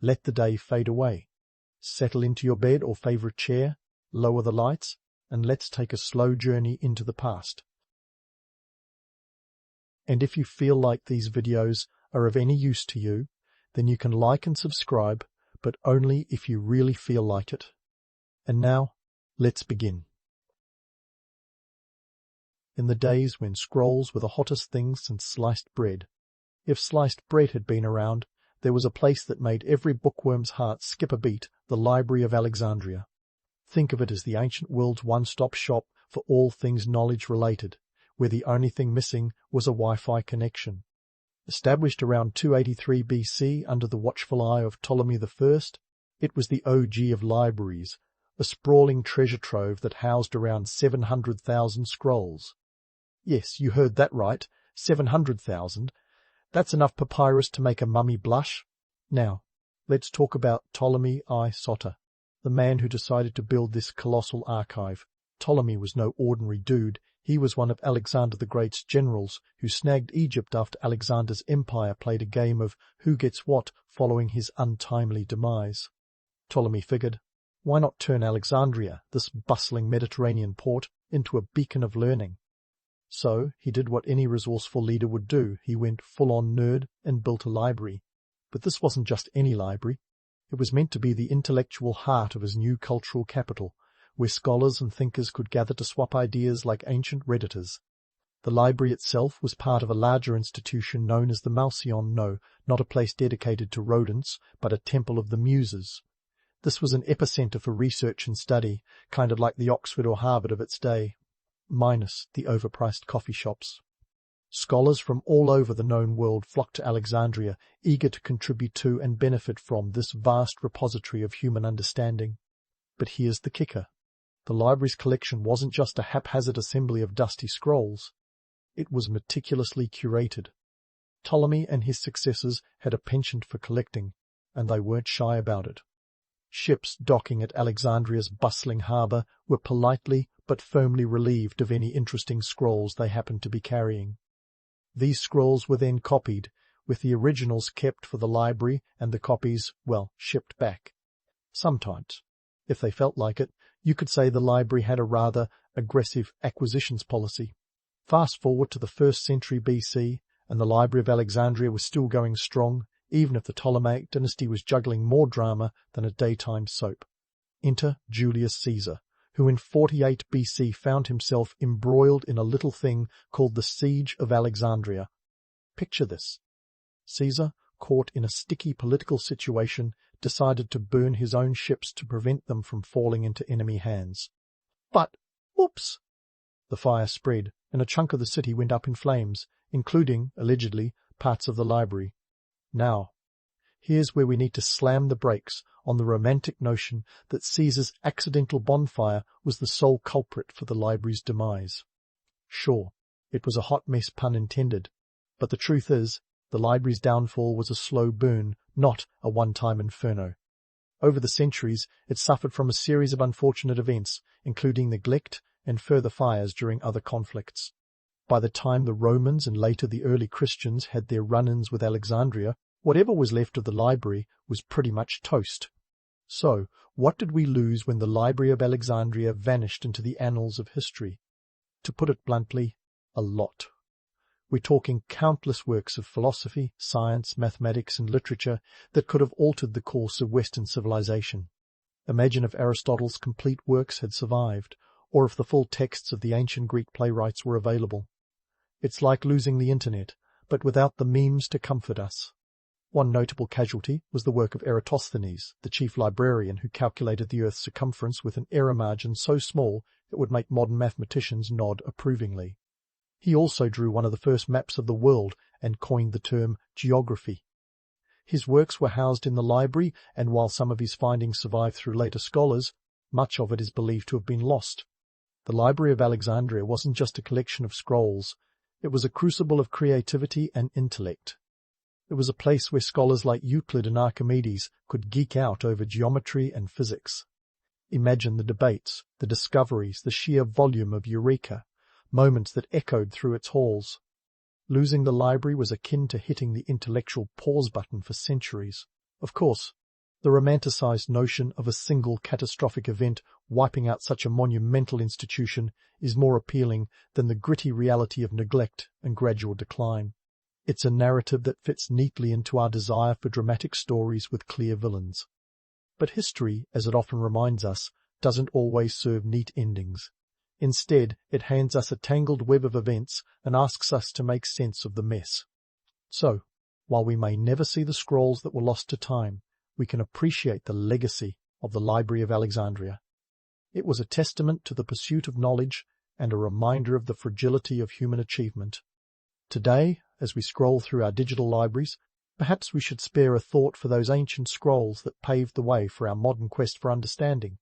let the day fade away. Settle into your bed or favorite chair, lower the lights, and let's take a slow journey into the past. And if you feel like these videos are of any use to you, then you can like and subscribe, but only if you really feel like it. And now, let's begin. In the days when scrolls were the hottest things since sliced bread, if sliced bread had been around, there was a place that made every bookworm's heart skip a beat, the Library of Alexandria. Think of it as the ancient world's one-stop shop for all things knowledge-related, where the only thing missing was a Wi-Fi connection. Established around 283 BC under the watchful eye of Ptolemy I, it was the OG of libraries, a sprawling treasure trove that housed around 700,000 scrolls. Yes, you heard that right, 700,000. That's enough papyrus to make a mummy blush. Now, let's talk about Ptolemy I Soter, the man who decided to build this colossal archive. Ptolemy was no ordinary dude. He was one of Alexander the Great's generals who snagged Egypt after Alexander's empire played a game of who gets what following his untimely demise. Ptolemy figured, why not turn Alexandria, this bustling Mediterranean port, into a beacon of learning? So he did what any resourceful leader would do. He went full-on nerd and built a library. But this wasn't just any library. It was meant to be the intellectual heart of his new cultural capital, where scholars and thinkers could gather to swap ideas like ancient Redditors. The library itself was part of a larger institution known as the Malcyon, not a place dedicated to rodents, but a temple of the muses. This was an epicenter for research and study, kind of like the Oxford or Harvard of its day, minus the overpriced coffee shops. Scholars from all over the known world flocked to Alexandria, eager to contribute to and benefit from this vast repository of human understanding. But here's the kicker. The library's collection wasn't just a haphazard assembly of dusty scrolls. It was meticulously curated. Ptolemy and his successors had a penchant for collecting, and they weren't shy about it. Ships docking at Alexandria's bustling harbour were politely but firmly relieved of any interesting scrolls they happened to be carrying. These scrolls were then copied, with the originals kept for the library and the copies, shipped back. Sometimes, if they felt like it, you could say the library had a rather aggressive acquisitions policy. Fast forward to the 1st century BC, and the Library of Alexandria was still going strong, even if the Ptolemaic dynasty was juggling more drama than a daytime soap. Enter Julius Caesar, who in 48 BC found himself embroiled in a little thing called the Siege of Alexandria. Picture this. Caesar, caught in a sticky political situation, decided to burn his own ships to prevent them from falling into enemy hands. But, whoops! The fire spread, and a chunk of the city went up in flames, including, allegedly, parts of the library. Now, here's where we need to slam the brakes on the romantic notion that Caesar's accidental bonfire was the sole culprit for the library's demise. Sure, it was a hot mess, pun intended, but the truth is, the library's downfall was a slow burn, not a one-time inferno. Over the centuries, it suffered from a series of unfortunate events, including neglect and further fires during other conflicts. By the time the Romans and later the early Christians had their run-ins with Alexandria, whatever was left of the library was pretty much toast. So, what did we lose when the Library of Alexandria vanished into the annals of history? To put it bluntly, a lot. We're talking countless works of philosophy, science, mathematics, and literature that could have altered the course of Western civilization. Imagine if Aristotle's complete works had survived, or if the full texts of the ancient Greek playwrights were available. It's like losing the internet, but without the memes to comfort us. One notable casualty was the work of Eratosthenes, the chief librarian who calculated the Earth's circumference with an error margin so small it would make modern mathematicians nod approvingly. He also drew one of the first maps of the world and coined the term geography. His works were housed in the library, and while some of his findings survived through later scholars, much of it is believed to have been lost. The Library of Alexandria wasn't just a collection of scrolls. It was a crucible of creativity and intellect. It was a place where scholars like Euclid and Archimedes could geek out over geometry and physics. Imagine the debates, the discoveries, the sheer volume of eureka, moments that echoed through its halls. Losing the library was akin to hitting the intellectual pause button for centuries. Of course, The romanticized notion of a single catastrophic event wiping out such a monumental institution is more appealing than the gritty reality of neglect and gradual decline. It's a narrative that fits neatly into our desire for dramatic stories with clear villains. But history, as it often reminds us, doesn't always serve neat endings. Instead, it hands us a tangled web of events and asks us to make sense of the mess. So, while we may never see the scrolls that were lost to time, we can appreciate the legacy of the Library of Alexandria. It was a testament to the pursuit of knowledge and a reminder of the fragility of human achievement. Today, as we scroll through our digital libraries, perhaps we should spare a thought for those ancient scrolls that paved the way for our modern quest for understanding.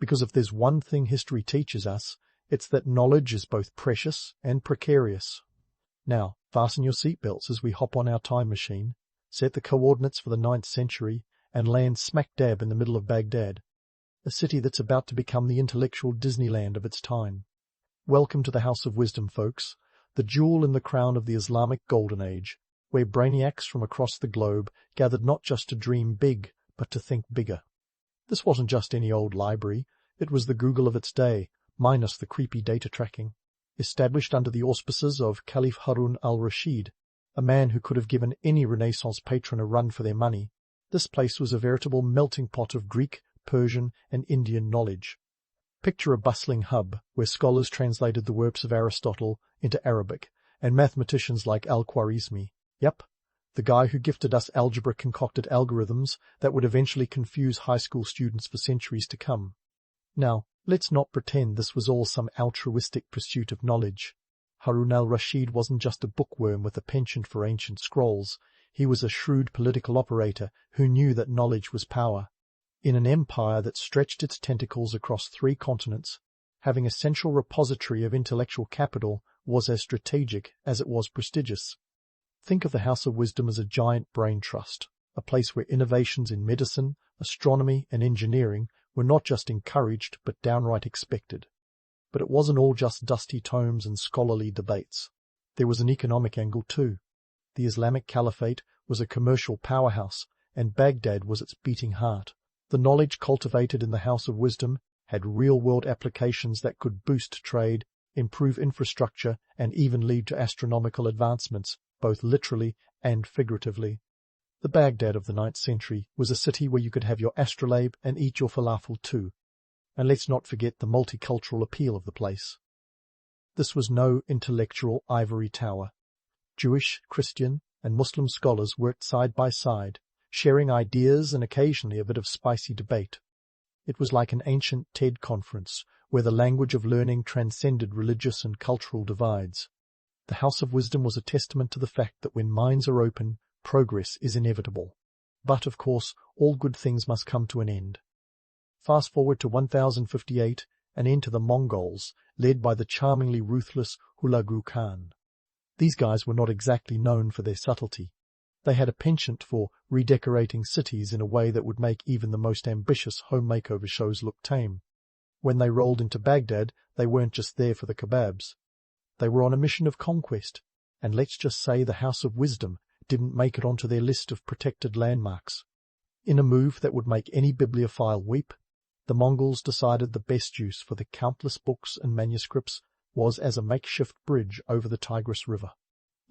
Because if there's one thing history teaches us, it's that knowledge is both precious and precarious. Now, fasten your seatbelts as we hop on our time machine, set the coordinates for the 9th century, and land smack dab in the middle of Baghdad, a city that's about to become the intellectual Disneyland of its time. Welcome to the House of Wisdom, folks, the jewel in the crown of the Islamic Golden Age, where brainiacs from across the globe gathered not just to dream big, but to think bigger. This wasn't just any old library, it was the Google of its day, minus the creepy data tracking. Established under the auspices of Caliph Harun al-Rashid, a man who could have given any Renaissance patron a run for their money, this place was a veritable melting pot of Greek, Persian, and Indian knowledge. Picture a bustling hub where scholars translated the works of Aristotle into Arabic, and mathematicians like Al-Khwarizmi, yep, the guy who gifted us algebra concocted algorithms that would eventually confuse high school students for centuries to come. Now, let's not pretend this was all some altruistic pursuit of knowledge. Harun al-Rashid wasn't just a bookworm with a penchant for ancient scrolls. He was a shrewd political operator who knew that knowledge was power. In an empire that stretched its tentacles across 3 continents, having a central repository of intellectual capital was as strategic as it was prestigious. Think of the House of Wisdom as a giant brain trust, a place where innovations in medicine, astronomy, and engineering were not just encouraged but downright expected. But it wasn't all just dusty tomes and scholarly debates. There was an economic angle too. The Islamic Caliphate was a commercial powerhouse, and Baghdad was its beating heart. The knowledge cultivated in the House of Wisdom had real-world applications that could boost trade, improve infrastructure, and even lead to astronomical advancements, both literally and figuratively. The Baghdad of the 9th century was a city where you could have your astrolabe and eat your falafel too. And let's not forget the multicultural appeal of the place. This was no intellectual ivory tower. Jewish, Christian, and Muslim scholars worked side by side, sharing ideas and occasionally a bit of spicy debate. It was like an ancient TED conference, where the language of learning transcended religious and cultural divides. The House of Wisdom was a testament to the fact that when minds are open, progress is inevitable. But, of course, all good things must come to an end. Fast forward to 1058 and enter the Mongols, led by the charmingly ruthless Hulagu Khan. These guys were not exactly known for their subtlety. They had a penchant for redecorating cities in a way that would make even the most ambitious home makeover shows look tame. When they rolled into Baghdad, they weren't just there for the kebabs. They were on a mission of conquest, and let's just say the House of Wisdom didn't make it onto their list of protected landmarks. In a move that would make any bibliophile weep, the Mongols decided the best use for the countless books and manuscripts was as a makeshift bridge over the Tigris River.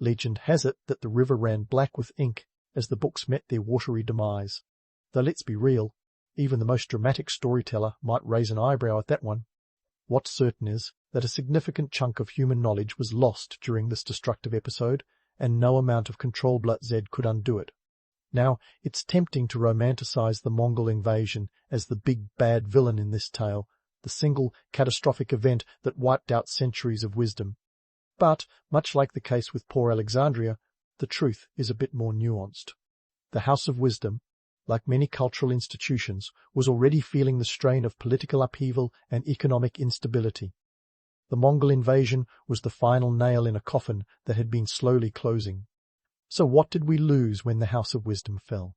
Legend has it that the river ran black with ink as the books met their watery demise. Though let's be real, even the most dramatic storyteller might raise an eyebrow at that one. What's certain is that a significant chunk of human knowledge was lost during this destructive episode, and no amount of Control-Alt-Z could undo it. Now, it's tempting to romanticize the Mongol invasion as the big bad villain in this tale, the single catastrophic event that wiped out centuries of wisdom. But, much like the case with poor Alexandria, the truth is a bit more nuanced. The House of Wisdom, like many cultural institutions, was already feeling the strain of political upheaval and economic instability. The Mongol invasion was the final nail in a coffin that had been slowly closing. So what did we lose when the House of Wisdom fell?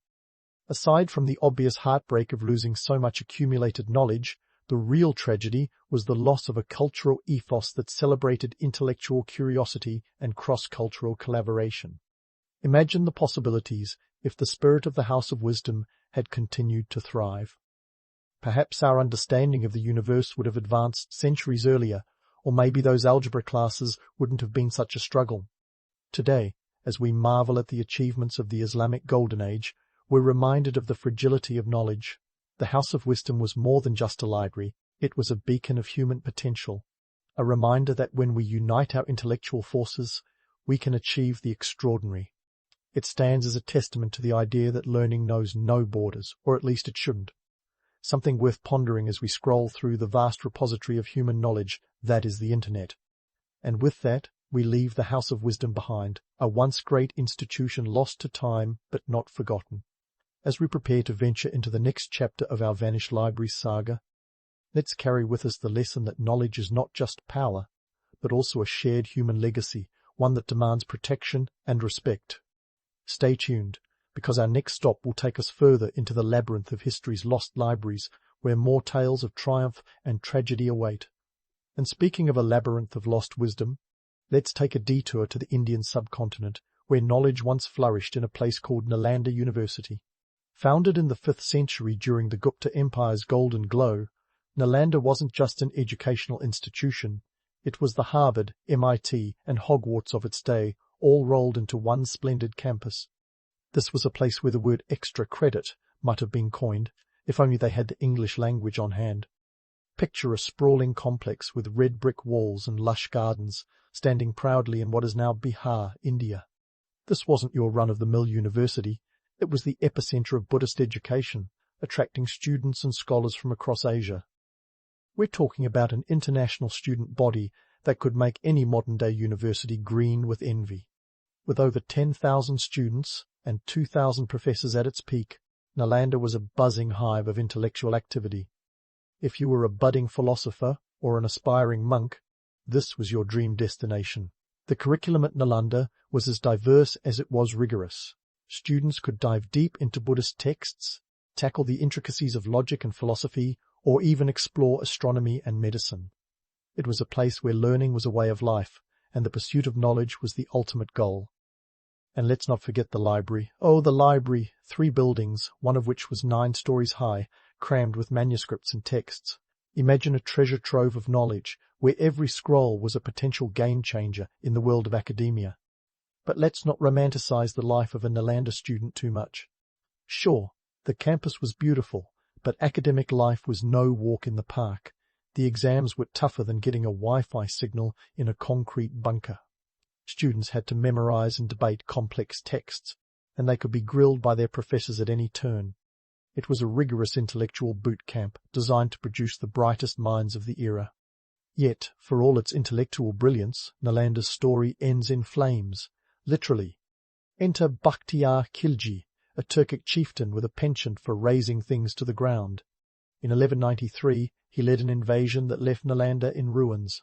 Aside from the obvious heartbreak of losing so much accumulated knowledge, the real tragedy was the loss of a cultural ethos that celebrated intellectual curiosity and cross-cultural collaboration. Imagine the possibilities if the spirit of the House of Wisdom had continued to thrive. Perhaps our understanding of the universe would have advanced centuries earlier, or maybe those algebra classes wouldn't have been such a struggle. Today, as we marvel at the achievements of the Islamic Golden Age, we're reminded of the fragility of knowledge. The House of Wisdom was more than just a library, it was a beacon of human potential, a reminder that when we unite our intellectual forces, we can achieve the extraordinary. It stands as a testament to the idea that learning knows no borders, or at least it shouldn't. Something worth pondering as we scroll through the vast repository of human knowledge that is the Internet. And with that, we leave the House of Wisdom behind, a once great institution lost to time but not forgotten. As we prepare to venture into the next chapter of our Vanished Libraries saga, let's carry with us the lesson that knowledge is not just power, but also a shared human legacy, one that demands protection and respect. Stay tuned, because our next stop will take us further into the labyrinth of history's lost libraries, where more tales of triumph and tragedy await. And speaking of a labyrinth of lost wisdom, let's take a detour to the Indian subcontinent, where knowledge once flourished in a place called Nalanda University. Founded in the 5th century during the Gupta Empire's golden glow, Nalanda wasn't just an educational institution, it was the Harvard, MIT, and Hogwarts of its day, all rolled into one splendid campus. This was a place where the word extra credit might have been coined, if only they had the English language on hand. Picture a sprawling complex with red brick walls and lush gardens, standing proudly in what is now Bihar, India. This wasn't your run-of-the-mill university, it was the epicenter of Buddhist education, attracting students and scholars from across Asia. We're talking about an international student body that could make any modern-day university green with envy. With over 10,000 students and 2,000 professors at its peak, Nalanda was a buzzing hive of intellectual activity. If you were a budding philosopher or an aspiring monk, this was your dream destination. The curriculum at Nalanda was as diverse as it was rigorous. Students could dive deep into Buddhist texts, tackle the intricacies of logic and philosophy, or even explore astronomy and medicine. It was a place where learning was a way of life, and the pursuit of knowledge was the ultimate goal. And let's not forget the library. Oh, the library! 3 buildings, one of which was 9 stories high, crammed with manuscripts and texts. Imagine a treasure trove of knowledge, where every scroll was a potential game-changer in the world of academia. But let's not romanticize the life of a Nalanda student too much. Sure, the campus was beautiful, but academic life was no walk in the park. The exams were tougher than getting a Wi-Fi signal in a concrete bunker. Students had to memorize and debate complex texts, and they could be grilled by their professors at any turn. It was a rigorous intellectual boot camp designed to produce the brightest minds of the era. Yet, for all its intellectual brilliance, Nalanda's story ends in flames. Literally. Enter Bakhtiyar Khilji, a Turkic chieftain with a penchant for razing things to the ground. In 1193, he led an invasion that left Nalanda in ruins.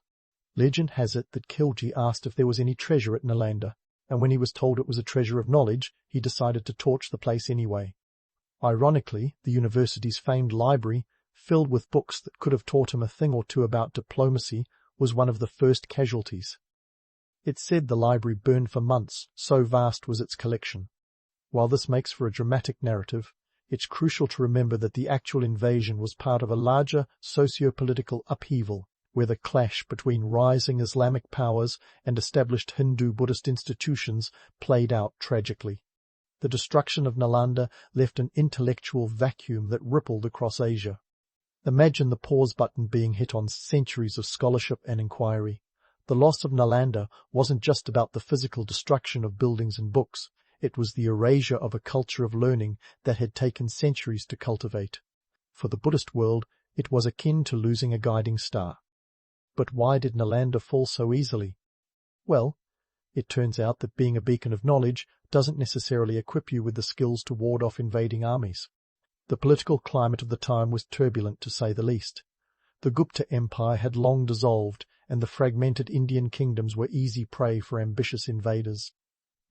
Legend has it that Khilji asked if there was any treasure at Nalanda, and when he was told it was a treasure of knowledge, he decided to torch the place anyway. Ironically, the university's famed library, filled with books that could have taught him a thing or two about diplomacy, was one of the first casualties. It's said the library burned for months, so vast was its collection. While this makes for a dramatic narrative, it's crucial to remember that the actual invasion was part of a larger socio-political upheaval, where the clash between rising Islamic powers and established Hindu-Buddhist institutions played out tragically. The destruction of Nalanda left an intellectual vacuum that rippled across Asia. Imagine the pause button being hit on centuries of scholarship and inquiry. The loss of Nalanda wasn't just about the physical destruction of buildings and books, it was the erasure of a culture of learning that had taken centuries to cultivate. For the Buddhist world, it was akin to losing a guiding star. But why did Nalanda fall so easily? Well, it turns out that being a beacon of knowledge doesn't necessarily equip you with the skills to ward off invading armies. The political climate of the time was turbulent, to say the least. The Gupta Empire had long dissolved, and the fragmented Indian kingdoms were easy prey for ambitious invaders.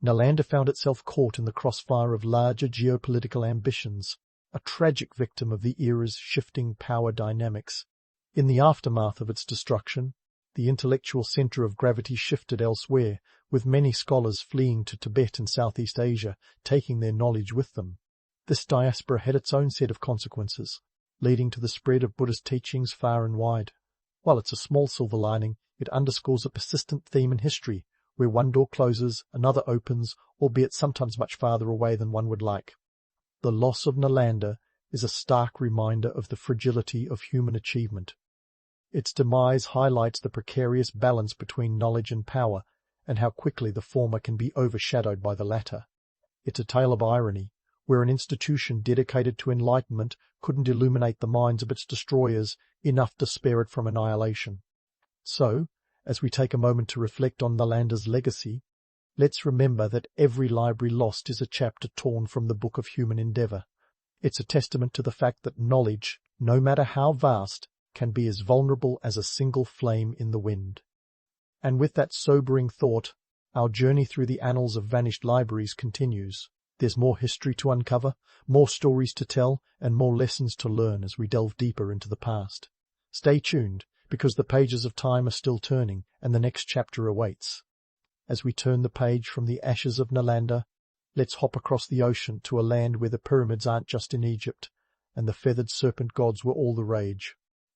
Nalanda found itself caught in the crossfire of larger geopolitical ambitions, a tragic victim of the era's shifting power dynamics. In the aftermath of its destruction, the intellectual center of gravity shifted elsewhere, with many scholars fleeing to Tibet and Southeast Asia, taking their knowledge with them. This diaspora had its own set of consequences, leading to the spread of Buddhist teachings far and wide. While it's a small silver lining, it underscores a persistent theme in history, where one door closes, another opens, albeit sometimes much farther away than one would like. The loss of Nalanda is a stark reminder of the fragility of human achievement. Its demise highlights the precarious balance between knowledge and power, and how quickly the former can be overshadowed by the latter. It's a tale of irony, where an institution dedicated to enlightenment couldn't illuminate the minds of its destroyers enough to spare it from annihilation. So, as we take a moment to reflect on Nalanda's legacy, let's remember that every library lost is a chapter torn from the book of human endeavour. It's a testament to the fact that knowledge, no matter how vast, can be as vulnerable as a single flame in the wind. And with that sobering thought, our journey through the annals of vanished libraries continues. There's more history to uncover, more stories to tell, and more lessons to learn as we delve deeper into the past. Stay tuned, because the pages of time are still turning, and the next chapter awaits. As we turn the page from the ashes of Nalanda, let's hop across the ocean to a land where the pyramids aren't just in Egypt, and the feathered serpent gods were all the rage.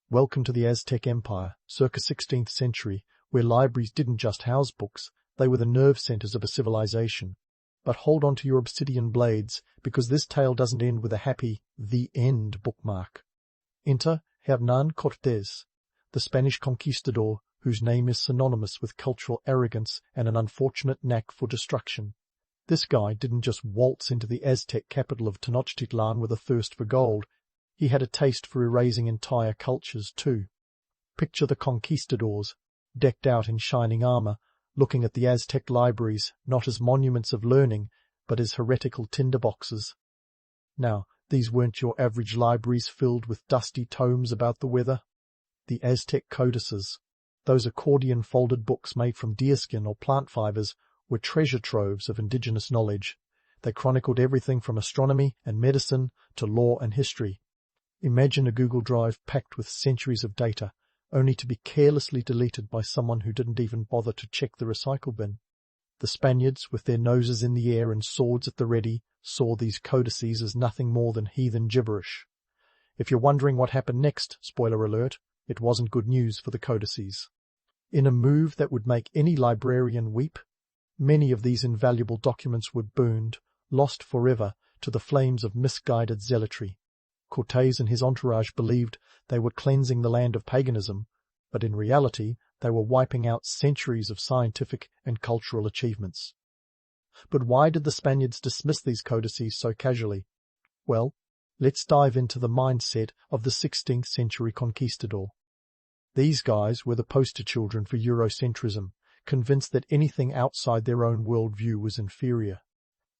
Welcome to the Aztec Empire, circa 16th century, where libraries didn't just house books, they were the nerve centers of a civilization. But hold on to your obsidian blades, because this tale doesn't end with a happy "the end" bookmark. Enter Hernán Cortés, the Spanish conquistador whose name is synonymous with cultural arrogance and an unfortunate knack for destruction. This guy didn't just waltz into the Aztec capital of Tenochtitlan with a thirst for gold. He had a taste for erasing entire cultures too. Picture the conquistadors, decked out in shining armor, looking at the Aztec libraries not as monuments of learning, but as heretical tinderboxes. Now, these weren't your average libraries filled with dusty tomes about the weather. The Aztec codices, those accordion-folded books made from deerskin or plant fibers, were treasure troves of indigenous knowledge. They chronicled everything from astronomy and medicine to law and history. Imagine a Google Drive packed with centuries of data, only to be carelessly deleted by someone who didn't even bother to check the recycle bin. The Spaniards, with their noses in the air and swords at the ready, saw these codices as nothing more than heathen gibberish. If you're wondering what happened next, spoiler alert, it wasn't good news for the codices. In a move that would make any librarian weep, many of these invaluable documents were burned, lost forever, to the flames of misguided zealotry. Cortés and his entourage believed they were cleansing the land of paganism, but in reality they were wiping out centuries of scientific and cultural achievements. But why did the Spaniards dismiss these codices so casually? Well, let's dive into the mindset of the 16th century conquistador. These guys were the poster children for Eurocentrism, convinced that anything outside their own worldview was inferior.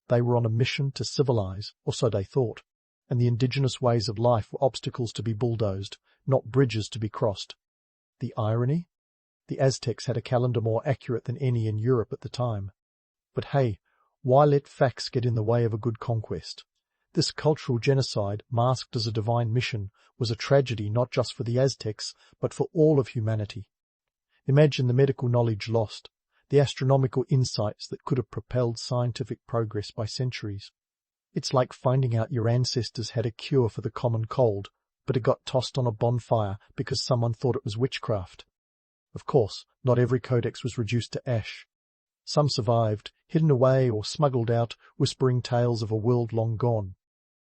They were on a mission to civilize, or so they thought, and the indigenous ways of life were obstacles to be bulldozed, not bridges to be crossed. The irony? The Aztecs had a calendar more accurate than any in Europe at the time. But hey, why let facts get in the way of a good conquest? This cultural genocide, masked as a divine mission, was a tragedy not just for the Aztecs, but for all of humanity. Imagine the medical knowledge lost, the astronomical insights that could have propelled scientific progress by centuries. It's like finding out your ancestors had a cure for the common cold, but it got tossed on a bonfire because someone thought it was witchcraft. Of course, not every codex was reduced to ash. Some survived, hidden away or smuggled out, whispering tales of a world long gone.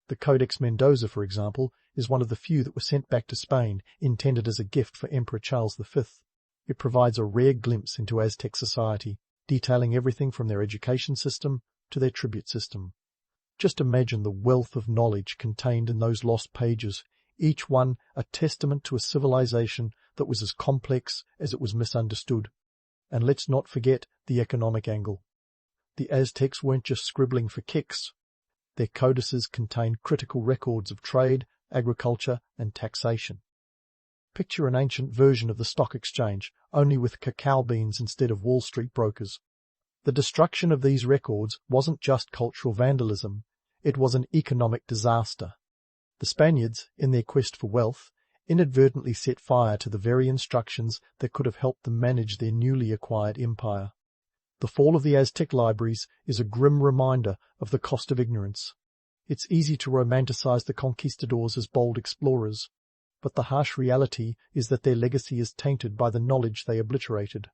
The Codex Mendoza, for example, is one of the few that were sent back to Spain, intended as a gift for Emperor Charles V. It provides a rare glimpse into Aztec society, detailing everything from their education system to their tribute system. Just imagine the wealth of knowledge contained in those lost pages, each one a testament to a civilization that was as complex as it was misunderstood. And let's not forget the economic angle. The Aztecs weren't just scribbling for kicks. Their codices contained critical records of trade, agriculture, and taxation. Picture an ancient version of the stock exchange, only with cacao beans instead of Wall Street brokers. The destruction of these records wasn't just cultural vandalism, it was an economic disaster. The Spaniards, in their quest for wealth, inadvertently set fire to the very instructions that could have helped them manage their newly acquired empire. The fall of the Aztec libraries is a grim reminder of the cost of ignorance. It's easy to romanticize the conquistadors as bold explorers, but the harsh reality is that their legacy is tainted by the knowledge they obliterated.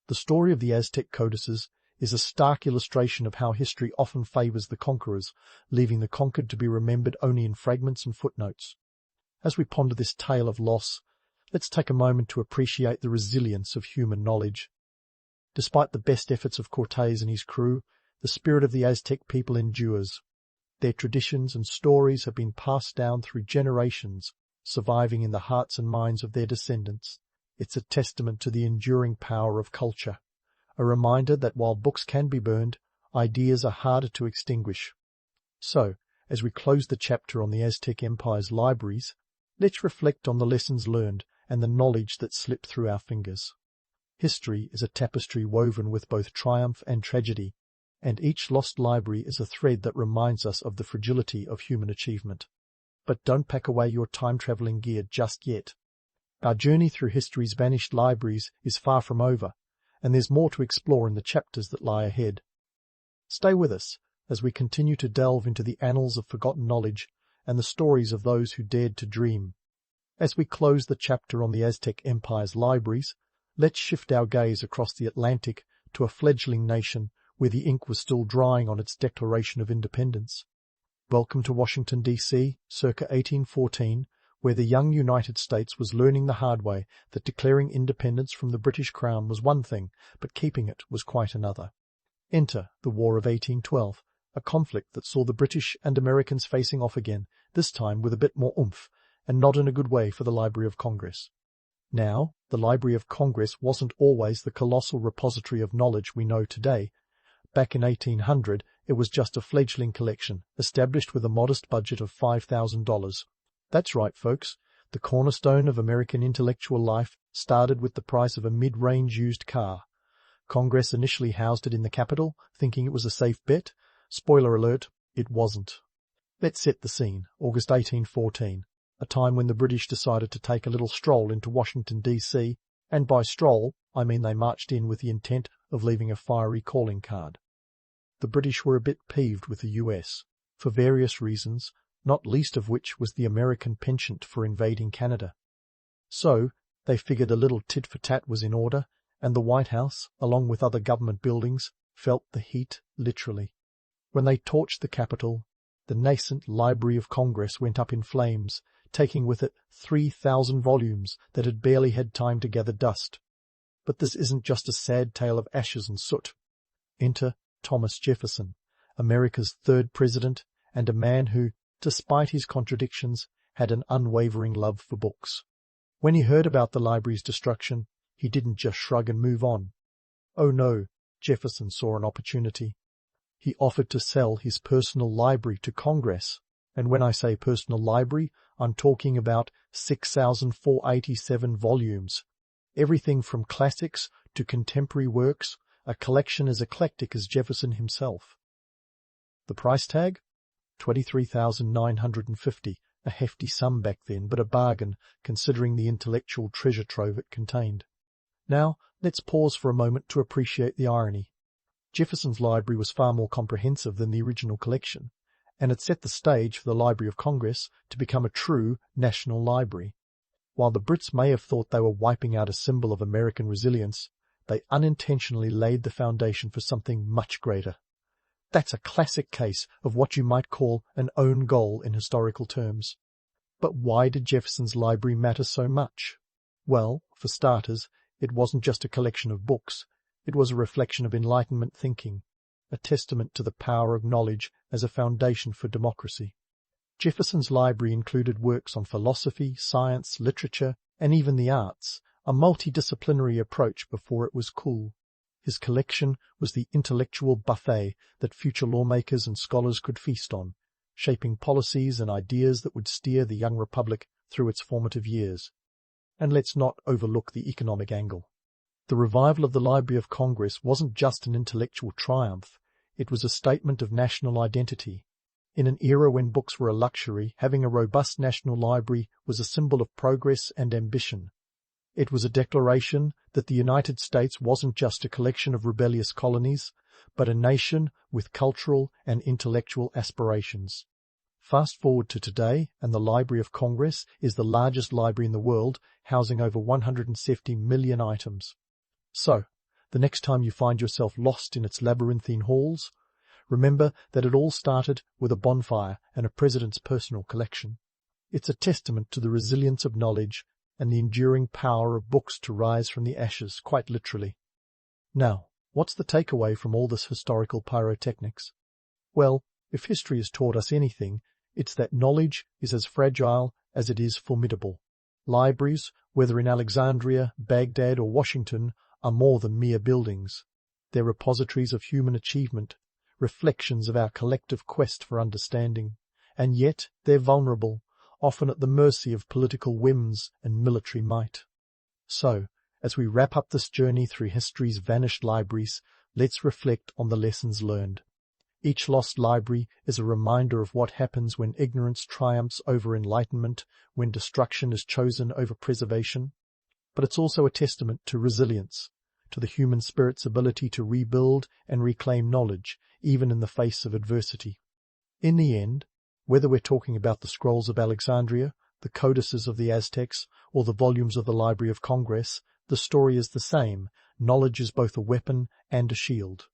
The story of the Aztec codices is a stark illustration of how history often favors the conquerors, leaving the conquered to be remembered only in fragments and footnotes. As we ponder this tale of loss, let's take a moment to appreciate the resilience of human knowledge. Despite the best efforts of Cortés and his crew, the spirit of the Aztec people endures. Their traditions and stories have been passed down through generations, surviving in the hearts and minds of their descendants. It's a testament to the enduring power of culture, a reminder that while books can be burned, ideas are harder to extinguish. So, as we close the chapter on the Aztec Empire's libraries, let's reflect on the lessons learned and the knowledge that slipped through our fingers. History is a tapestry woven with both triumph and tragedy, and each lost library is a thread that reminds us of the fragility of human achievement. But don't pack away your time-travelling gear just yet. Our journey through history's vanished libraries is far from over, and there's more to explore in the chapters that lie ahead. Stay with us as we continue to delve into the annals of forgotten knowledge and the stories of those who dared to dream. As we close the chapter on the Aztec Empire's libraries, let's shift our gaze across the Atlantic to a fledgling nation where the ink was still drying on its Declaration of Independence. Welcome to Washington, D.C., circa 1814, where the young United States was learning the hard way that declaring independence from the British Crown was one thing, but keeping it was quite another. Enter the War of 1812, a conflict that saw the British and Americans facing off again, this time with a bit more oomph, and not in a good way for the Library of Congress. Now, the Library of Congress wasn't always the colossal repository of knowledge we know today. Back in 1800, it was just a fledgling collection, established with a modest budget of $5,000. That's right, folks. The cornerstone of American intellectual life started with the price of a mid-range used car. Congress initially housed it in the Capitol, thinking it was a safe bet. Spoiler alert, it wasn't. Let's set the scene. August 1814, a time when the British decided to take a little stroll into Washington, D.C., and by stroll, I mean they marched in with the intent of leaving a fiery calling card. The British were a bit peeved with the US, for various reasons, not least of which was the American penchant for invading Canada. So, they figured a little tit-for-tat was in order, and the White House, along with other government buildings, felt the heat literally. When they torched the Capitol, the nascent Library of Congress went up in flames, taking with it 3,000 volumes that had barely had time to gather dust. But this isn't just a sad tale of ashes and soot. Enter Thomas Jefferson, America's third president, and a man who, despite his contradictions, had an unwavering love for books. When he heard about the library's destruction, he didn't just shrug and move on. Oh no, Jefferson saw an opportunity. He offered to sell his personal library to Congress, and when I say personal library, I'm talking about 6,487 volumes. Everything from classics to contemporary works, a collection as eclectic as Jefferson himself. The price tag? $23,950, a hefty sum back then, but a bargain considering the intellectual treasure trove it contained. Now, let's pause for a moment to appreciate the irony. Jefferson's library was far more comprehensive than the original collection, and it set the stage for the Library of Congress to become a true national library. While the Brits may have thought they were wiping out a symbol of American resilience, they unintentionally laid the foundation for something much greater. That's a classic case of what you might call an own goal in historical terms. But why did Jefferson's library matter so much? Well, for starters, it wasn't just a collection of books. It was a reflection of Enlightenment thinking, a testament to the power of knowledge as a foundation for democracy. Jefferson's library included works on philosophy, science, literature, and even the arts, a multidisciplinary approach before it was cool. His collection was the intellectual buffet that future lawmakers and scholars could feast on, shaping policies and ideas that would steer the young republic through its formative years. And let's not overlook the economic angle. The revival of the Library of Congress wasn't just an intellectual triumph, it was a statement of national identity. In an era when books were a luxury, having a robust national library was a symbol of progress and ambition. It was a declaration that the United States wasn't just a collection of rebellious colonies, but a nation with cultural and intellectual aspirations. Fast forward to today, and the Library of Congress is the largest library in the world, housing over 170 million items. So, the next time you find yourself lost in its labyrinthine halls, remember that it all started with a bonfire and a president's personal collection. It's a testament to the resilience of knowledge and the enduring power of books to rise from the ashes, quite literally. Now, what's the takeaway from all this historical pyrotechnics? Well, if history has taught us anything, it's that knowledge is as fragile as it is formidable. Libraries, whether in Alexandria, Baghdad, or Washington, are more than mere buildings. They're repositories of human achievement, reflections of our collective quest for understanding, and yet they're vulnerable, often at the mercy of political whims and military might. So, as we wrap up this journey through history's vanished libraries, let's reflect on the lessons learned. Each lost library is a reminder of what happens when ignorance triumphs over enlightenment, when destruction is chosen over preservation. But it's also a testament to resilience, to the human spirit's ability to rebuild and reclaim knowledge, even in the face of adversity. In the end, whether we're talking about the scrolls of Alexandria, the codices of the Aztecs, or the volumes of the Library of Congress, the story is the same. Knowledge is both a weapon and a shield.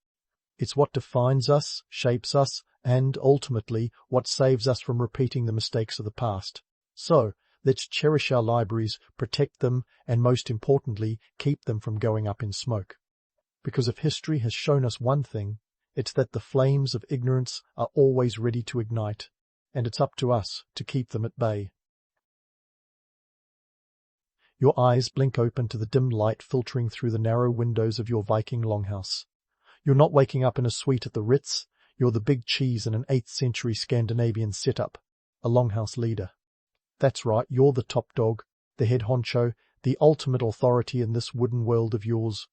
It's what defines us, shapes us, and, ultimately, what saves us from repeating the mistakes of the past. So, let's cherish our libraries, protect them, and most importantly, keep them from going up in smoke. Because if history has shown us one thing, it's that the flames of ignorance are always ready to ignite, and it's up to us to keep them at bay. Your eyes blink open to the dim light filtering through the narrow windows of your Viking longhouse. You're not waking up in a suite at the Ritz, you're the big cheese in an 8th century Scandinavian setup, a longhouse leader. That's right, you're the top dog, the head honcho, the ultimate authority in this wooden world of yours.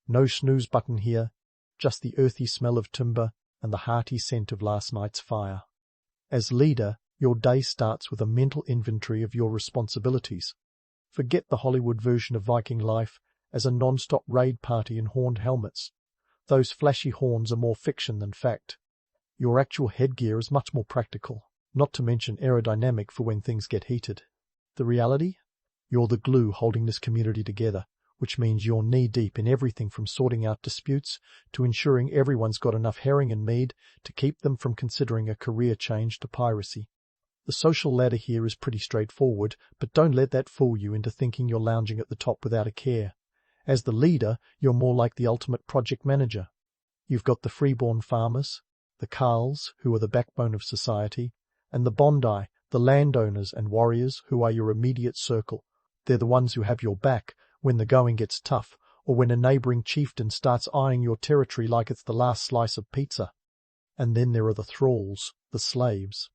No snooze button here, just the earthy smell of timber and the hearty scent of last night's fire. As leader, your day starts with a mental inventory of your responsibilities. Forget the Hollywood version of Viking life as a non-stop raid party in horned helmets. Those flashy horns are more fiction than fact. Your actual headgear is much more practical, not to mention aerodynamic for when things get heated. The reality? You're the glue holding this community together, which means you're knee-deep in everything from sorting out disputes to ensuring everyone's got enough herring and mead to keep them from considering a career change to piracy. The social ladder here is pretty straightforward, but don't let that fool you into thinking you're lounging at the top without a care. As the leader, you're more like the ultimate project manager. You've got the freeborn farmers, the Carls, who are the backbone of society, and the Bondi, the landowners and warriors who are your immediate circle. They're the ones who have your back when the going gets tough, or when a neighbouring chieftain starts eyeing your territory like it's the last slice of pizza. And then there are the thralls, the slaves.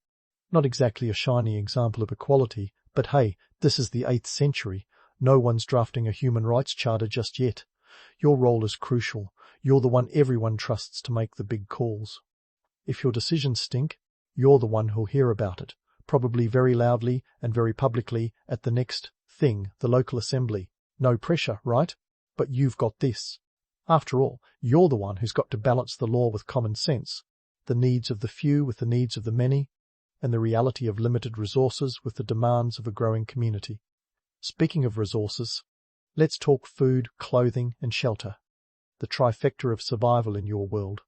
Not exactly a shining example of equality, but hey, this is the 8th century. No one's drafting a human rights charter just yet. Your role is crucial. You're the one everyone trusts to make the big calls. If your decisions stink, you're the one who'll hear about it, probably very loudly and very publicly at the next thing, the local assembly. No pressure, right? But you've got this. After all, you're the one who's got to balance the law with common sense, the needs of the few with the needs of the many, and the reality of limited resources with the demands of a growing community. Speaking of resources, let's talk food, clothing, and shelter, the trifecta of survival in your world.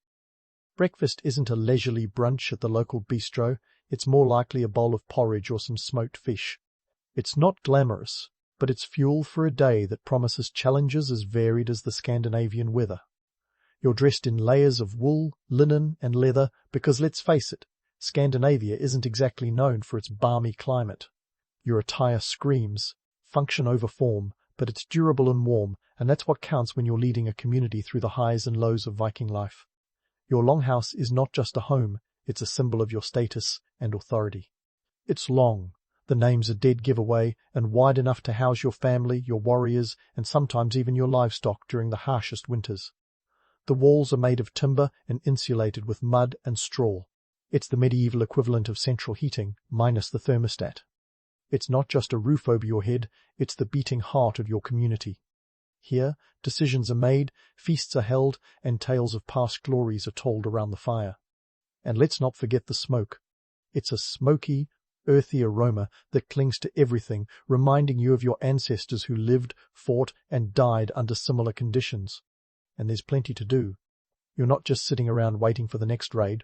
Breakfast isn't a leisurely brunch at the local bistro, it's more likely a bowl of porridge or some smoked fish. It's not glamorous, but it's fuel for a day that promises challenges as varied as the Scandinavian weather. You're dressed in layers of wool, linen, and leather because, let's face it, Scandinavia isn't exactly known for its balmy climate. Your attire screams function over form, but it's durable and warm, and that's what counts when you're leading a community through the highs and lows of Viking life. Your longhouse is not just a home, it's a symbol of your status and authority. It's long, the name's a dead giveaway, and wide enough to house your family, your warriors, and sometimes even your livestock during the harshest winters. The walls are made of timber and insulated with mud and straw. It's the medieval equivalent of central heating, minus the thermostat. It's not just a roof over your head, it's the beating heart of your community. Here, decisions are made, feasts are held, and tales of past glories are told around the fire. And let's not forget the smoke. It's a smoky, earthy aroma that clings to everything, reminding you of your ancestors who lived, fought, and died under similar conditions. And there's plenty to do. You're not just sitting around waiting for the next raid,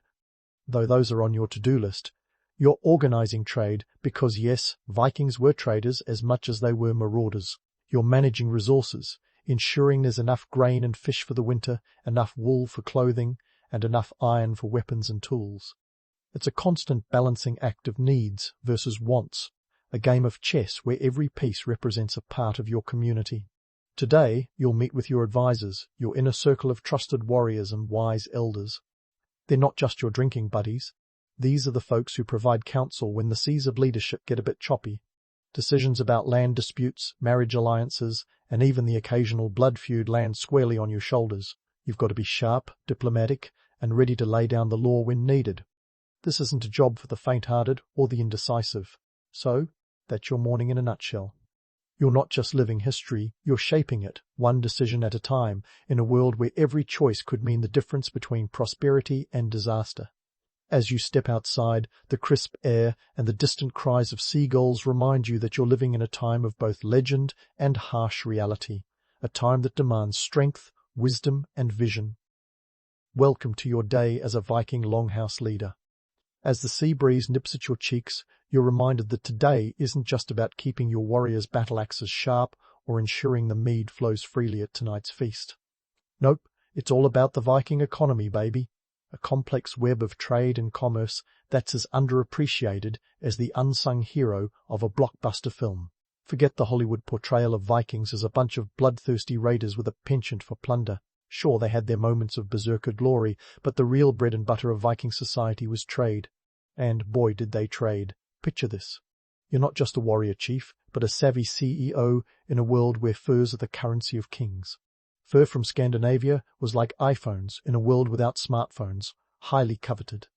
though those are on your to-do list. You're organizing trade because, yes, Vikings were traders as much as they were marauders. You're managing resources, ensuring there's enough grain and fish for the winter, enough wool for clothing, and enough iron for weapons and tools. It's a constant balancing act of needs versus wants, a game of chess where every piece represents a part of your community. Today, you'll meet with your advisors, your inner circle of trusted warriors and wise elders. They're not just your drinking buddies. These are the folks who provide counsel when the seas of leadership get a bit choppy. Decisions about land disputes, marriage alliances, and even the occasional blood feud land squarely on your shoulders. You've got to be sharp, diplomatic, and ready to lay down the law when needed. This isn't a job for the faint-hearted or the indecisive. So, that's your morning in a nutshell. You're not just living history, you're shaping it, one decision at a time, in a world where every choice could mean the difference between prosperity and disaster. As you step outside, the crisp air and the distant cries of seagulls remind you that you're living in a time of both legend and harsh reality, a time that demands strength, wisdom, and vision. Welcome to your day as a Viking Longhouse leader. As the sea breeze nips at your cheeks, you're reminded that today isn't just about keeping your warriors' battle axes sharp or ensuring the mead flows freely at tonight's feast. Nope, it's all about the Viking economy, baby. A complex web of trade and commerce that's as underappreciated as the unsung hero of a blockbuster film. Forget the Hollywood portrayal of Vikings as a bunch of bloodthirsty raiders with a penchant for plunder. Sure, they had their moments of berserker glory, but the real bread and butter of Viking society was trade. And boy did they trade. Picture this. You're not just a warrior chief, but a savvy CEO in a world where furs are the currency of kings. Fur from Scandinavia was like iPhones in a world without smartphones, highly coveted.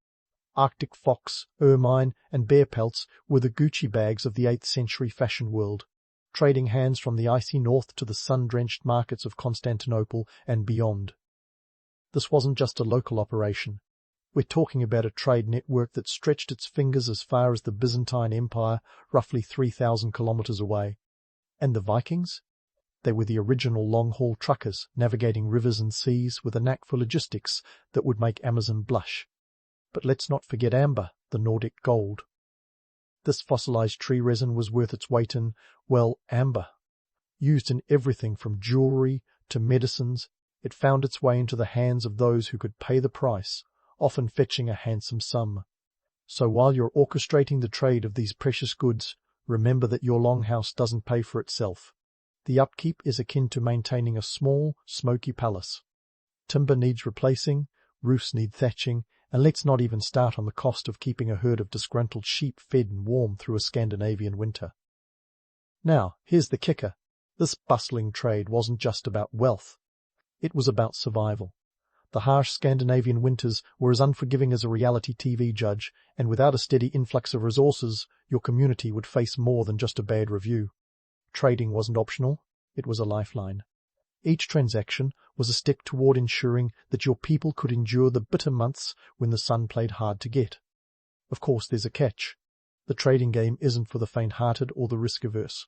Arctic fox, ermine, and bear pelts were the Gucci bags of the 8th century fashion world, trading hands from the icy north to the sun-drenched markets of Constantinople and beyond. This wasn't just a local operation. We're talking about a trade network that stretched its fingers as far as the Byzantine Empire, roughly 3,000 kilometers away. And the Vikings? They were the original long-haul truckers, navigating rivers and seas with a knack for logistics that would make Amazon blush. But let's not forget amber, the Nordic gold. This fossilized tree resin was worth its weight in, well, amber. Used in everything from jewelry to medicines, it found its way into the hands of those who could pay the price, often fetching a handsome sum. So while you're orchestrating the trade of these precious goods, remember that your longhouse doesn't pay for itself. The upkeep is akin to maintaining a small, smoky palace. Timber needs replacing, roofs need thatching, and let's not even start on the cost of keeping a herd of disgruntled sheep fed and warm through a Scandinavian winter. Now, here's the kicker. This bustling trade wasn't just about wealth. It was about survival. The harsh Scandinavian winters were as unforgiving as a reality TV judge, and without a steady influx of resources, your community would face more than just a bad review. Trading wasn't optional, it was a lifeline. Each transaction was a step toward ensuring that your people could endure the bitter months when the sun played hard to get. Of course, there's a catch. The trading game isn't for the faint-hearted or the risk-averse.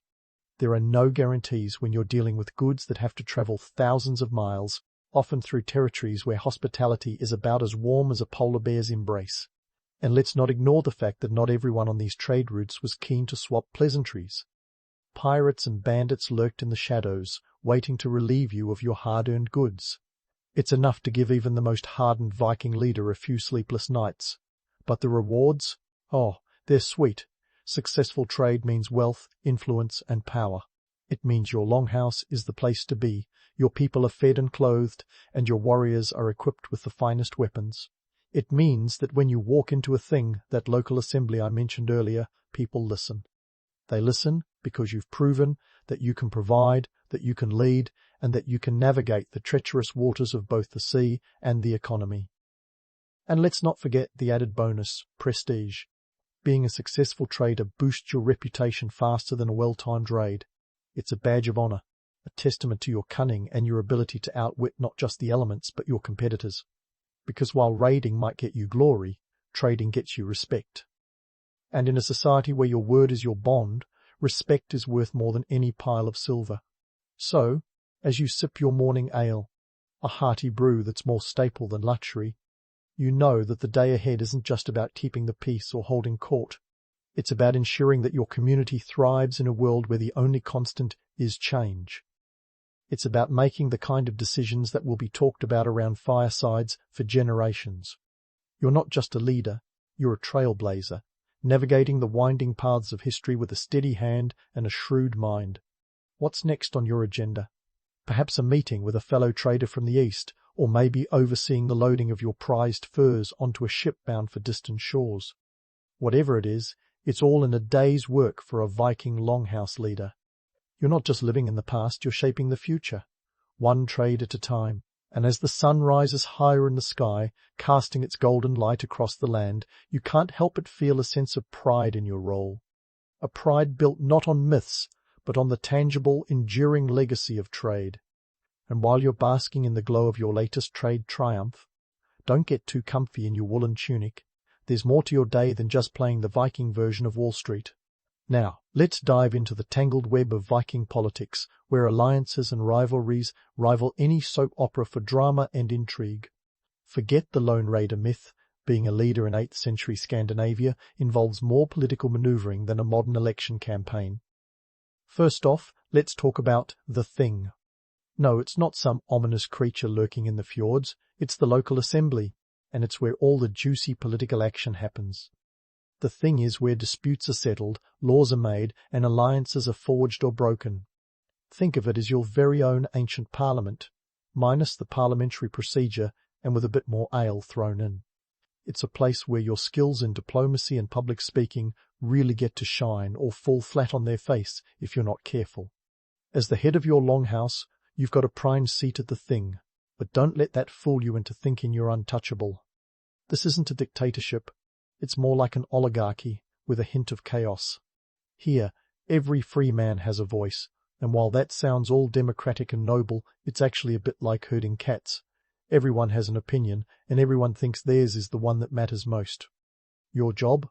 There are no guarantees when you're dealing with goods that have to travel thousands of miles, often through territories where hospitality is about as warm as a polar bear's embrace. And let's not ignore the fact that not everyone on these trade routes was keen to swap pleasantries. Pirates and bandits lurked in the shadows, waiting to relieve you of your hard-earned goods. It's enough to give even the most hardened Viking leader a few sleepless nights. But the rewards? Oh, they're sweet. Successful trade means wealth, influence, and power. It means your longhouse is the place to be, your people are fed and clothed, and your warriors are equipped with the finest weapons. It means that when you walk into a thing, that local assembly I mentioned earlier, people listen. They listen because you've proven that you can provide, that you can lead, and that you can navigate the treacherous waters of both the sea and the economy. And let's not forget the added bonus, prestige. Being a successful trader boosts your reputation faster than a well-timed raid. It's a badge of honor, a testament to your cunning and your ability to outwit not just the elements but your competitors. Because while raiding might get you glory, trading gets you respect. And in a society where your word is your bond, respect is worth more than any pile of silver. So, as you sip your morning ale, a hearty brew that's more staple than luxury, you know that the day ahead isn't just about keeping the peace or holding court. It's about ensuring that your community thrives in a world where the only constant is change. It's about making the kind of decisions that will be talked about around firesides for generations. You're not just a leader, you're a trailblazer, navigating the winding paths of history with a steady hand and a shrewd mind. What's next on your agenda? Perhaps a meeting with a fellow trader from the east, or maybe overseeing the loading of your prized furs onto a ship bound for distant shores. Whatever it is, it's all in a day's work for a Viking Longhouse leader. You're not just living in the past, you're shaping the future, one trade at a time. And as the sun rises higher in the sky, casting its golden light across the land, you can't help but feel a sense of pride in your role. A pride built not on myths, but on the tangible, enduring legacy of trade. And while you're basking in the glow of your latest trade triumph, don't get too comfy in your woolen tunic. There's more to your day than just playing the Viking version of Wall Street. Now, let's dive into the tangled web of Viking politics, where alliances and rivalries rival any soap opera for drama and intrigue. Forget the Lone Raider myth. Being a leader in 8th century Scandinavia involves more political maneuvering than a modern election campaign. First off, let's talk about the Thing. No, it's not some ominous creature lurking in the fjords, it's the local assembly, and it's where all the juicy political action happens. The Thing is where disputes are settled, laws are made, and alliances are forged or broken. Think of it as your very own ancient parliament, minus the parliamentary procedure and with a bit more ale thrown in. It's a place where your skills in diplomacy and public speaking really get to shine or fall flat on their face if you're not careful. As the head of your Longhouse, you've got a prime seat at the Thing, but don't let that fool you into thinking you're untouchable. This isn't a dictatorship. It's more like an oligarchy with a hint of chaos. Here, every free man has a voice, and while that sounds all democratic and noble, it's actually a bit like herding cats. Everyone has an opinion, and everyone thinks theirs is the one that matters most. Your job?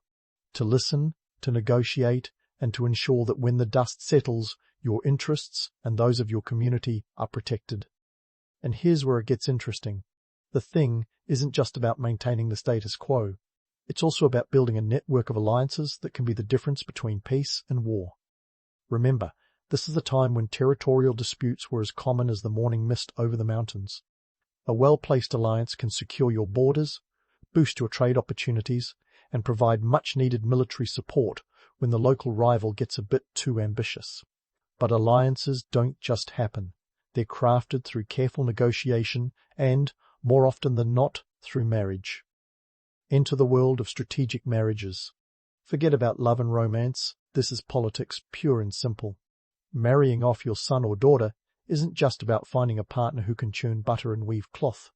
To listen, to negotiate, and to ensure that when the dust settles, your interests and those of your community are protected. And here's where it gets interesting. The Thing isn't just about maintaining the status quo. It's also about building a network of alliances that can be the difference between peace and war. Remember, this is a time when territorial disputes were as common as the morning mist over the mountains. A well-placed alliance can secure your borders, boost your trade opportunities, and provide much-needed military support when the local rival gets a bit too ambitious. But alliances don't just happen. They're crafted through careful negotiation and, more often than not, through marriage. Enter the world of strategic marriages. Forget about love and romance. This is politics, pure and simple. Marrying off your son or daughter isn't just about finding a partner who can churn butter and weave cloth.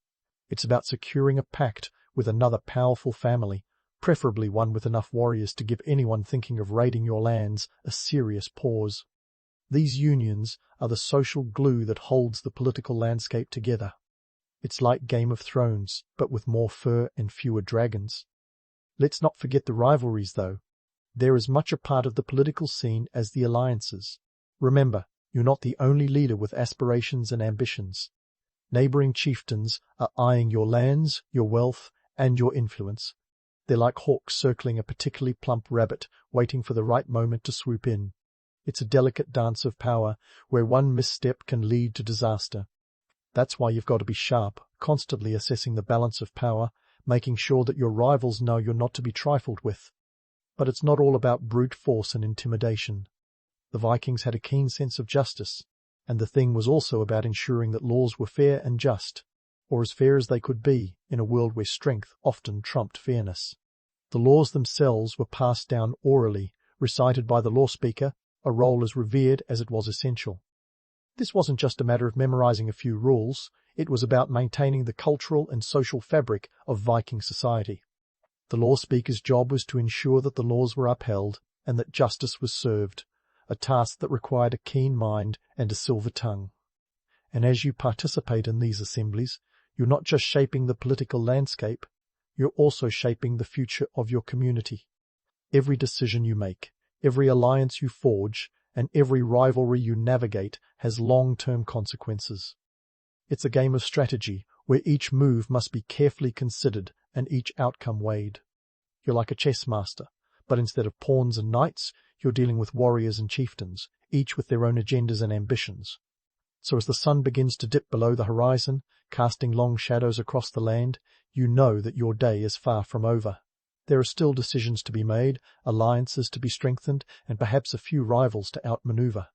It's about securing a pact with another powerful family, preferably one with enough warriors to give anyone thinking of raiding your lands a serious pause. These unions are the social glue that holds the political landscape together. It's like Game of Thrones, but with more fur and fewer dragons. Let's not forget the rivalries, though. They're as much a part of the political scene as the alliances. Remember, you're not the only leader with aspirations and ambitions. Neighboring chieftains are eyeing your lands, your wealth, and your influence. They're like hawks circling a particularly plump rabbit, waiting for the right moment to swoop in. It's a delicate dance of power, where one misstep can lead to disaster. That's why you've got to be sharp, constantly assessing the balance of power, making sure that your rivals know you're not to be trifled with. But it's not all about brute force and intimidation. The Vikings had a keen sense of justice, and the Thing was also about ensuring that laws were fair and just, or as fair as they could be in a world where strength often trumped fairness. The laws themselves were passed down orally, recited by the law speaker, a role as revered as it was essential. This wasn't just a matter of memorizing a few rules, it was about maintaining the cultural and social fabric of Viking society. The law speaker's job was to ensure that the laws were upheld and that justice was served, a task that required a keen mind and a silver tongue. And as you participate in these assemblies, you're not just shaping the political landscape, you're also shaping the future of your community. Every decision you make, every alliance you forge, and every rivalry you navigate has long-term consequences. It's a game of strategy where each move must be carefully considered and each outcome weighed. You're like a chess master, but instead of pawns and knights, you're dealing with warriors and chieftains, each with their own agendas and ambitions. So as the sun begins to dip below the horizon, casting long shadows across the land, you know that your day is far from over. There are still decisions to be made, alliances to be strengthened, and perhaps a few rivals to outmaneuver.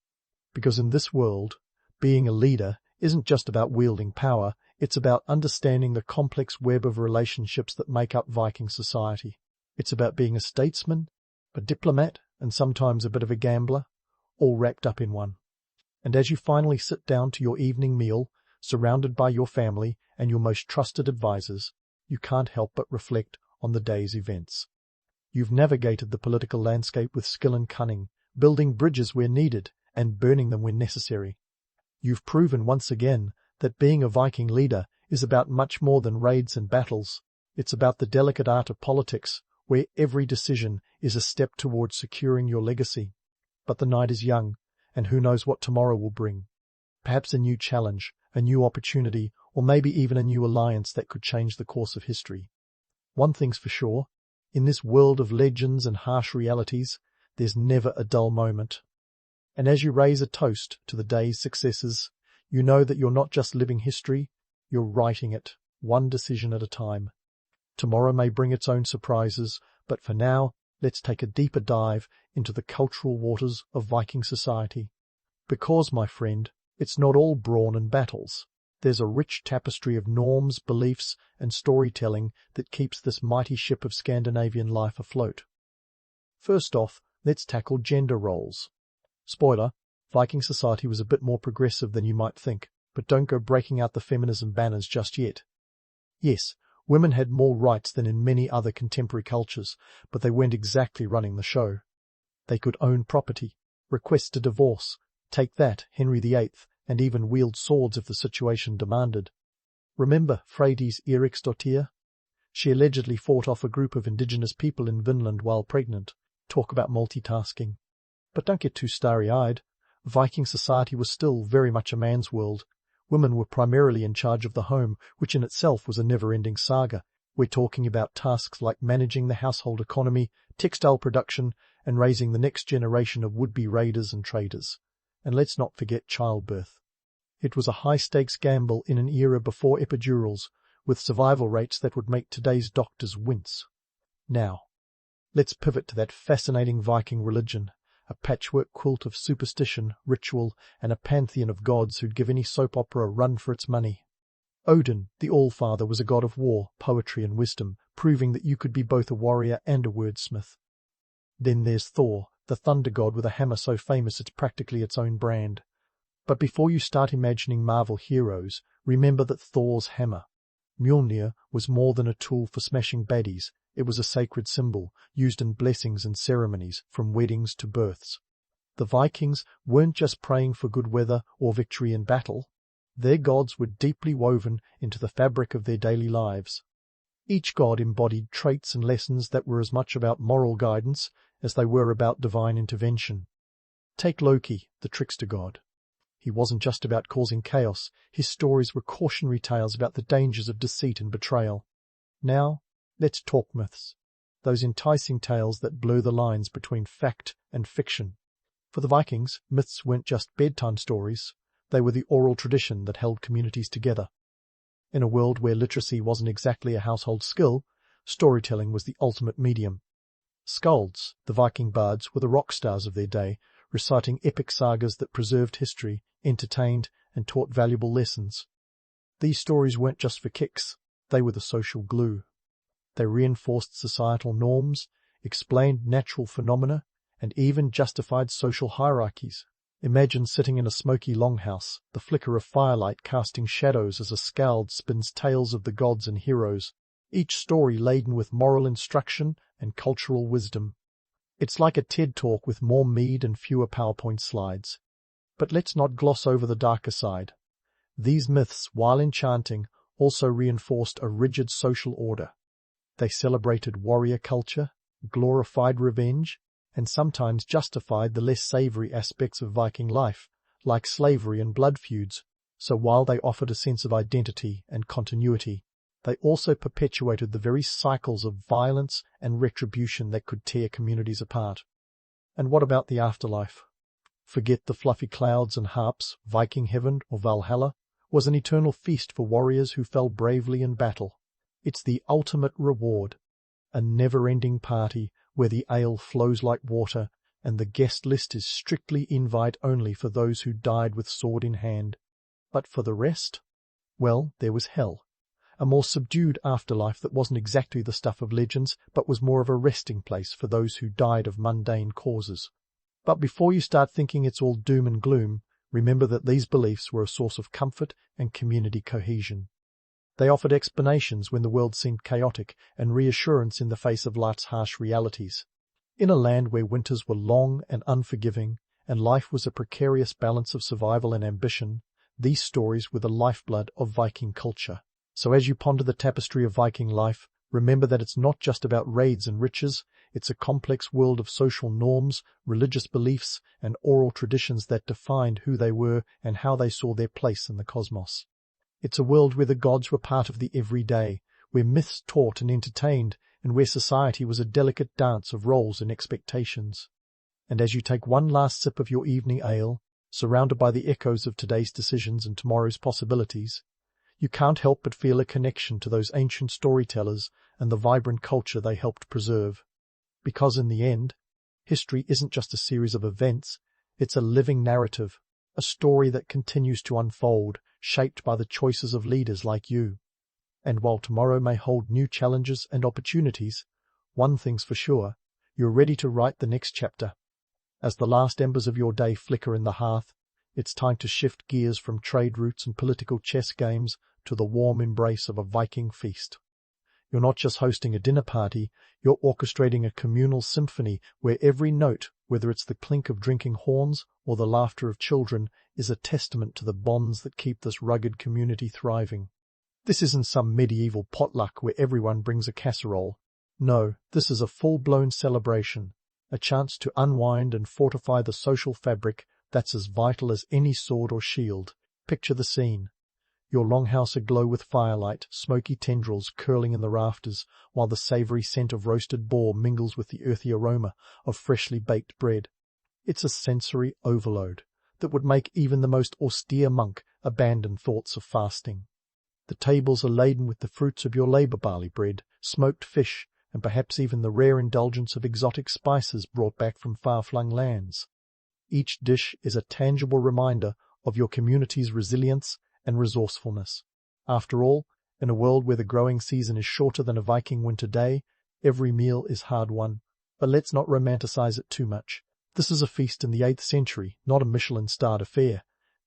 Because in this world, being a leader isn't just about wielding power, it's about understanding the complex web of relationships that make up Viking society. It's about being a statesman, a diplomat, and sometimes a bit of a gambler, all wrapped up in one. And as you finally sit down to your evening meal, surrounded by your family and your most trusted advisors, you can't help but reflect on the day's events. You've navigated the political landscape with skill and cunning, building bridges where needed and burning them when necessary. You've proven once again that being a Viking leader is about much more than raids and battles. It's about the delicate art of politics, where every decision is a step towards securing your legacy. But the night is young, and who knows what tomorrow will bring. Perhaps a new challenge, a new opportunity, or maybe even a new alliance that could change the course of history. One thing's for sure, in this world of legends and harsh realities, there's never a dull moment. And as you raise a toast to the day's successes, you know that you're not just living history, you're writing it, one decision at a time. Tomorrow may bring its own surprises, but for now, let's take a deeper dive into the cultural waters of Viking society. Because, my friend, it's not all brawn and battles. There's a rich tapestry of norms, beliefs, and storytelling that keeps this mighty ship of Scandinavian life afloat. First off, let's tackle gender roles. Spoiler, Viking society was a bit more progressive than you might think, but don't go breaking out the feminism banners just yet. Yes, women had more rights than in many other contemporary cultures, but they weren't exactly running the show. They could own property, request a divorce, take that, Henry VIII, and even wield swords if the situation demanded. Remember Freydis Eriksdottir? She allegedly fought off a group of indigenous people in Vinland while pregnant. Talk about multitasking. But don't get too starry-eyed. Viking society was still very much a man's world. Women were primarily in charge of the home, which in itself was a never-ending saga. We're talking about tasks like managing the household economy, textile production, and raising the next generation of would-be raiders and traders. And let's not forget childbirth. It was a high-stakes gamble in an era before epidurals, with survival rates that would make today's doctors wince. Now, let's pivot to that fascinating Viking religion, a patchwork quilt of superstition, ritual, and a pantheon of gods who'd give any soap opera a run for its money. Odin, the All-Father, was a god of war, poetry, and wisdom, proving that you could be both a warrior and a wordsmith. Then there's Thor, the thunder god with a hammer so famous it's practically its own brand. But before you start imagining Marvel heroes, remember that Thor's hammer, Mjolnir, was more than a tool for smashing baddies. It was a sacred symbol, used in blessings and ceremonies, from weddings to births. The Vikings weren't just praying for good weather or victory in battle. Their gods were deeply woven into the fabric of their daily lives. Each god embodied traits and lessons that were as much about moral guidance as they were about divine intervention. Take Loki, the trickster god. He wasn't just about causing chaos. His stories were cautionary tales about the dangers of deceit and betrayal. Now, let's talk myths, those enticing tales that blur the lines between fact and fiction. For the Vikings, myths weren't just bedtime stories, they were the oral tradition that held communities together. In a world where literacy wasn't exactly a household skill, storytelling was the ultimate medium. Skalds, the Viking bards, were the rock stars of their day, reciting epic sagas that preserved history, entertained, and taught valuable lessons. These stories weren't just for kicks, they were the social glue. They reinforced societal norms, explained natural phenomena, and even justified social hierarchies. Imagine sitting in a smoky longhouse, the flicker of firelight casting shadows as a skald spins tales of the gods and heroes, each story laden with moral instruction and cultural wisdom. It's like a TED Talk with more mead and fewer PowerPoint slides. But let's not gloss over the darker side. These myths, while enchanting, also reinforced a rigid social order. They celebrated warrior culture, glorified revenge, and sometimes justified the less savory aspects of Viking life, like slavery and blood feuds. So while they offered a sense of identity and continuity, they also perpetuated the very cycles of violence and retribution that could tear communities apart. And what about the afterlife? Forget the fluffy clouds and harps. Viking heaven, or Valhalla, was an eternal feast for warriors who fell bravely in battle. It's the ultimate reward, a never-ending party where the ale flows like water and the guest list is strictly invite-only for those who died with sword in hand. But for the rest? Well, there was hell, a more subdued afterlife that wasn't exactly the stuff of legends, but was more of a resting place for those who died of mundane causes. But before you start thinking it's all doom and gloom, remember that these beliefs were a source of comfort and community cohesion. They offered explanations when the world seemed chaotic and reassurance in the face of life's harsh realities. In a land where winters were long and unforgiving, and life was a precarious balance of survival and ambition, these stories were the lifeblood of Viking culture. So as you ponder the tapestry of Viking life, remember that it's not just about raids and riches, it's a complex world of social norms, religious beliefs, and oral traditions that defined who they were and how they saw their place in the cosmos. It's a world where the gods were part of the everyday, where myths taught and entertained, and where society was a delicate dance of roles and expectations. And as you take one last sip of your evening ale, surrounded by the echoes of today's decisions and tomorrow's possibilities, you can't help but feel a connection to those ancient storytellers and the vibrant culture they helped preserve. Because in the end, history isn't just a series of events, it's a living narrative, a story that continues to unfold, shaped by the choices of leaders like you. And while tomorrow may hold new challenges and opportunities, one thing's for sure, you're ready to write the next chapter. As the last embers of your day flicker in the hearth, it's time to shift gears from trade routes and political chess games to the warm embrace of a Viking feast. You're not just hosting a dinner party, you're orchestrating a communal symphony where every note, whether it's the clink of drinking horns or the laughter of children, is a testament to the bonds that keep this rugged community thriving. This isn't some medieval potluck where everyone brings a casserole. No, this is a full-blown celebration, a chance to unwind and fortify the social fabric that's as vital as any sword or shield. Picture the scene. Your longhouse aglow with firelight, smoky tendrils curling in the rafters, while the savoury scent of roasted boar mingles with the earthy aroma of freshly baked bread. It's a sensory overload that would make even the most austere monk abandon thoughts of fasting. The tables are laden with the fruits of your labour barley bread, smoked fish, and perhaps even the rare indulgence of exotic spices brought back from far-flung lands. Each dish is a tangible reminder of your community's resilience and resourcefulness. After all, in a world where the growing season is shorter than a Viking winter day, every meal is hard-won. But let's not romanticize it too much. This is a feast in the 8th century, not a Michelin-starred affair.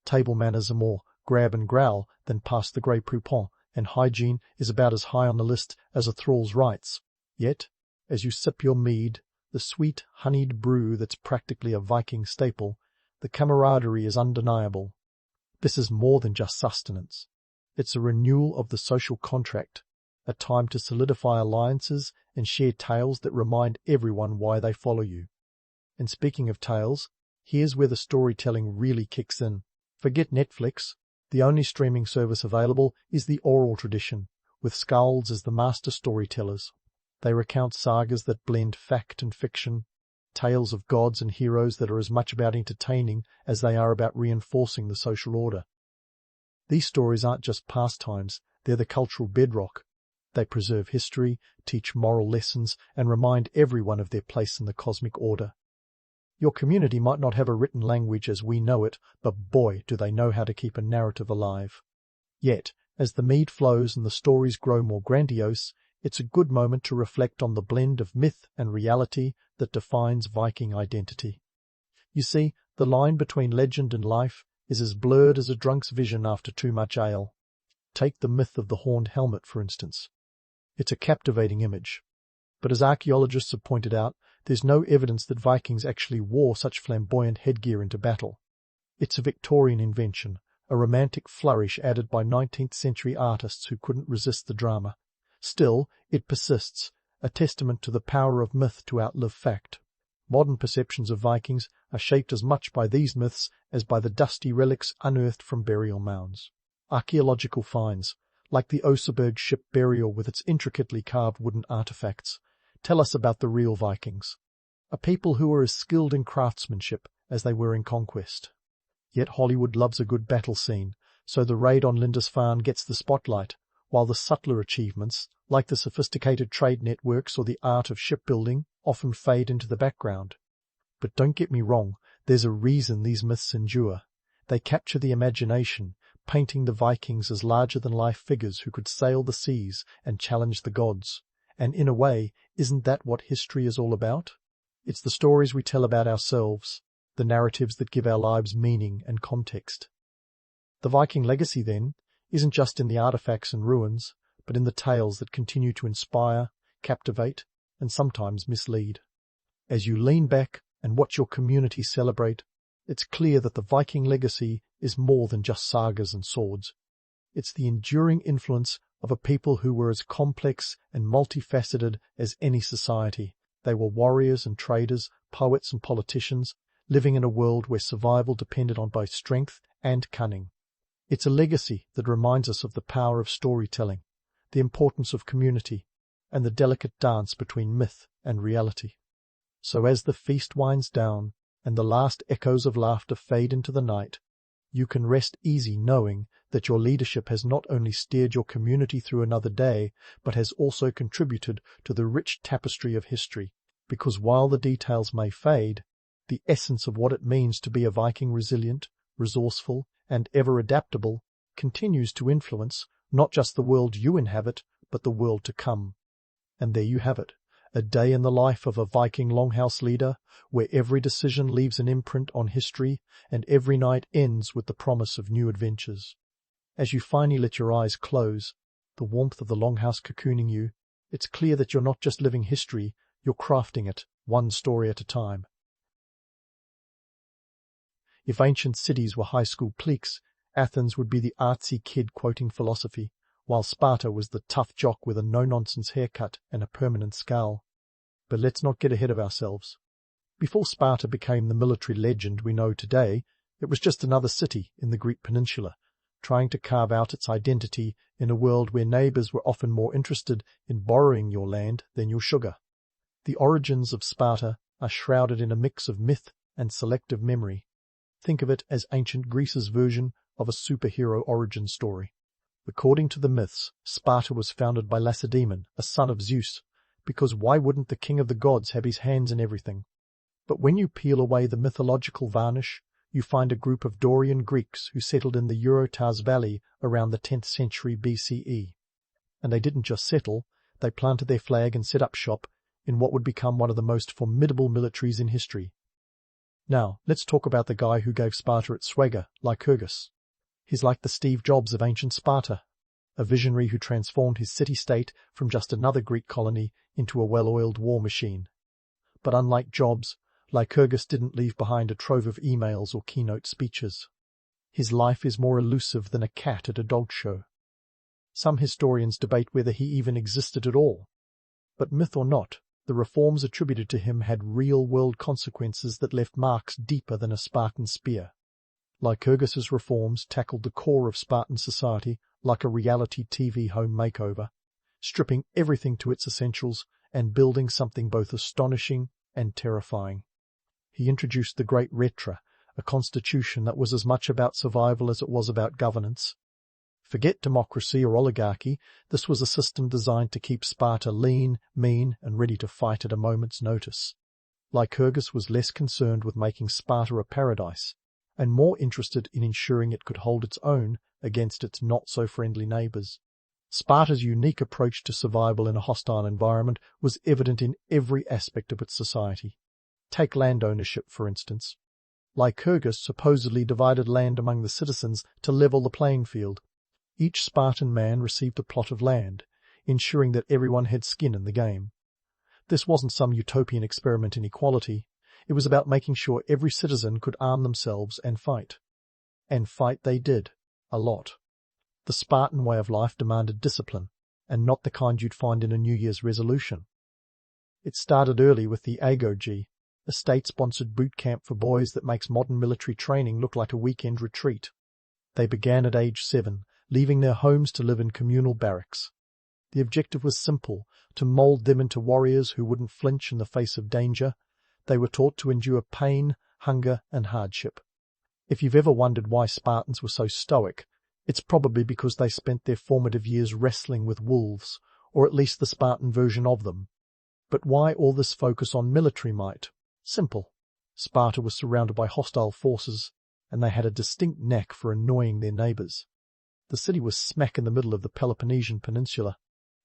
Table manners are more grab and growl than pass the grey poupon, and hygiene is about as high on the list as a thrall's rights. Yet, as you sip your mead, the sweet, honeyed brew that's practically a Viking staple, the camaraderie is undeniable. This is more than just sustenance. It's a renewal of the social contract, a time to solidify alliances and share tales that remind everyone why they follow you. And speaking of tales, here's where the storytelling really kicks in. Forget Netflix. The only streaming service available is the oral tradition, with skalds as the master storytellers. They recount sagas that blend fact and fiction, tales of gods and heroes that are as much about entertaining as they are about reinforcing the social order. These stories aren't just pastimes, they're the cultural bedrock. They preserve history, teach moral lessons, and remind everyone of their place in the cosmic order. Your community might not have a written language as we know it, but boy, do they know how to keep a narrative alive. Yet, as the mead flows and the stories grow more grandiose, it's a good moment to reflect on the blend of myth and reality that defines Viking identity. You see, the line between legend and life is as blurred as a drunk's vision after too much ale. Take the myth of the horned helmet, for instance. It's a captivating image. But as archaeologists have pointed out, there's no evidence that Vikings actually wore such flamboyant headgear into battle. It's a Victorian invention, a romantic flourish added by 19th century artists who couldn't resist the drama. Still, it persists, a testament to the power of myth to outlive fact. Modern perceptions of Vikings are shaped as much by these myths as by the dusty relics unearthed from burial mounds. Archaeological finds, like the Oseberg ship burial with its intricately carved wooden artifacts, tell us about the real Vikings, a people who were as skilled in craftsmanship as they were in conquest. Yet Hollywood loves a good battle scene, so the raid on Lindisfarne gets the spotlight, while the subtler achievements, like the sophisticated trade networks or the art of shipbuilding, often fade into the background. But don't get me wrong, there's a reason these myths endure. They capture the imagination, painting the Vikings as larger-than-life figures who could sail the seas and challenge the gods. And in a way, isn't that what history is all about? It's the stories we tell about ourselves, the narratives that give our lives meaning and context. The Viking legacy, then, isn't just in the artifacts and ruins, but in the tales that continue to inspire, captivate, and sometimes mislead. As you lean back and watch your community celebrate, it's clear that the Viking legacy is more than just sagas and swords. It's the enduring influence of a people who were as complex and multifaceted as any society. They were warriors and traders, poets and politicians, living in a world where survival depended on both strength and cunning. It's a legacy that reminds us of the power of storytelling, the importance of community, and the delicate dance between myth and reality. So as the feast winds down and the last echoes of laughter fade into the night, you can rest easy knowing that your leadership has not only steered your community through another day, but has also contributed to the rich tapestry of history, because while the details may fade, the essence of what it means to be a Viking resilient, resourceful, and ever adaptable continues to influence not just the world you inhabit, but the world to come. And there you have it, a day in the life of a Viking Longhouse leader, where every decision leaves an imprint on history and every night ends with the promise of new adventures. As you finally let your eyes close, the warmth of the Longhouse cocooning you, it's clear that you're not just living history, you're crafting it, one story at a time. If ancient cities were high school cliques, Athens would be the artsy kid quoting philosophy, while Sparta was the tough jock with a no-nonsense haircut and a permanent scowl. But let's not get ahead of ourselves. Before Sparta became the military legend we know today, it was just another city in the Greek peninsula, trying to carve out its identity in a world where neighbors were often more interested in borrowing your land than your sugar. The origins of Sparta are shrouded in a mix of myth and selective memory. Think of it as ancient Greece's version of a superhero origin story. According to the myths, Sparta was founded by Lacedaemon, a son of Zeus, because why wouldn't the king of the gods have his hands in everything? But when you peel away the mythological varnish, you find a group of Dorian Greeks who settled in the Eurotas Valley around the 10th century BCE. And they didn't just settle, they planted their flag and set up shop in what would become one of the most formidable militaries in history. Now, let's talk about the guy who gave Sparta its swagger, Lycurgus. He's like the Steve Jobs of ancient Sparta, a visionary who transformed his city-state from just another Greek colony into a well-oiled war machine. But unlike Jobs, Lycurgus didn't leave behind a trove of emails or keynote speeches. His life is more elusive than a cat at a dog show. Some historians debate whether he even existed at all. But myth or not, the reforms attributed to him had real-world consequences that left marks deeper than a Spartan spear. Lycurgus's reforms tackled the core of Spartan society like a reality TV home makeover, stripping everything to its essentials and building something both astonishing and terrifying. He introduced the Great Retra, a constitution that was as much about survival as it was about governance. Forget democracy or oligarchy, this was a system designed to keep Sparta lean, mean, and ready to fight at a moment's notice. Lycurgus was less concerned with making Sparta a paradise, and more interested in ensuring it could hold its own against its not-so-friendly neighbors. Sparta's unique approach to survival in a hostile environment was evident in every aspect of its society. Take land ownership, for instance. Lycurgus supposedly divided land among the citizens to level the playing field. Each Spartan man received a plot of land, ensuring that everyone had skin in the game. This wasn't some utopian experiment in equality. It was about making sure every citizen could arm themselves and fight. And fight they did, a lot. The Spartan way of life demanded discipline, and not the kind you'd find in a New Year's resolution. It started early with the Agoge, a state-sponsored boot camp for boys that makes modern military training look like a weekend retreat. They began at age 7, leaving their homes to live in communal barracks. The objective was simple, to mold them into warriors who wouldn't flinch in the face of danger. They were taught to endure pain, hunger, and hardship. If you've ever wondered why Spartans were so stoic, it's probably because they spent their formative years wrestling with wolves, or at least the Spartan version of them. But why all this focus on military might? Simple. Sparta was surrounded by hostile forces, and they had a distinct knack for annoying their neighbours. The city was smack in the middle of the Peloponnesian Peninsula,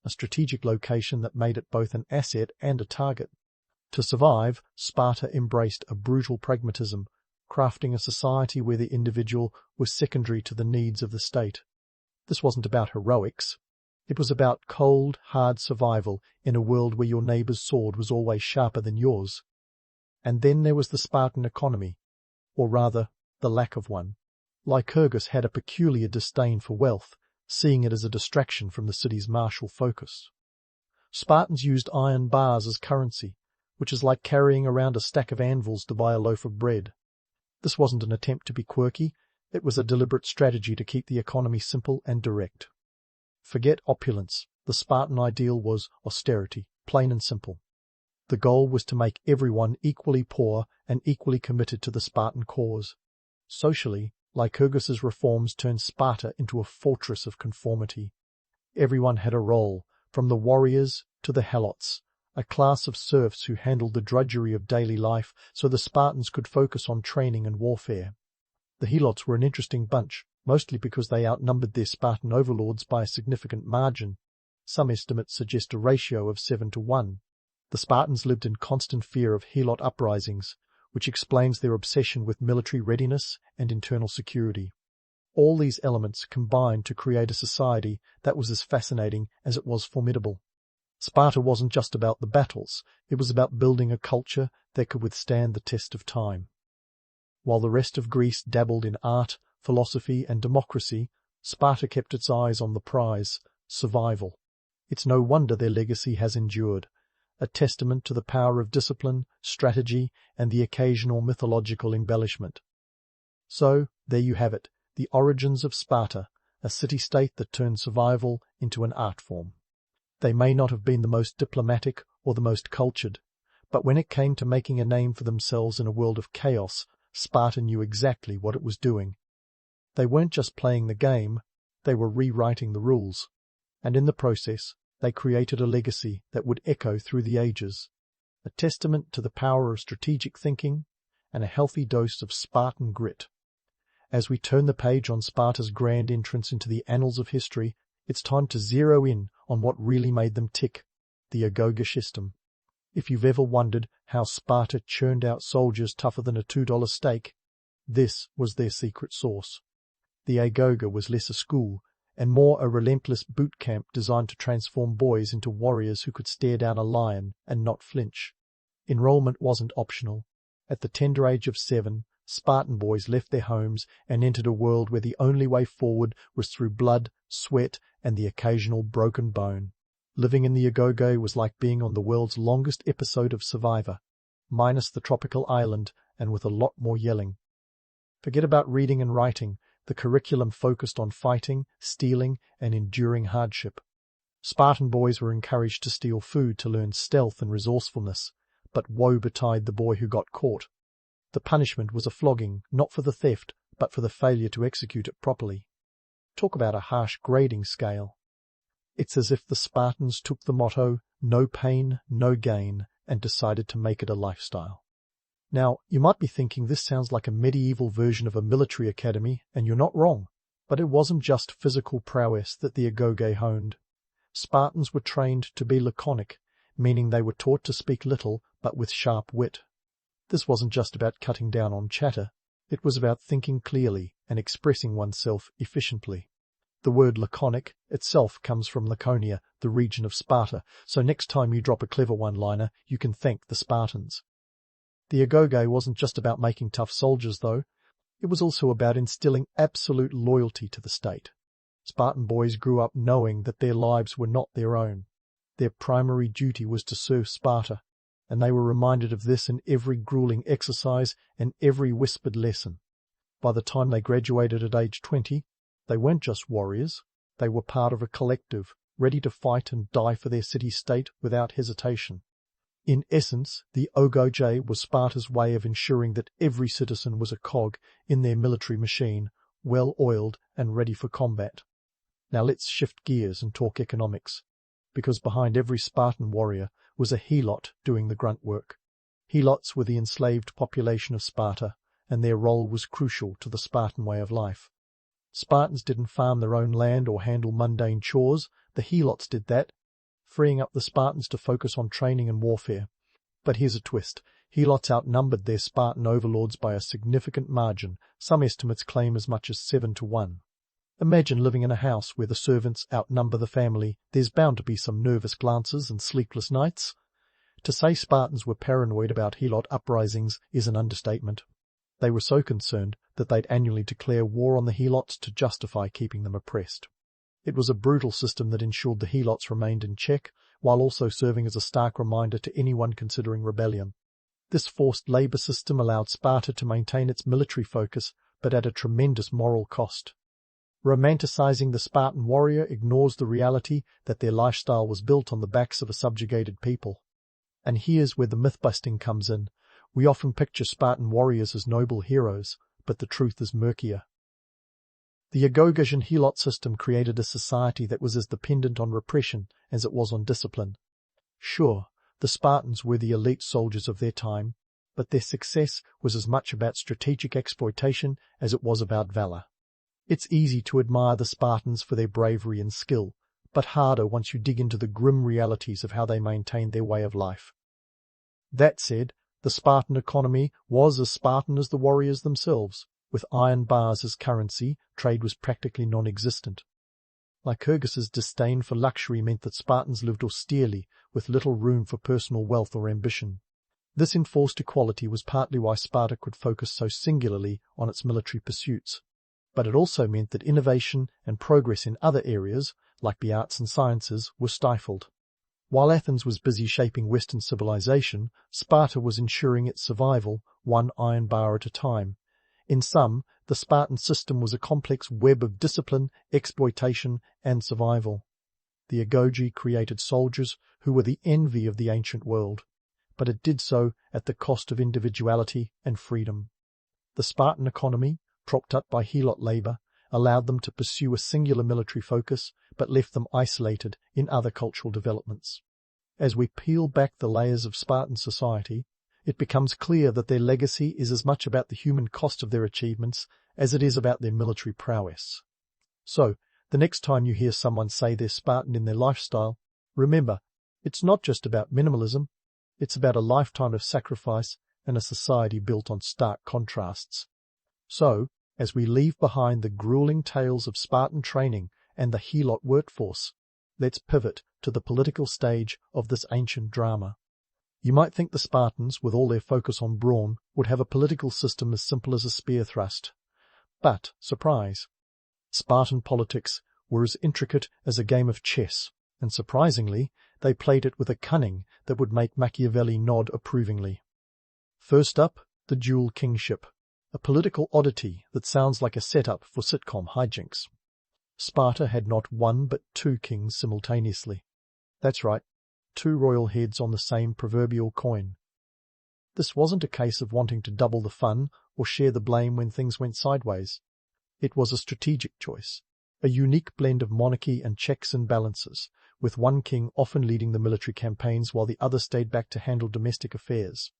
a strategic location that made it both an asset and a target. To survive, Sparta embraced a brutal pragmatism, crafting a society where the individual was secondary to the needs of the state. This wasn't about heroics. It was about cold, hard survival in a world where your neighbour's sword was always sharper than yours. And then there was the Spartan economy, or rather, the lack of one. Lycurgus had a peculiar disdain for wealth, seeing it as a distraction from the city's martial focus. Spartans used iron bars as currency, which is like carrying around a stack of anvils to buy a loaf of bread. This wasn't an attempt to be quirky, it was a deliberate strategy to keep the economy simple and direct. Forget opulence, the Spartan ideal was austerity, plain and simple. The goal was to make everyone equally poor and equally committed to the Spartan cause. Socially, Lycurgus's reforms turned Sparta into a fortress of conformity. Everyone had a role, from the warriors to the helots, a class of serfs who handled the drudgery of daily life so the Spartans could focus on training and warfare. The helots were an interesting bunch, mostly because they outnumbered their Spartan overlords by a significant margin. Some estimates suggest a ratio of 7-1. The Spartans lived in constant fear of helot uprisings, which explains their obsession with military readiness and internal security. All these elements combined to create a society that was as fascinating as it was formidable. Sparta wasn't just about the battles, it was about building a culture that could withstand the test of time. While the rest of Greece dabbled in art, philosophy, and democracy, Sparta kept its eyes on the prize, survival. It's no wonder their legacy has endured, a testament to the power of discipline, strategy, and the occasional mythological embellishment. So, there you have it, the origins of Sparta, a city-state that turned survival into an art form. They may not have been the most diplomatic or the most cultured, but when it came to making a name for themselves in a world of chaos, Sparta knew exactly what it was doing. They weren't just playing the game, they were rewriting the rules, and in the process, they created a legacy that would echo through the ages, a testament to the power of strategic thinking and a healthy dose of Spartan grit. As we turn the page on Sparta's grand entrance into the annals of history, it's time to zero in on what really made them tick, the agoge system. If you've ever wondered how Sparta churned out soldiers tougher than a $2 steak, this was their secret sauce. The agoge was less a school and more a relentless boot camp designed to transform boys into warriors who could stare down a lion and not flinch. Enrollment wasn't optional. At the tender age of 7, Spartan boys left their homes and entered a world where the only way forward was through blood, sweat, and the occasional broken bone. Living in the agoge was like being on the world's longest episode of Survivor, minus the tropical island and with a lot more yelling. Forget about reading and writing. The curriculum focused on fighting, stealing, and enduring hardship. Spartan boys were encouraged to steal food to learn stealth and resourcefulness, but woe betide the boy who got caught. The punishment was a flogging, not for the theft, but for the failure to execute it properly. Talk about a harsh grading scale. It's as if the Spartans took the motto, no pain, no gain, and decided to make it a lifestyle. Now, you might be thinking this sounds like a medieval version of a military academy, and you're not wrong. But it wasn't just physical prowess that the agoge honed. Spartans were trained to be laconic, meaning they were taught to speak little but with sharp wit. This wasn't just about cutting down on chatter. It was about thinking clearly and expressing oneself efficiently. The word laconic itself comes from Laconia, the region of Sparta, so next time you drop a clever one-liner, you can thank the Spartans. The agoge wasn't just about making tough soldiers, though. It was also about instilling absolute loyalty to the state. Spartan boys grew up knowing that their lives were not their own. Their primary duty was to serve Sparta, and they were reminded of this in every grueling exercise and every whispered lesson. By the time they graduated at age 20, they weren't just warriors, they were part of a collective, ready to fight and die for their city-state without hesitation. In essence, the Ogoge was Sparta's way of ensuring that every citizen was a cog in their military machine, well-oiled and ready for combat. Now let's shift gears and talk economics, because behind every Spartan warrior was a helot doing the grunt work. Helots were the enslaved population of Sparta, and their role was crucial to the Spartan way of life. Spartans didn't farm their own land or handle mundane chores, the helots did that, freeing up the Spartans to focus on training and warfare. But here's a twist. Helots outnumbered their Spartan overlords by a significant margin. Some estimates claim as much as 7-1. Imagine living in a house where the servants outnumber the family. There's bound to be some nervous glances and sleepless nights. To say Spartans were paranoid about helot uprisings is an understatement. They were so concerned that they'd annually declare war on the helots to justify keeping them oppressed. It was a brutal system that ensured the helots remained in check, while also serving as a stark reminder to anyone considering rebellion. This forced labour system allowed Sparta to maintain its military focus, but at a tremendous moral cost. Romanticising the Spartan warrior ignores the reality that their lifestyle was built on the backs of a subjugated people. And here's where the myth-busting comes in. We often picture Spartan warriors as noble heroes, but the truth is murkier. The Agogian helot system created a society that was as dependent on repression as it was on discipline. Sure, the Spartans were the elite soldiers of their time, but their success was as much about strategic exploitation as it was about valor. It's easy to admire the Spartans for their bravery and skill, but harder once you dig into the grim realities of how they maintained their way of life. That said, the Spartan economy was as Spartan as the warriors themselves. With iron bars as currency, trade was practically non-existent. Lycurgus's disdain for luxury meant that Spartans lived austerely, with little room for personal wealth or ambition. This enforced equality was partly why Sparta could focus so singularly on its military pursuits. But it also meant that innovation and progress in other areas, like the arts and sciences, were stifled. While Athens was busy shaping Western civilization, Sparta was ensuring its survival, one iron bar at a time. In sum, the Spartan system was a complex web of discipline, exploitation, and survival. The Agoge created soldiers who were the envy of the ancient world, but it did so at the cost of individuality and freedom. The Spartan economy, propped up by helot labor, allowed them to pursue a singular military focus, but left them isolated in other cultural developments. As we peel back the layers of Spartan society, it becomes clear that their legacy is as much about the human cost of their achievements as it is about their military prowess. So, the next time you hear someone say they're Spartan in their lifestyle, remember, it's not just about minimalism, it's about a lifetime of sacrifice and a society built on stark contrasts. So, as we leave behind the grueling tales of Spartan training and the helot workforce, let's pivot to the political stage of this ancient drama. You might think the Spartans, with all their focus on brawn, would have a political system as simple as a spear thrust. But, surprise, Spartan politics were as intricate as a game of chess, and surprisingly, they played it with a cunning that would make Machiavelli nod approvingly. First up, the dual kingship, a political oddity that sounds like a setup for sitcom hijinks. Sparta had not one but two kings simultaneously. That's right. Two royal heads on the same proverbial coin. This wasn't a case of wanting to double the fun or share the blame when things went sideways. It was a strategic choice, a unique blend of monarchy and checks and balances, with one king often leading the military campaigns while the other stayed back to handle domestic affairs.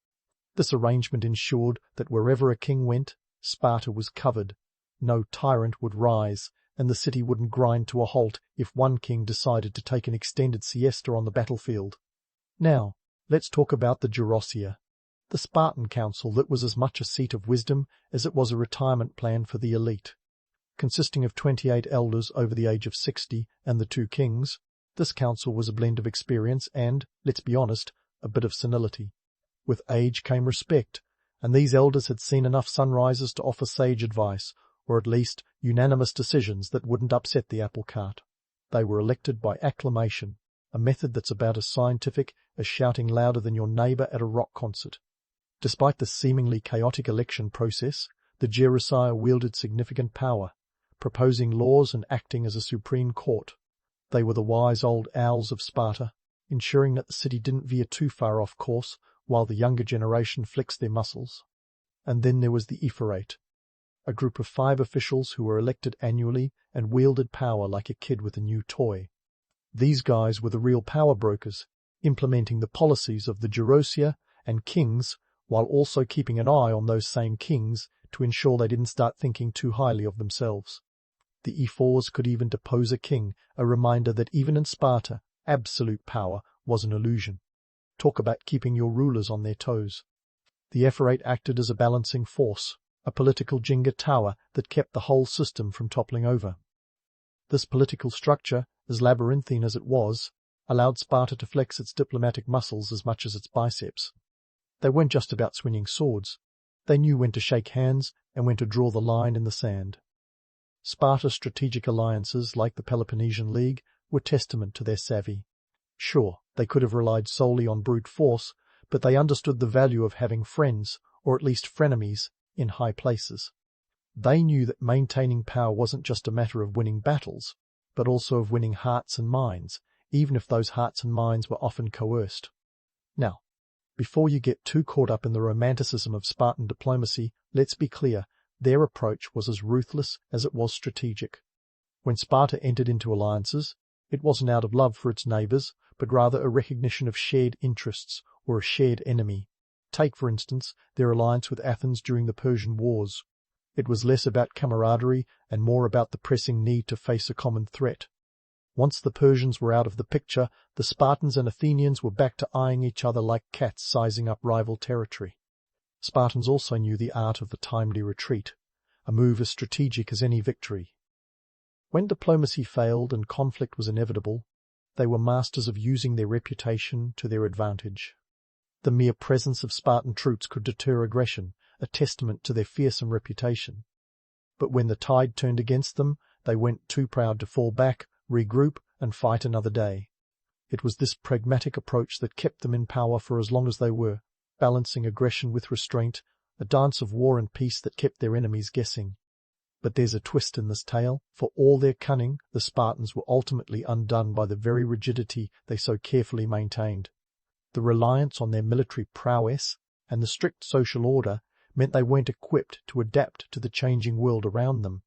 This arrangement ensured that wherever a king went, Sparta was covered. No tyrant would rise, and the city wouldn't grind to a halt if one king decided to take an extended siesta on the battlefield. Now, let's talk about the Gerousia, the Spartan council that was as much a seat of wisdom as it was a retirement plan for the elite. Consisting of 28 elders over the age of 60 and the two kings, this council was a blend of experience and, let's be honest, a bit of senility. With age came respect, and these elders had seen enough sunrises to offer sage advice, or at least unanimous decisions that wouldn't upset the apple cart. They were elected by acclamation, a method that's about as scientific as shouting louder than your neighbor at a rock concert. Despite the seemingly chaotic election process, the Gerusae wielded significant power, proposing laws and acting as a supreme court. They were the wise old owls of Sparta, ensuring that the city didn't veer too far off course while the younger generation flexed their muscles. And then there was the Ephorate, a group of 5 officials who were elected annually and wielded power like a kid with a new toy. These guys were the real power brokers, implementing the policies of the Gerousia and kings while also keeping an eye on those same kings to ensure they didn't start thinking too highly of themselves. The ephors could even depose a king, a reminder that even in Sparta, absolute power was an illusion. Talk about keeping your rulers on their toes. The Ephorate acted as a balancing force, a political Jenga tower that kept the whole system from toppling over. This political structure, as labyrinthine as it was, allowed Sparta to flex its diplomatic muscles as much as its biceps. They weren't just about swinging swords. They knew when to shake hands and when to draw the line in the sand. Sparta's strategic alliances, like the Peloponnesian League, were testament to their savvy. Sure, they could have relied solely on brute force, but they understood the value of having friends, or at least frenemies, in high places. They knew that maintaining power wasn't just a matter of winning battles, but also of winning hearts and minds, even if those hearts and minds were often coerced. Now, before you get too caught up in the romanticism of Spartan diplomacy, let's be clear, their approach was as ruthless as it was strategic. When Sparta entered into alliances, it wasn't out of love for its neighbours, but rather a recognition of shared interests or a shared enemy. Take, for instance, their alliance with Athens during the Persian Wars. It was less about camaraderie and more about the pressing need to face a common threat. Once the Persians were out of the picture, the Spartans and Athenians were back to eyeing each other like cats sizing up rival territory. Spartans also knew the art of the timely retreat, a move as strategic as any victory. When diplomacy failed and conflict was inevitable, they were masters of using their reputation to their advantage. The mere presence of Spartan troops could deter aggression, a testament to their fearsome reputation. But when the tide turned against them, they weren't too proud to fall back, regroup, and fight another day. It was this pragmatic approach that kept them in power for as long as they were, balancing aggression with restraint, a dance of war and peace that kept their enemies guessing. But there's a twist in this tale. For all their cunning, the Spartans were ultimately undone by the very rigidity they so carefully maintained. The reliance on their military prowess and the strict social order meant they weren't equipped to adapt to the changing world around them.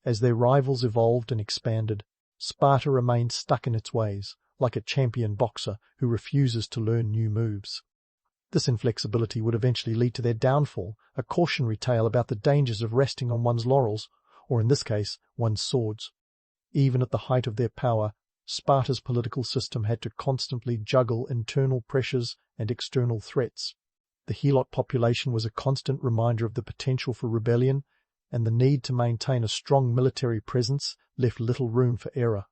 As their rivals evolved and expanded, Sparta remained stuck in its ways, like a champion boxer who refuses to learn new moves. This inflexibility would eventually lead to their downfall, a cautionary tale about the dangers of resting on one's laurels, or in this case, one's swords. Even at the height of their power, Sparta's political system had to constantly juggle internal pressures and external threats. The Helot population was a constant reminder of the potential for rebellion, and the need to maintain a strong military presence left little room for error.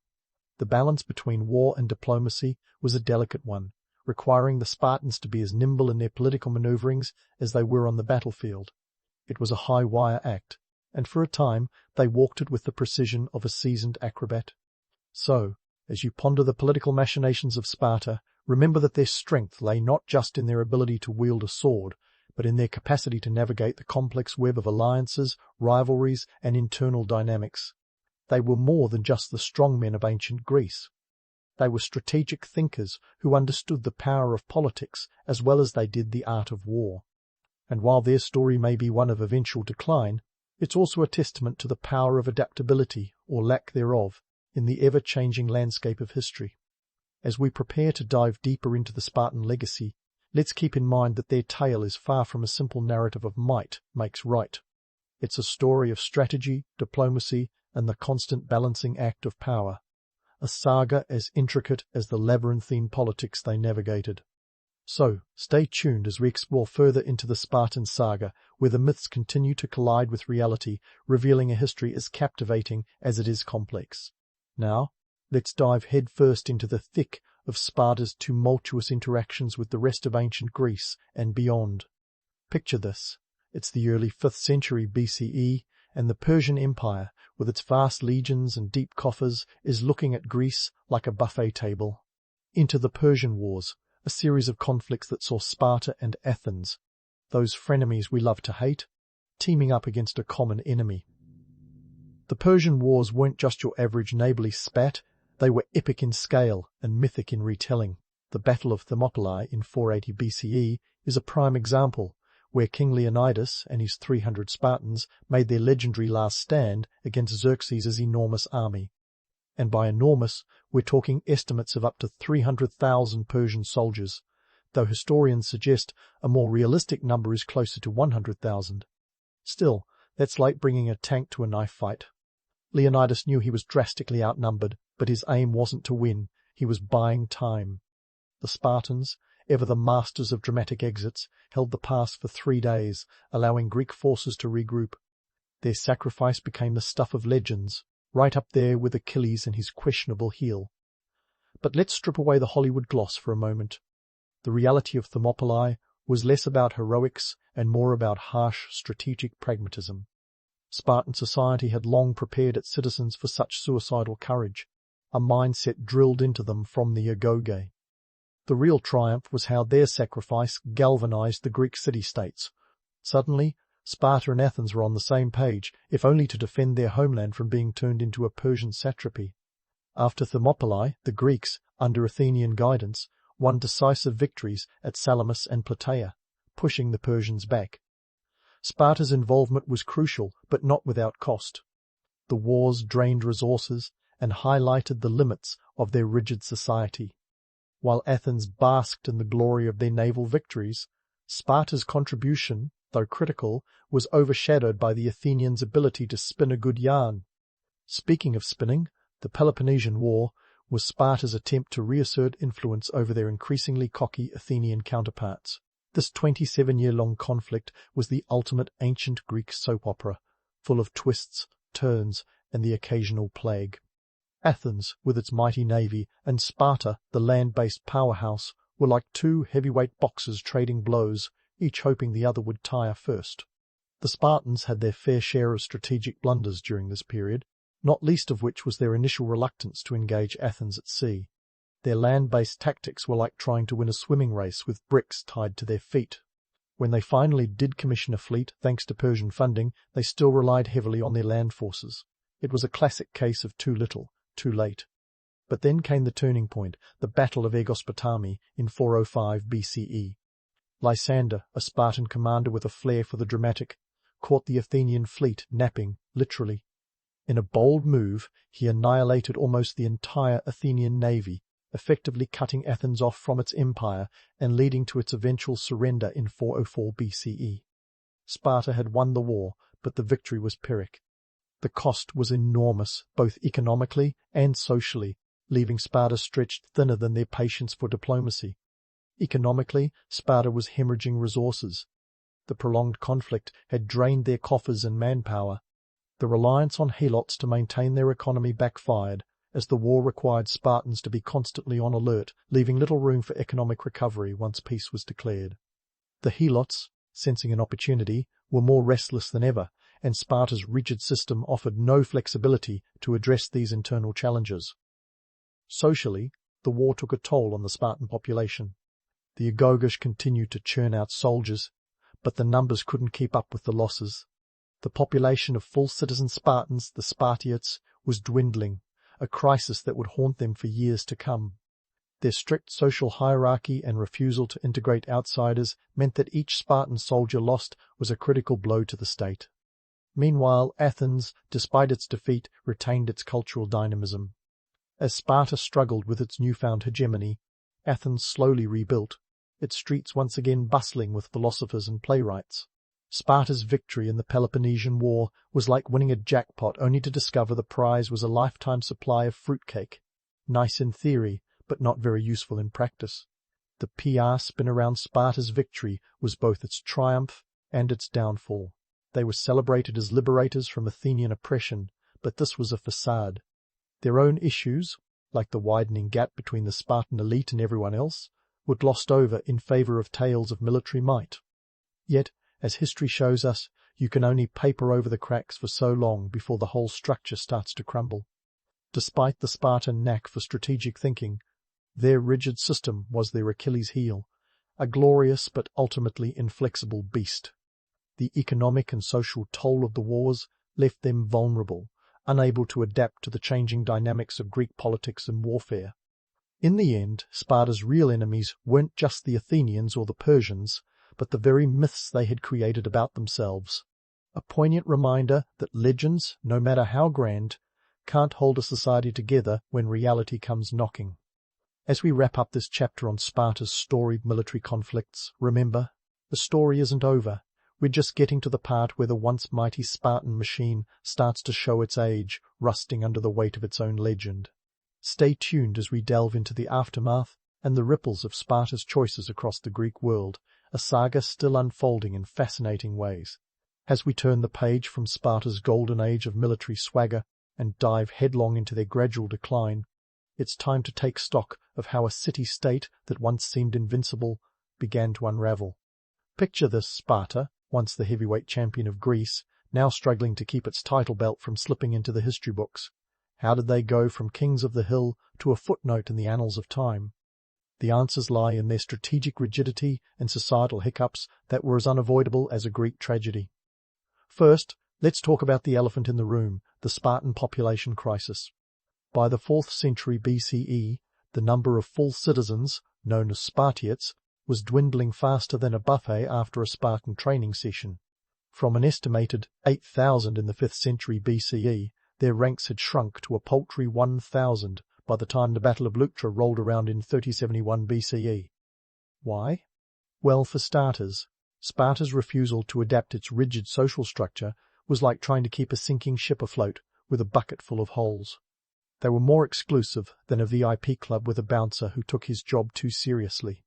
The balance between war and diplomacy was a delicate one, requiring the Spartans to be as nimble in their political maneuverings as they were on the battlefield. It was a high-wire act, and for a time they walked it with the precision of a seasoned acrobat. So, as you ponder the political machinations of Sparta, remember that their strength lay not just in their ability to wield a sword, but in their capacity to navigate the complex web of alliances, rivalries, and internal dynamics. They were more than just the strongmen of ancient Greece. They were strategic thinkers who understood the power of politics as well as they did the art of war. And while their story may be one of eventual decline, it's also a testament to the power of adaptability, or lack thereof, in the ever-changing landscape of history. As we prepare to dive deeper into the Spartan legacy, let's keep in mind that their tale is far from a simple narrative of might makes right. It's a story of strategy, diplomacy, and the constant balancing act of power. A saga as intricate as the labyrinthine politics they navigated. So, stay tuned as we explore further into the Spartan saga, where the myths continue to collide with reality, revealing a history as captivating as it is complex. Now, let's dive headfirst into the thick of Sparta's tumultuous interactions with the rest of ancient Greece and beyond. Picture this. It's the early 5th century BCE, and the Persian Empire, with its vast legions and deep coffers, is looking at Greece like a buffet table. Into the Persian Wars, a series of conflicts that saw Sparta and Athens, those frenemies we love to hate, teaming up against a common enemy. The Persian Wars weren't just your average neighbourly spat, they were epic in scale and mythic in retelling. The Battle of Thermopylae in 480 BCE is a prime example, where King Leonidas and his 300 Spartans made their legendary last stand against Xerxes' enormous army. And by enormous, we're talking estimates of up to 300,000 Persian soldiers, though historians suggest a more realistic number is closer to 100,000. Still, that's like bringing a tank to a knife fight. Leonidas knew he was drastically outnumbered, but his aim wasn't to win, he was buying time. The Spartans, ever the masters of dramatic exits, held the pass for 3 days, allowing Greek forces to regroup. Their sacrifice became the stuff of legends, right up there with Achilles and his questionable heel. But let's strip away the Hollywood gloss for a moment. The reality of Thermopylae was less about heroics and more about harsh strategic pragmatism. Spartan society had long prepared its citizens for such suicidal courage, a mindset drilled into them from the agoge. The real triumph was how their sacrifice galvanized the Greek city-states. Suddenly, Sparta and Athens were on the same page, if only to defend their homeland from being turned into a Persian satrapy. After Thermopylae, the Greeks, under Athenian guidance, won decisive victories at Salamis and Plataea, pushing the Persians back. Sparta's involvement was crucial, but not without cost. The wars drained resources and highlighted the limits of their rigid society. While Athens basked in the glory of their naval victories, Sparta's contribution, though critical, was overshadowed by the Athenians' ability to spin a good yarn. Speaking of spinning, the Peloponnesian War was Sparta's attempt to reassert influence over their increasingly cocky Athenian counterparts. This 27-year-long conflict was the ultimate ancient Greek soap opera, full of twists, turns, and the occasional plague. Athens, with its mighty navy, and Sparta, the land-based powerhouse, were like two heavyweight boxers trading blows, each hoping the other would tire first. The Spartans had their fair share of strategic blunders during this period, not least of which was their initial reluctance to engage Athens at sea. Their land-based tactics were like trying to win a swimming race with bricks tied to their feet. When they finally did commission a fleet, thanks to Persian funding, they still relied heavily on their land forces. It was a classic case of too little, too late. But then came the turning point, the Battle of Aegospotami in 405 BCE. Lysander, a Spartan commander with a flair for the dramatic, caught the Athenian fleet napping, literally. In a bold move, he annihilated almost the entire Athenian navy, effectively cutting Athens off from its empire and leading to its eventual surrender in 404 BCE. Sparta had won the war, but the victory was Pyrrhic. The cost was enormous, both economically and socially, leaving Sparta stretched thinner than their patience for diplomacy. Economically, Sparta was hemorrhaging resources. The prolonged conflict had drained their coffers and manpower. The reliance on helots to maintain their economy backfired, as the war required Spartans to be constantly on alert, leaving little room for economic recovery once peace was declared. The helots, sensing an opportunity, were more restless than ever, and Sparta's rigid system offered no flexibility to address these internal challenges. Socially, the war took a toll on the Spartan population. The Agogish continued to churn out soldiers, but the numbers couldn't keep up with the losses. The population of full citizen Spartans, the Spartiates, was dwindling, a crisis that would haunt them for years to come. Their strict social hierarchy and refusal to integrate outsiders meant that each Spartan soldier lost was a critical blow to the state. Meanwhile, Athens, despite its defeat, retained its cultural dynamism. As Sparta struggled with its newfound hegemony, Athens slowly rebuilt, its streets once again bustling with philosophers and playwrights. Sparta's victory in the Peloponnesian War was like winning a jackpot only to discover the prize was a lifetime supply of fruitcake. Nice in theory, but not very useful in practice. The PR spin around Sparta's victory was both its triumph and its downfall. They were celebrated as liberators from Athenian oppression, but this was a facade. Their own issues, like the widening gap between the Spartan elite and everyone else, were glossed over in favor of tales of military might. Yet, as history shows us, you can only paper over the cracks for so long before the whole structure starts to crumble. Despite the Spartan knack for strategic thinking, Their rigid system was their Achilles heel, a glorious but ultimately inflexible beast. The economic and social toll of the wars left them vulnerable, unable to adapt to the changing dynamics of Greek politics and warfare. In the end, Sparta's real enemies weren't just the Athenians or the Persians, but the very myths they had created about themselves. A poignant reminder that legends, no matter how grand, can't hold a society together when reality comes knocking. As we wrap up this chapter on Sparta's storied military conflicts, remember, the story isn't over. We're just getting to the part where the once mighty Spartan machine starts to show its age, rusting under the weight of its own legend. Stay tuned as we delve into the aftermath and the ripples of Sparta's choices across the Greek world, a saga still unfolding in fascinating ways. As we turn the page from Sparta's golden age of military swagger and dive headlong into their gradual decline, it's time to take stock of how a city-state that once seemed invincible began to unravel. Picture this: Sparta, once the heavyweight champion of Greece, now struggling to keep its title belt from slipping into the history books. How did they go from kings of the hill to a footnote in the annals of time? The answers lie in their strategic rigidity and societal hiccups that were as unavoidable as a Greek tragedy. First, let's talk about the elephant in the room, the Spartan population crisis. By the 4th century BCE, the number of full citizens, known as Spartiates, was dwindling faster than a buffet after a Spartan training session. From an estimated 8,000 in the 5th century BCE, their ranks had shrunk to a paltry 1,000 by the time the Battle of Leuctra rolled around in 3071 BCE. Why? Well, for starters, Sparta's refusal to adapt its rigid social structure was like trying to keep a sinking ship afloat with a bucket full of holes. They were more exclusive than a VIP club with a bouncer who took his job too seriously.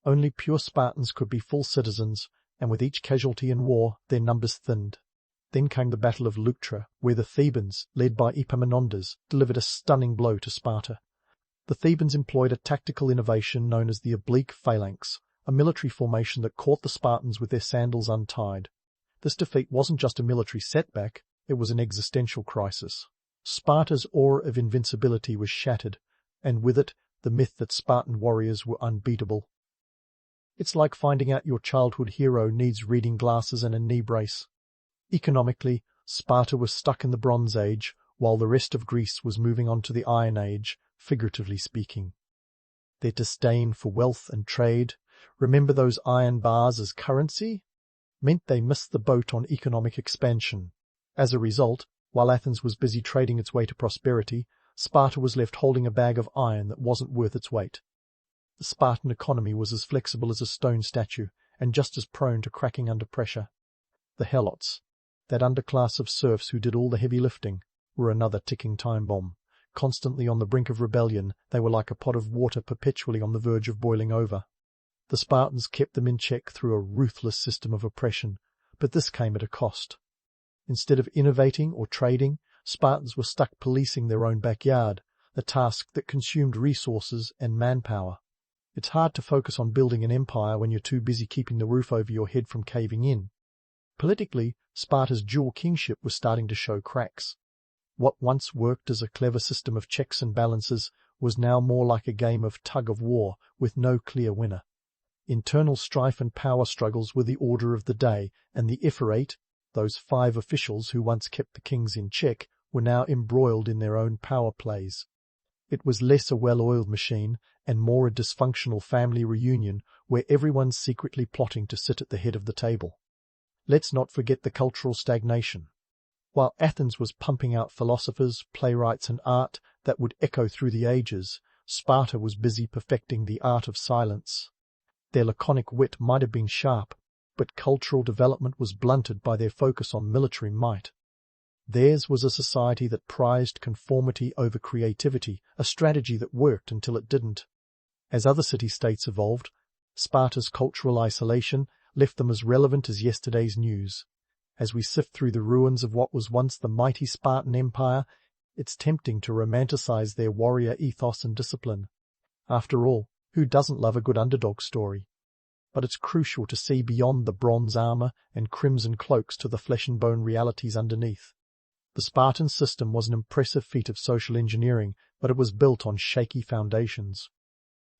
Only pure Spartans could be full citizens, and with each casualty in war, their numbers thinned. Then came the Battle of Leuctra, where the Thebans, led by Epaminondas, delivered a stunning blow to Sparta. The Thebans employed a tactical innovation known as the oblique phalanx, a military formation that caught the Spartans with their sandals untied. This defeat wasn't just a military setback, it was an existential crisis. Sparta's aura of invincibility was shattered, and with it, the myth that Spartan warriors were unbeatable. It's like finding out your childhood hero needs reading glasses and a knee brace. Economically, Sparta was stuck in the Bronze Age, while the rest of Greece was moving on to the Iron Age, figuratively speaking. Their disdain for wealth and trade, remember those iron bars as currency, meant they missed the boat on economic expansion. As a result, while Athens was busy trading its way to prosperity, Sparta was left holding a bag of iron that wasn't worth its weight. The Spartan economy was as flexible as a stone statue, and just as prone to cracking under pressure. The Helots, that underclass of serfs who did all the heavy lifting, were another ticking time bomb. Constantly on the brink of rebellion, they were like a pot of water perpetually on the verge of boiling over. The Spartans kept them in check through a ruthless system of oppression, but this came at a cost. Instead of innovating or trading, Spartans were stuck policing their own backyard, a task that consumed resources and manpower. It's hard to focus on building an empire when you're too busy keeping the roof over your head from caving in. Politically, Sparta's dual kingship was starting to show cracks. What once worked as a clever system of checks and balances was now more like a game of tug-of-war with no clear winner. Internal strife and power struggles were the order of the day, and the Ephorate, those 5 officials who once kept the kings in check, were now embroiled in their own power plays. It was less a well-oiled machine and more a dysfunctional family reunion where everyone's secretly plotting to sit at the head of the table. Let's not forget the cultural stagnation. While Athens was pumping out philosophers, playwrights, and art that would echo through the ages, Sparta was busy perfecting the art of silence. Their laconic wit might have been sharp, but cultural development was blunted by their focus on military might. Theirs was a society that prized conformity over creativity, a strategy that worked until it didn't. As other city-states evolved, Sparta's cultural isolation left them as relevant as yesterday's news. As we sift through the ruins of what was once the mighty Spartan Empire, it's tempting to romanticize their warrior ethos and discipline. After all, who doesn't love a good underdog story? But it's crucial to see beyond the bronze armor and crimson cloaks to the flesh-and-bone realities underneath. The Spartan system was an impressive feat of social engineering, but it was built on shaky foundations.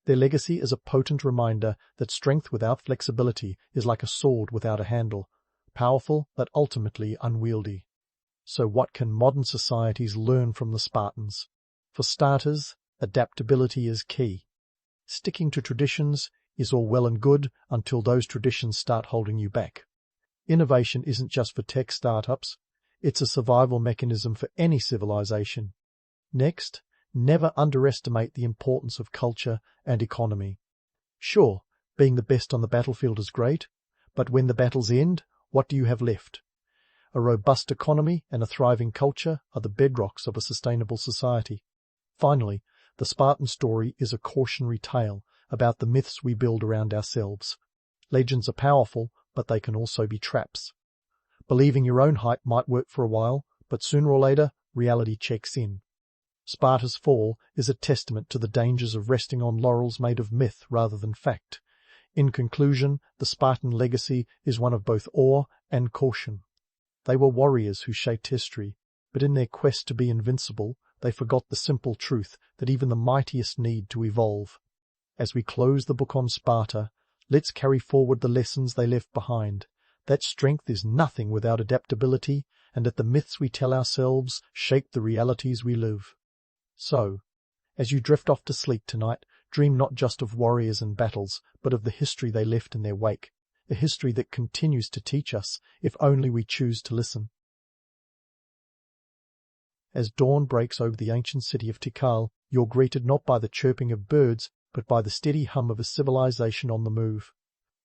Their legacy is a potent reminder that strength without flexibility is like a sword without a handle, powerful but ultimately unwieldy. So what can modern societies learn from the Spartans? For starters, adaptability is key. Sticking to traditions is all well and good until those traditions start holding you back. Innovation isn't just for tech startups, it's a survival mechanism for any civilization. Next, never underestimate the importance of culture and economy. Sure, being the best on the battlefield is great, but when the battles end, what do you have left? A robust economy and a thriving culture are the bedrocks of a sustainable society. Finally, the Spartan story is a cautionary tale about the myths we build around ourselves. Legends are powerful, but they can also be traps. Believing your own hype might work for a while, but sooner or later, reality checks in. Sparta's fall is a testament to the dangers of resting on laurels made of myth rather than fact. In conclusion, the Spartan legacy is one of both awe and caution. They were warriors who shaped history, but in their quest to be invincible, they forgot the simple truth that even the mightiest need to evolve. As we close the book on Sparta, let's carry forward the lessons they left behind. That strength is nothing without adaptability, and that the myths we tell ourselves shape the realities we live. So, as you drift off to sleep tonight, dream not just of warriors and battles, but of the history they left in their wake, a history that continues to teach us, if only we choose to listen. As dawn breaks over the ancient city of Tikal, you're greeted not by the chirping of birds, but by the steady hum of a civilization on the move.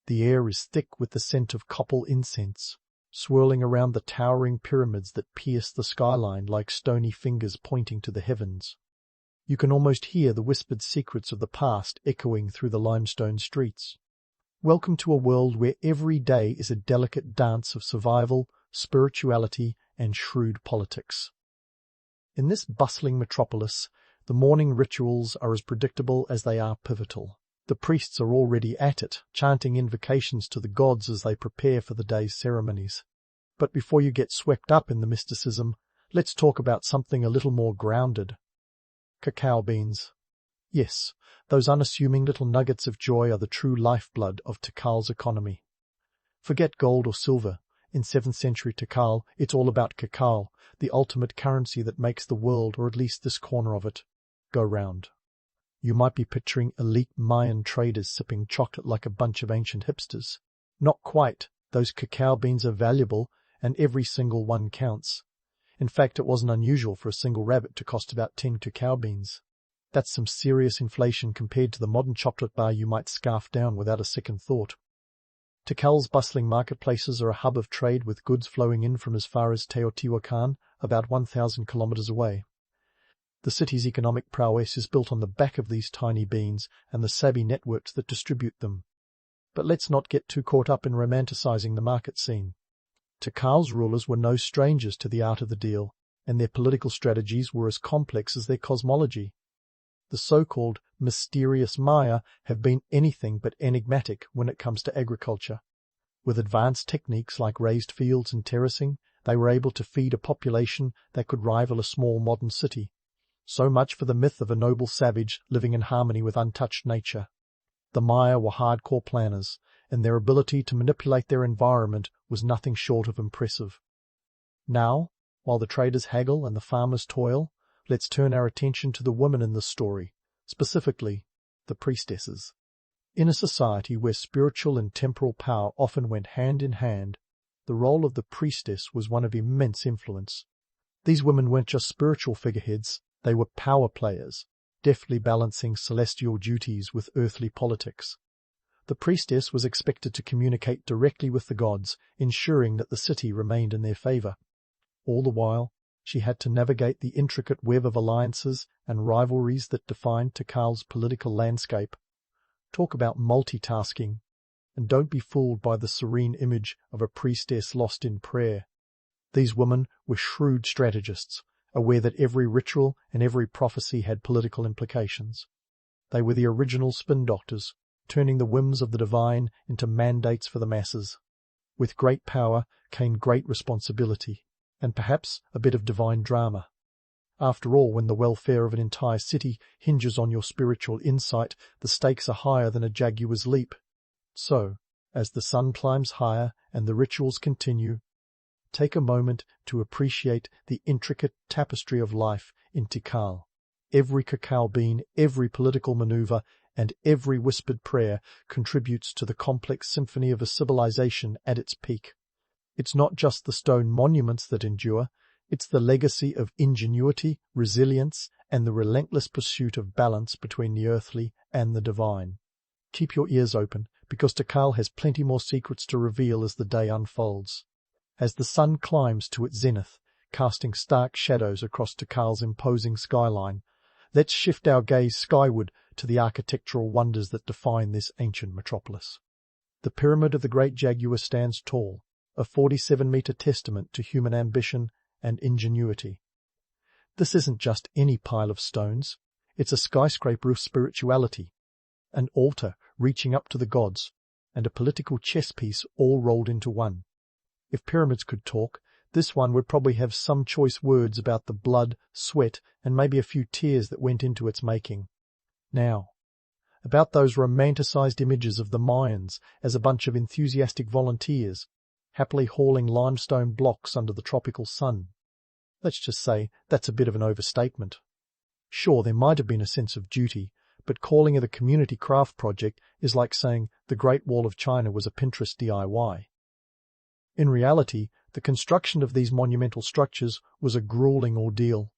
The air is thick with the scent of copal incense, swirling around the towering pyramids that pierce the skyline like stony fingers pointing to the heavens. You can almost hear the whispered secrets of the past echoing through the limestone streets. Welcome to a world where every day is a delicate dance of survival, spirituality, and shrewd politics. In this bustling metropolis, the morning rituals are as predictable as they are pivotal. The priests are already at it, chanting invocations to the gods as they prepare for the day's ceremonies. But before you get swept up in the mysticism, let's talk about something a little more grounded. Cacao beans. Yes, those unassuming little nuggets of joy are the true lifeblood of Tikal's economy. Forget gold or silver. In 7th century Tikal, it's all about cacao, the ultimate currency that makes the world, or at least this corner of it, go round. You might be picturing elite Mayan traders sipping chocolate like a bunch of ancient hipsters. Not quite. Those cacao beans are valuable, and every single one counts. In fact, it wasn't unusual for a single rabbit to cost about 10 cacao beans. That's some serious inflation compared to the modern chocolate bar you might scarf down without a second thought. Tikal's bustling marketplaces are a hub of trade with goods flowing in from as far as Teotihuacan, about 1,000 kilometers away. The city's economic prowess is built on the back of these tiny beans and the savvy networks that distribute them. But let's not get too caught up in romanticizing the market scene. Tikal's rulers were no strangers to the art of the deal, and their political strategies were as complex as their cosmology. The so-called mysterious Maya have been anything but enigmatic when it comes to agriculture. With advanced techniques like raised fields and terracing, they were able to feed a population that could rival a small modern city. So much for the myth of a noble savage living in harmony with untouched nature. The Maya were hardcore planners, and their ability to manipulate their environment was nothing short of impressive. Now, while the traders haggle and the farmers toil, let's turn our attention to the women in this story, specifically the priestesses. In a society where spiritual and temporal power often went hand in hand, the role of the priestess was one of immense influence. These women weren't just spiritual figureheads, they were power players, deftly balancing celestial duties with earthly politics. The priestess was expected to communicate directly with the gods, ensuring that the city remained in their favor. All the while, she had to navigate the intricate web of alliances and rivalries that defined Tikal's political landscape. Talk about multitasking, and don't be fooled by the serene image of a priestess lost in prayer. These women were shrewd strategists, aware that every ritual and every prophecy had political implications. They were the original spin doctors, turning the whims of the divine into mandates for the masses. With great power came great responsibility, and perhaps a bit of divine drama. After all, when the welfare of an entire city hinges on your spiritual insight, the stakes are higher than a jaguar's leap. So, as the sun climbs higher and the rituals continue, take a moment to appreciate the intricate tapestry of life in Tikal. Every cacao bean, every political maneuver, and every whispered prayer contributes to the complex symphony of a civilization at its peak. It's not just the stone monuments that endure, it's the legacy of ingenuity, resilience, and the relentless pursuit of balance between the earthly and the divine. Keep your ears open, because Tikal has plenty more secrets to reveal as the day unfolds. As the sun climbs to its zenith, casting stark shadows across Tikal's imposing skyline, let's shift our gaze skyward to the architectural wonders that define this ancient metropolis. The Pyramid of the Great Jaguar stands tall, a 47-meter testament to human ambition and ingenuity. This isn't just any pile of stones, it's a skyscraper of spirituality, an altar reaching up to the gods, and a political chess piece all rolled into one. If pyramids could talk, this one would probably have some choice words about the blood, sweat, and maybe a few tears that went into its making. Now, about those romanticized images of the Mayans as a bunch of enthusiastic volunteers, happily hauling limestone blocks under the tropical sun. Let's just say that's a bit of an overstatement. Sure, there might have been a sense of duty, but calling it a community craft project is like saying the Great Wall of China was a Pinterest DIY. In reality, the construction of these monumental structures was a grueling ordeal.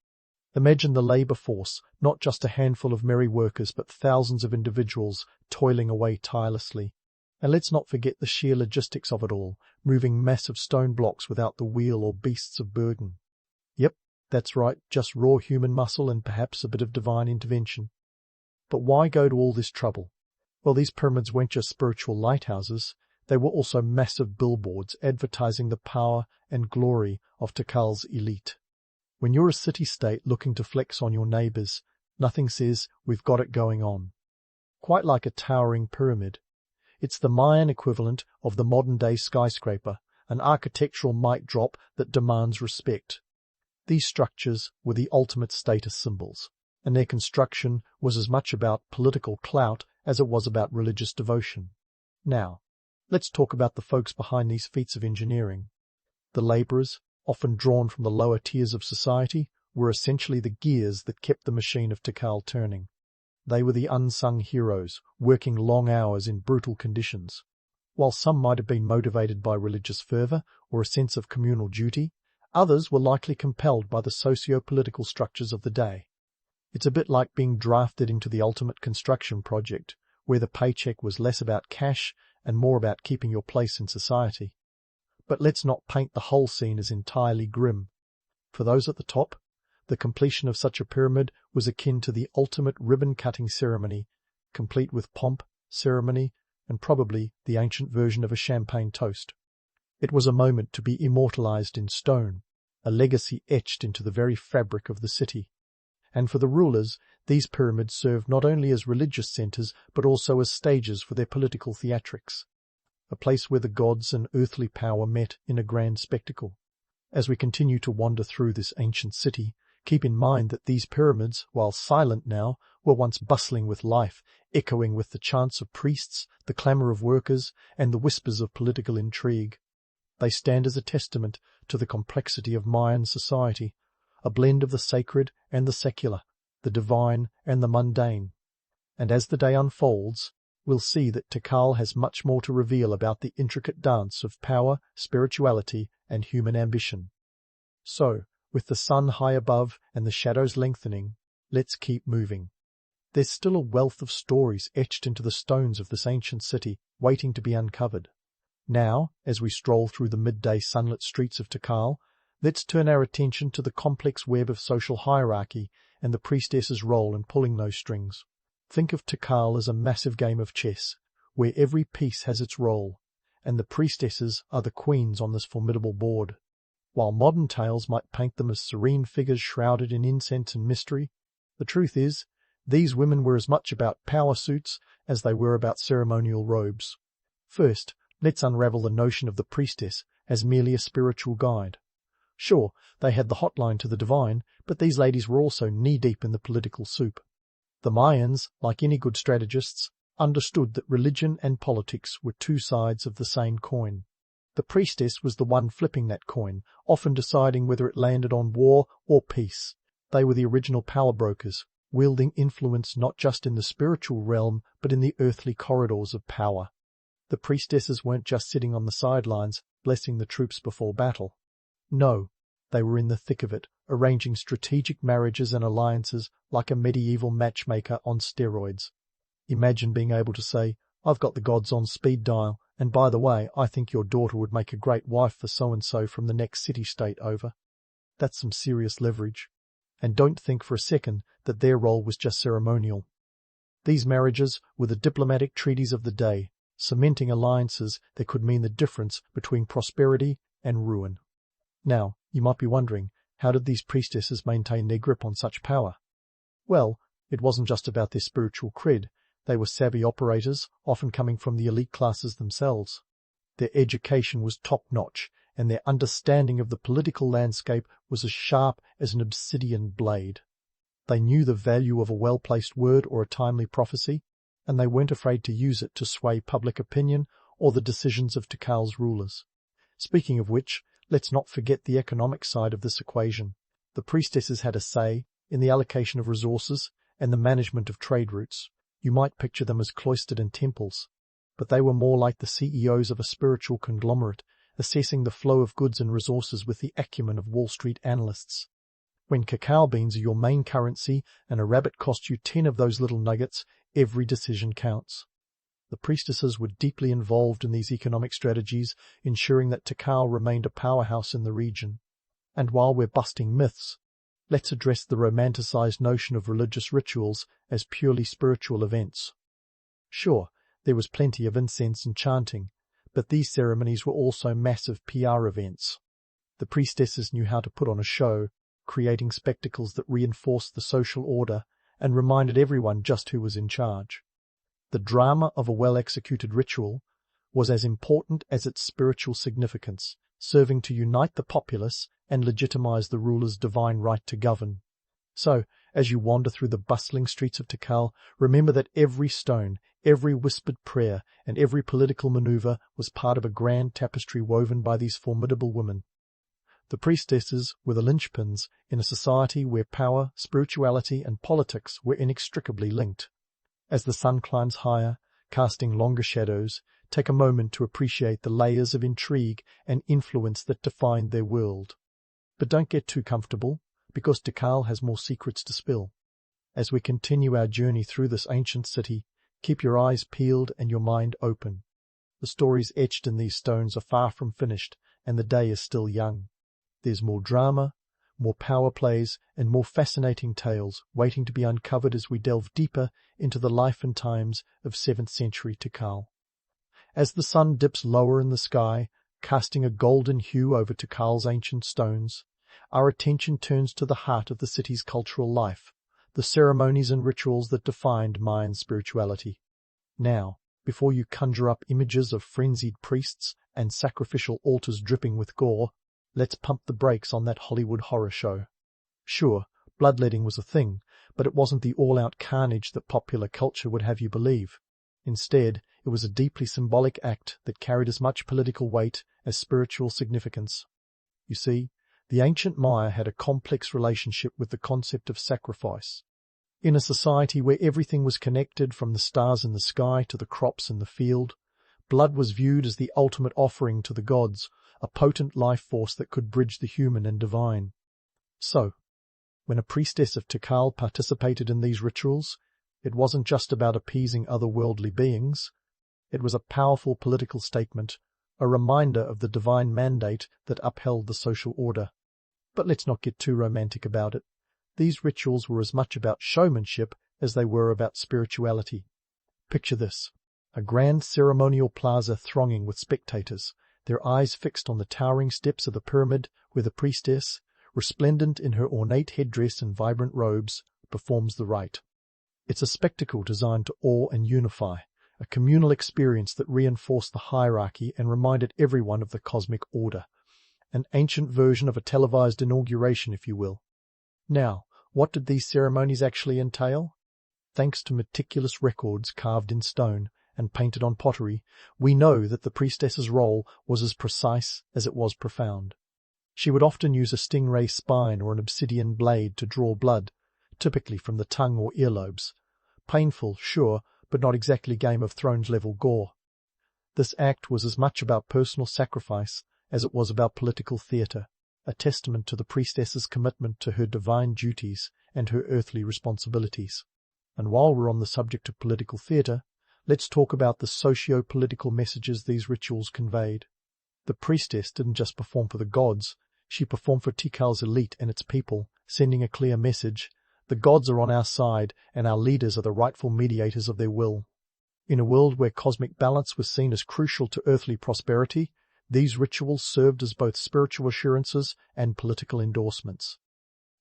Imagine the labor force, not just a handful of merry workers, but thousands of individuals toiling away tirelessly. And let's not forget the sheer logistics of it all, moving massive stone blocks without the wheel or beasts of burden. Yep, that's right, just raw human muscle and perhaps a bit of divine intervention. But why go to all this trouble? Well, these pyramids weren't just spiritual lighthouses, they were also massive billboards advertising the power and glory of Tikal's elite. When you're a city-state looking to flex on your neighbors, nothing says, "We've got it going on." Quite like a towering pyramid. It's the Mayan equivalent of the modern-day skyscraper, an architectural mic drop that demands respect. These structures were the ultimate status symbols, and their construction was as much about political clout as it was about religious devotion. Now, let's talk about the folks behind these feats of engineering. The laborers, often drawn from the lower tiers of society, were essentially the gears that kept the machine of Tikal turning. They were the unsung heroes, working long hours in brutal conditions. While some might have been motivated by religious fervor or a sense of communal duty, others were likely compelled by the socio-political structures of the day. It's a bit like being drafted into the ultimate construction project, where the paycheck was less about cash and more about keeping your place in society. But let's not paint the whole scene as entirely grim. For those at the top, the completion of such a pyramid was akin to the ultimate ribbon-cutting ceremony, complete with pomp, ceremony, and probably the ancient version of a champagne toast. It was a moment to be immortalized in stone, a legacy etched into the very fabric of the city. And for the rulers, these pyramids served not only as religious centers but also as stages for their political theatrics, a place where the gods and earthly power met in a grand spectacle. As we continue to wander through this ancient city, keep in mind that these pyramids, while silent now, were once bustling with life, echoing with the chants of priests, the clamour of workers, and the whispers of political intrigue. They stand as a testament to the complexity of Mayan society, a blend of the sacred and the secular, the divine and the mundane. And as the day unfolds, we'll see that Tikal has much more to reveal about the intricate dance of power, spirituality, and human ambition. So, with the sun high above and the shadows lengthening, let's keep moving. There's still a wealth of stories etched into the stones of this ancient city, waiting to be uncovered. Now, as we stroll through the midday sunlit streets of Tikal, let's turn our attention to the complex web of social hierarchy and the priestess's role in pulling those strings. Think of Tikal as a massive game of chess, where every piece has its role, and the priestesses are the queens on this formidable board. While modern tales might paint them as serene figures shrouded in incense and mystery, the truth is, these women were as much about power suits as they were about ceremonial robes. First, let's unravel the notion of the priestess as merely a spiritual guide. Sure, they had the hotline to the divine, but these ladies were also knee-deep in the political soup. The Mayans, like any good strategists, understood that religion and politics were two sides of the same coin. The priestess was the one flipping that coin, often deciding whether it landed on war or peace. They were the original power brokers, wielding influence not just in the spiritual realm, but in the earthly corridors of power. The priestesses weren't just sitting on the sidelines, blessing the troops before battle. No, they were in the thick of it, arranging strategic marriages and alliances like a medieval matchmaker on steroids. Imagine being able to say, "I've got the gods on speed dial, and by the way, I think your daughter would make a great wife for so-and-so from the next city-state over." That's some serious leverage. And don't think for a second that their role was just ceremonial. These marriages were the diplomatic treaties of the day, cementing alliances that could mean the difference between prosperity and ruin. Now, you might be wondering, how did these priestesses maintain their grip on such power? Well, it wasn't just about their spiritual cred. They were savvy operators, often coming from the elite classes themselves. Their education was top-notch, and their understanding of the political landscape was as sharp as an obsidian blade. They knew the value of a well-placed word or a timely prophecy, and they weren't afraid to use it to sway public opinion or the decisions of Tikal's rulers. Speaking of which, let's not forget the economic side of this equation. The priestesses had a say in the allocation of resources and the management of trade routes. You might picture them as cloistered in temples, but they were more like the CEOs of a spiritual conglomerate, assessing the flow of goods and resources with the acumen of Wall Street analysts. When cacao beans are your main currency and a rabbit costs you 10 of those little nuggets, every decision counts. The priestesses were deeply involved in these economic strategies, ensuring that Tikal remained a powerhouse in the region. And while we're busting myths, let's address the romanticized notion of religious rituals as purely spiritual events. Sure, there was plenty of incense and chanting, but these ceremonies were also massive PR events. The priestesses knew how to put on a show, creating spectacles that reinforced the social order and reminded everyone just who was in charge. The drama of a well-executed ritual was as important as its spiritual significance, serving to unite the populace and legitimize the ruler's divine right to govern. So, as you wander through the bustling streets of Tikal, remember that every stone, every whispered prayer, and every political maneuver was part of a grand tapestry woven by these formidable women. The priestesses were the linchpins in a society where power, spirituality, and politics were inextricably linked. As the sun climbs higher, casting longer shadows, take a moment to appreciate the layers of intrigue and influence that defined their world. But don't get too comfortable, because Tikal has more secrets to spill. As we continue our journey through this ancient city, keep your eyes peeled and your mind open. The stories etched in these stones are far from finished, and the day is still young. There's more drama, more power plays, and more fascinating tales waiting to be uncovered as we delve deeper into the life and times of 7th century Tikal. As the sun dips lower in the sky, casting a golden hue over Tikal's ancient stones, our attention turns to the heart of the city's cultural life, the ceremonies and rituals that defined Mayan spirituality. Now, before you conjure up images of frenzied priests and sacrificial altars dripping with gore, let's pump the brakes on that Hollywood horror show. Sure, bloodletting was a thing, but it wasn't the all-out carnage that popular culture would have you believe. Instead, it was a deeply symbolic act that carried as much political weight as spiritual significance. You see, the ancient Maya had a complex relationship with the concept of sacrifice. In a society where everything was connected from the stars in the sky to the crops in the field, blood was viewed as the ultimate offering to the gods, a potent life force that could bridge the human and divine. So, when a priestess of Tikal participated in these rituals, it wasn't just about appeasing otherworldly beings. It was a powerful political statement, a reminder of the divine mandate that upheld the social order. But let's not get too romantic about it. These rituals were as much about showmanship as they were about spirituality. Picture this: a grand ceremonial plaza thronging with spectators, their eyes fixed on the towering steps of the pyramid where the priestess, resplendent in her ornate headdress and vibrant robes, performs the rite. It's a spectacle designed to awe and unify, a communal experience that reinforced the hierarchy and reminded everyone of the cosmic order. an ancient version of a televised inauguration, if you will. Now, what did these ceremonies actually entail? Thanks to meticulous records carved in stone and painted on pottery, we know that the priestess's role was as precise as it was profound. She would often use a stingray spine or an obsidian blade to draw blood, typically from the tongue or earlobes. Painful, sure, but not exactly Game of Thrones level gore. This act was as much about personal sacrifice as it was about political theatre, a testament to the priestess's commitment to her divine duties and her earthly responsibilities. And while we're on the subject of political theatre, let's talk about the socio-political messages these rituals conveyed. The priestess didn't just perform for the gods, she performed for Tikal's elite and its people, sending a clear message: the gods are on our side, and our leaders are the rightful mediators of their will. In a world where cosmic balance was seen as crucial to earthly prosperity, these rituals served as both spiritual assurances and political endorsements.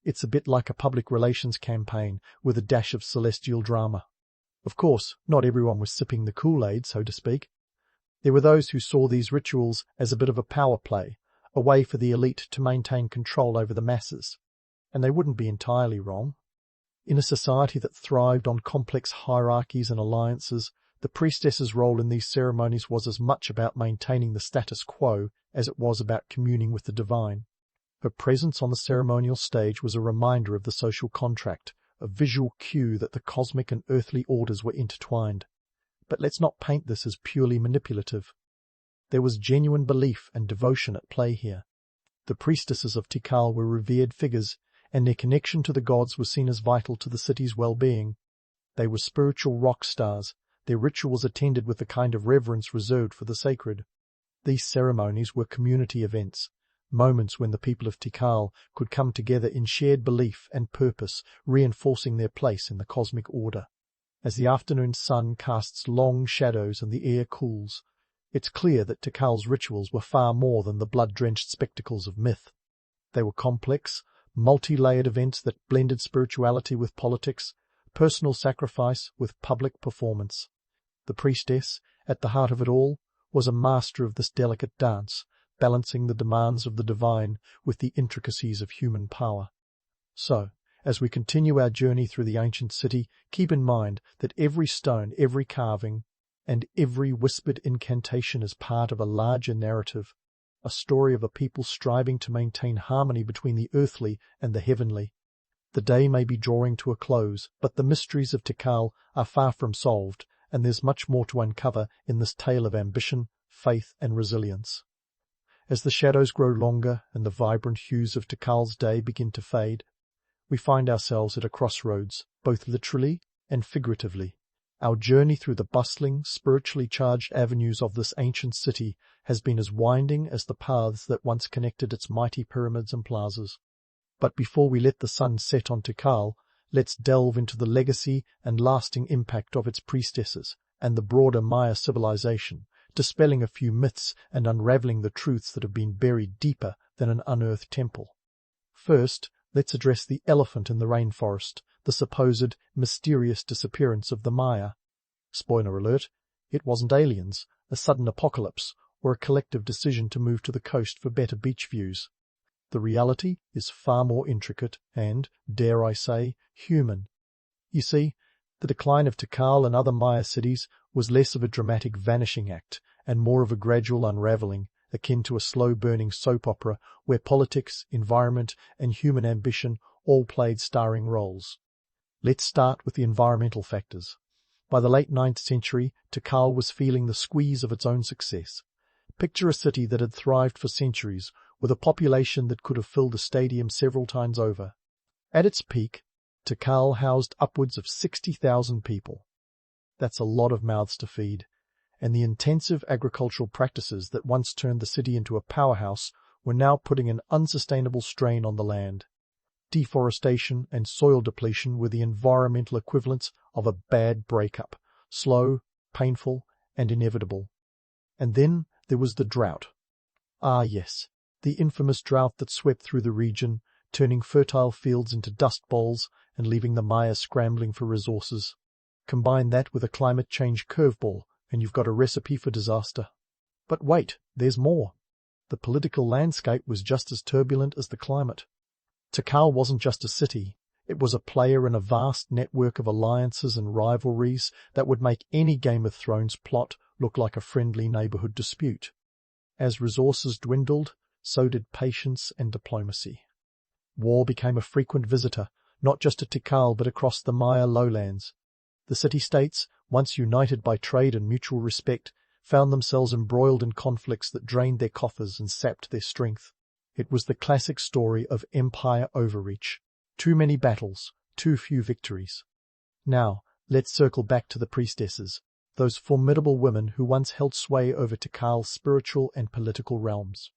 It's a bit like a public relations campaign with a dash of celestial drama. Of course, not everyone was sipping the Kool-Aid, so to speak. There were those who saw these rituals as a bit of a power play, a way for the elite to maintain control over the masses. And they wouldn't be entirely wrong. In a society that thrived on complex hierarchies and alliances, the priestess's role in these ceremonies was as much about maintaining the status quo as it was about communing with the divine. Her presence on the ceremonial stage was a reminder of the social contract, a visual cue that the cosmic and earthly orders were intertwined. But let's not paint this as purely manipulative. There was genuine belief and devotion at play here. The priestesses of Tikal were revered figures, and their connection to the gods was seen as vital to the city's well-being. They were spiritual rock stars, their rituals attended with the kind of reverence reserved for the sacred. These ceremonies were community events, moments when the people of Tikal could come together in shared belief and purpose, reinforcing their place in the cosmic order. As the afternoon sun casts long shadows and the air cools, it's clear that Tikal's rituals were far more than the blood-drenched spectacles of myth. They were complex, multi-layered events that blended spirituality with politics, personal sacrifice with public performance. The priestess, at the heart of it all, was a master of this delicate dance, balancing the demands of the divine with the intricacies of human power. So, as we continue our journey through the ancient city, keep in mind that every stone, every carving, and every whispered incantation is part of a larger narrative, a story of a people striving to maintain harmony between the earthly and the heavenly. The day may be drawing to a close, but the mysteries of Tikal are far from solved, and there's much more to uncover in this tale of ambition, faith, and resilience. As the shadows grow longer and the vibrant hues of Tikal's day begin to fade, we find ourselves at a crossroads, both literally and figuratively. Our journey through the bustling, spiritually charged avenues of this ancient city has been as winding as the paths that once connected its mighty pyramids and plazas. But before we let the sun set on Tikal, let's delve into the legacy and lasting impact of its priestesses and the broader Maya civilization, dispelling a few myths and unraveling the truths that have been buried deeper than an unearthed temple. First, let's address the elephant in the rainforest, the supposed mysterious disappearance of the Maya. Spoiler alert, it wasn't aliens, a sudden apocalypse, or a collective decision to move to the coast for better beach views. The reality is far more intricate and, dare I say, human. You see, the decline of Tikal and other Maya cities was less of a dramatic vanishing act and more of a gradual unraveling, akin to a slow-burning soap opera where politics, environment, and human ambition all played starring roles. Let's start with the environmental factors. By the late 9th century, Tikal was feeling the squeeze of its own success. Picture a city that had thrived for centuries, with a population that could have filled a stadium several times over. At its peak, Tikal housed upwards of 60,000 people. That's a lot of mouths to feed, and the intensive agricultural practices that once turned the city into a powerhouse were now putting an unsustainable strain on the land. Deforestation and soil depletion were the environmental equivalents of a bad breakup, slow, painful, and inevitable. And then there was the drought. Ah yes, the infamous drought that swept through the region, turning fertile fields into dust bowls and leaving the Maya scrambling for resources. Combine that with a climate change curveball, and you've got a recipe for disaster. But wait, there's more. the political landscape was just as turbulent as the climate. Tikal wasn't just a city, it was a player in a vast network of alliances and rivalries that would make any Game of Thrones plot look like a friendly neighborhood dispute. As resources dwindled, so did patience and diplomacy. War became a frequent visitor, not just to Tikal but across the Maya lowlands. The city-states, once united by trade and mutual respect, found themselves embroiled in conflicts that drained their coffers and sapped their strength. It was the classic story of empire overreach. Too many battles, too few victories. Now, let's circle back to the priestesses, those formidable women who once held sway over Tikal's spiritual and political realms.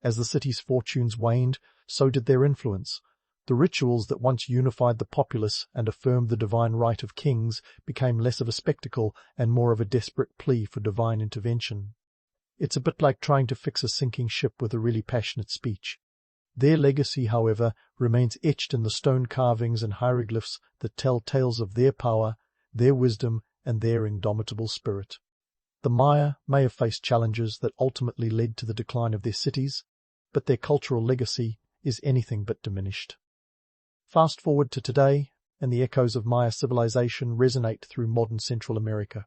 As the city's fortunes waned, so did their influence. The rituals that once unified the populace and affirmed the divine right of kings became less of a spectacle and more of a desperate plea for divine intervention. It's a bit like trying to fix a sinking ship with a really passionate speech. Their legacy, however, remains etched in the stone carvings and hieroglyphs that tell tales of their power, their wisdom, and their indomitable spirit. The Maya may have faced challenges that ultimately led to the decline of their cities, but their cultural legacy is anything but diminished. Fast forward to today, and the echoes of Maya civilization resonate through modern Central America.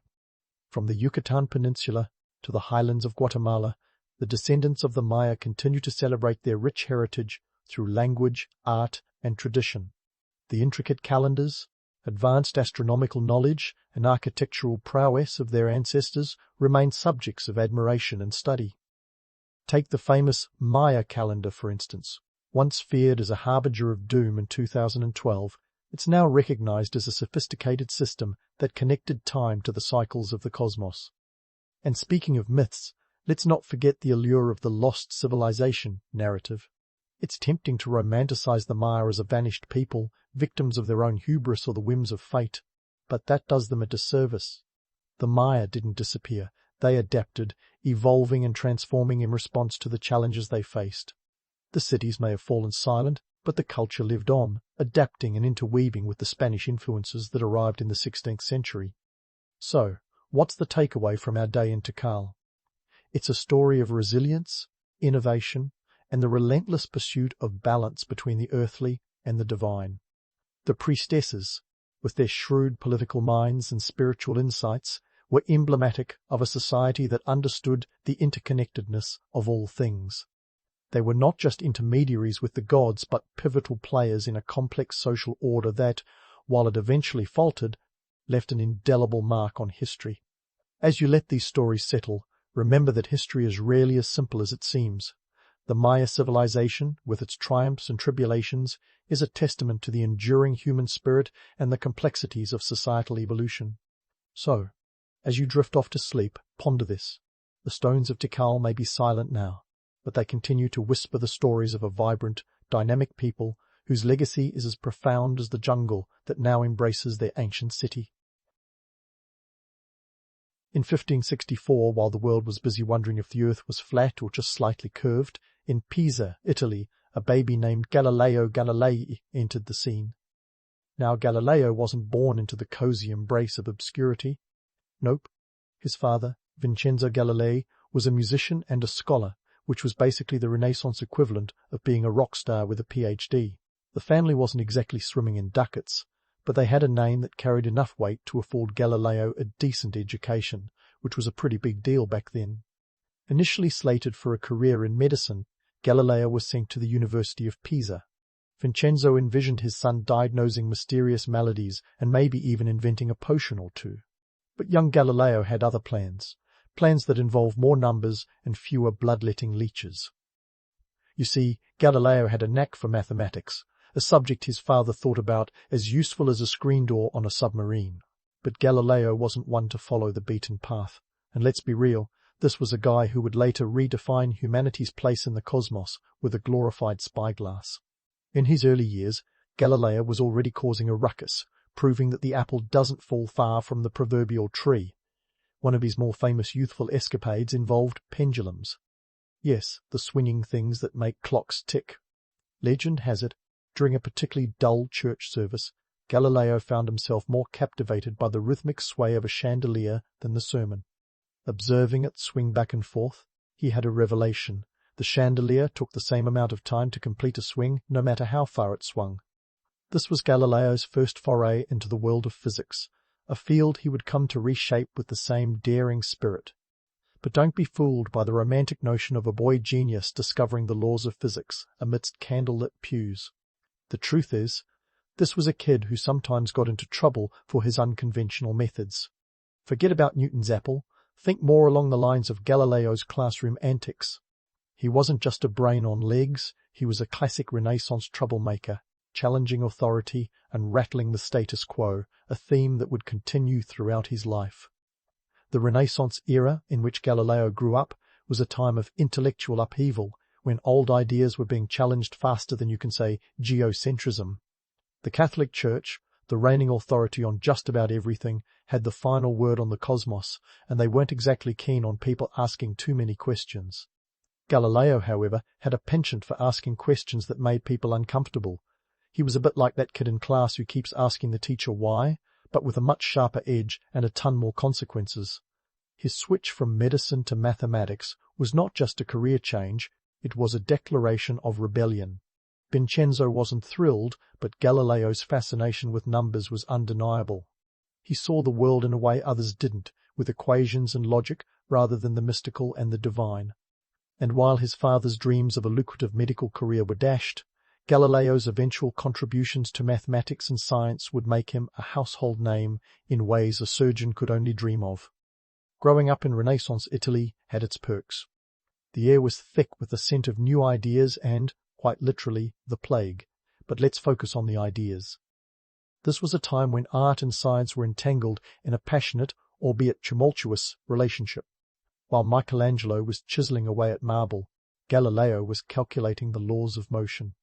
From the Yucatan Peninsula to the highlands of Guatemala, the descendants of the Maya continue to celebrate their rich heritage through language, art, and tradition. The intricate calendars, advanced astronomical knowledge, and architectural prowess of their ancestors remain subjects of admiration and study. Take the famous Maya calendar, for instance. Once feared as a harbinger of doom in 2012, it's now recognized as a sophisticated system that connected time to the cycles of the cosmos. And speaking of myths, let's not forget the allure of the lost civilization narrative. It's tempting to romanticize the Maya as a vanished people, victims of their own hubris or the whims of fate, but that does them a disservice. The Maya didn't disappear. They adapted, evolving and transforming in response to the challenges they faced. The cities may have fallen silent, but the culture lived on, adapting and interweaving with the Spanish influences that arrived in the 16th century. So, what's the takeaway from our day in Tikal? It's a story of resilience, innovation, and the relentless pursuit of balance between the earthly and the divine. The priestesses, with their shrewd political minds and spiritual insights, were emblematic of a society that understood the interconnectedness of all things. They were not just intermediaries with the gods, but pivotal players in a complex social order that, while it eventually faltered, left an indelible mark on history. As you let these stories settle, remember that history is rarely as simple as it seems. The Maya civilization, with its triumphs and tribulations, is a testament to the enduring human spirit and the complexities of societal evolution. So, as you drift off to sleep, ponder this. The stones of Tikal may be silent now, but they continue to whisper the stories of a vibrant, dynamic people whose legacy is as profound as the jungle that now embraces their ancient city. In 1564, while the world was busy wondering if the earth was flat or just slightly curved, in Pisa, Italy, a baby named Galileo Galilei entered the scene. Now, Galileo wasn't born into the cozy embrace of obscurity. Nope. His father, Vincenzo Galilei, was a musician and a scholar, which was basically the Renaissance equivalent of being a rock star with a PhD. The family wasn't exactly swimming in ducats, but they had a name that carried enough weight to afford Galileo a decent education, which was a pretty big deal back then. Initially slated for a career in medicine, Galileo was sent to the University of Pisa. Vincenzo envisioned his son diagnosing mysterious maladies and maybe even inventing a potion or two. But young Galileo had other plans that involved more numbers and fewer bloodletting leeches. You see, Galileo had a knack for mathematics, a subject his father thought about as useful as a screen door on a submarine. But Galileo wasn't one to follow the beaten path, and let's be real, this was a guy who would later redefine humanity's place in the cosmos with a glorified spyglass. In his early years, Galileo was already causing a ruckus, proving that the apple doesn't fall far from the proverbial tree. One of his more famous youthful escapades involved pendulums. Yes, the swinging things that make clocks tick. Legend has it, during a particularly dull church service, Galileo found himself more captivated by the rhythmic sway of a chandelier than the sermon. Observing it swing back and forth, he had a revelation. The chandelier took the same amount of time to complete a swing, no matter how far it swung. This was Galileo's first foray into the world of physics, a field he would come to reshape with the same daring spirit. But don't be fooled by the romantic notion of a boy genius discovering the laws of physics amidst candlelit pews. The truth is, this was a kid who sometimes got into trouble for his unconventional methods. Forget about Newton's apple. Think more along the lines of Galileo's classroom antics. He wasn't just a brain on legs, he was a classic Renaissance troublemaker, challenging authority and rattling the status quo, a theme that would continue throughout his life. The Renaissance era in which Galileo grew up was a time of intellectual upheaval, when old ideas were being challenged faster than you can say geocentrism. The Catholic Church, the reigning authority on just about everything, had the final word on the cosmos, and they weren't exactly keen on people asking too many questions. Galileo, however, had a penchant for asking questions that made people uncomfortable. He was a bit like that kid in class who keeps asking the teacher why, but with a much sharper edge and a ton more consequences. His switch from medicine to mathematics was not just a career change, it was a declaration of rebellion. Vincenzo wasn't thrilled, but Galileo's fascination with numbers was undeniable. He saw the world in a way others didn't, with equations and logic rather than the mystical and the divine. And while his father's dreams of a lucrative medical career were dashed, Galileo's eventual contributions to mathematics and science would make him a household name in ways a surgeon could only dream of. Growing up in Renaissance Italy had its perks. The air was thick with the scent of new ideas and, quite literally, the plague. But let's focus on the ideas. This was a time when art and science were entangled in a passionate, albeit tumultuous, relationship. While Michelangelo was chiseling away at marble, Galileo was calculating the laws of motion.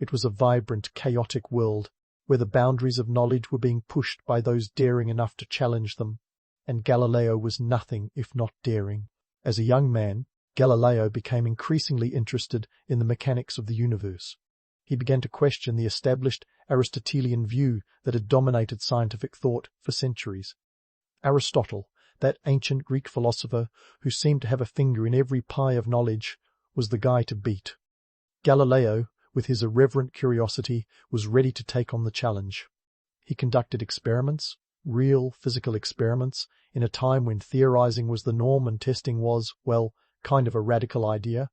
It was a vibrant, chaotic world, where the boundaries of knowledge were being pushed by those daring enough to challenge them, and Galileo was nothing if not daring. As a young man, Galileo became increasingly interested in the mechanics of the universe. He began to question the established Aristotelian view that had dominated scientific thought for centuries. Aristotle, that ancient Greek philosopher who seemed to have a finger in every pie of knowledge, was the guy to beat. Galileo, with his irreverent curiosity, was ready to take on the challenge. He conducted experiments, real physical experiments, in a time when theorizing was the norm and testing was, well, kind of a radical idea.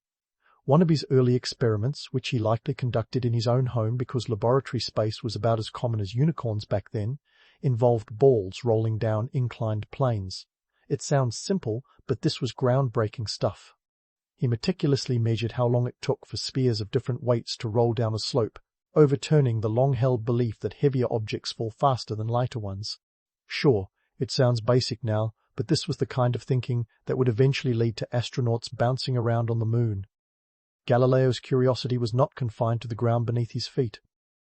One of his early experiments, which he likely conducted in his own home because laboratory space was about as common as unicorns back then, involved balls rolling down inclined planes. It sounds simple, but this was groundbreaking stuff. He meticulously measured how long it took for spheres of different weights to roll down a slope, overturning the long-held belief that heavier objects fall faster than lighter ones. Sure, it sounds basic now, but this was the kind of thinking that would eventually lead to astronauts bouncing around on the moon. Galileo's curiosity was not confined to the ground beneath his feet.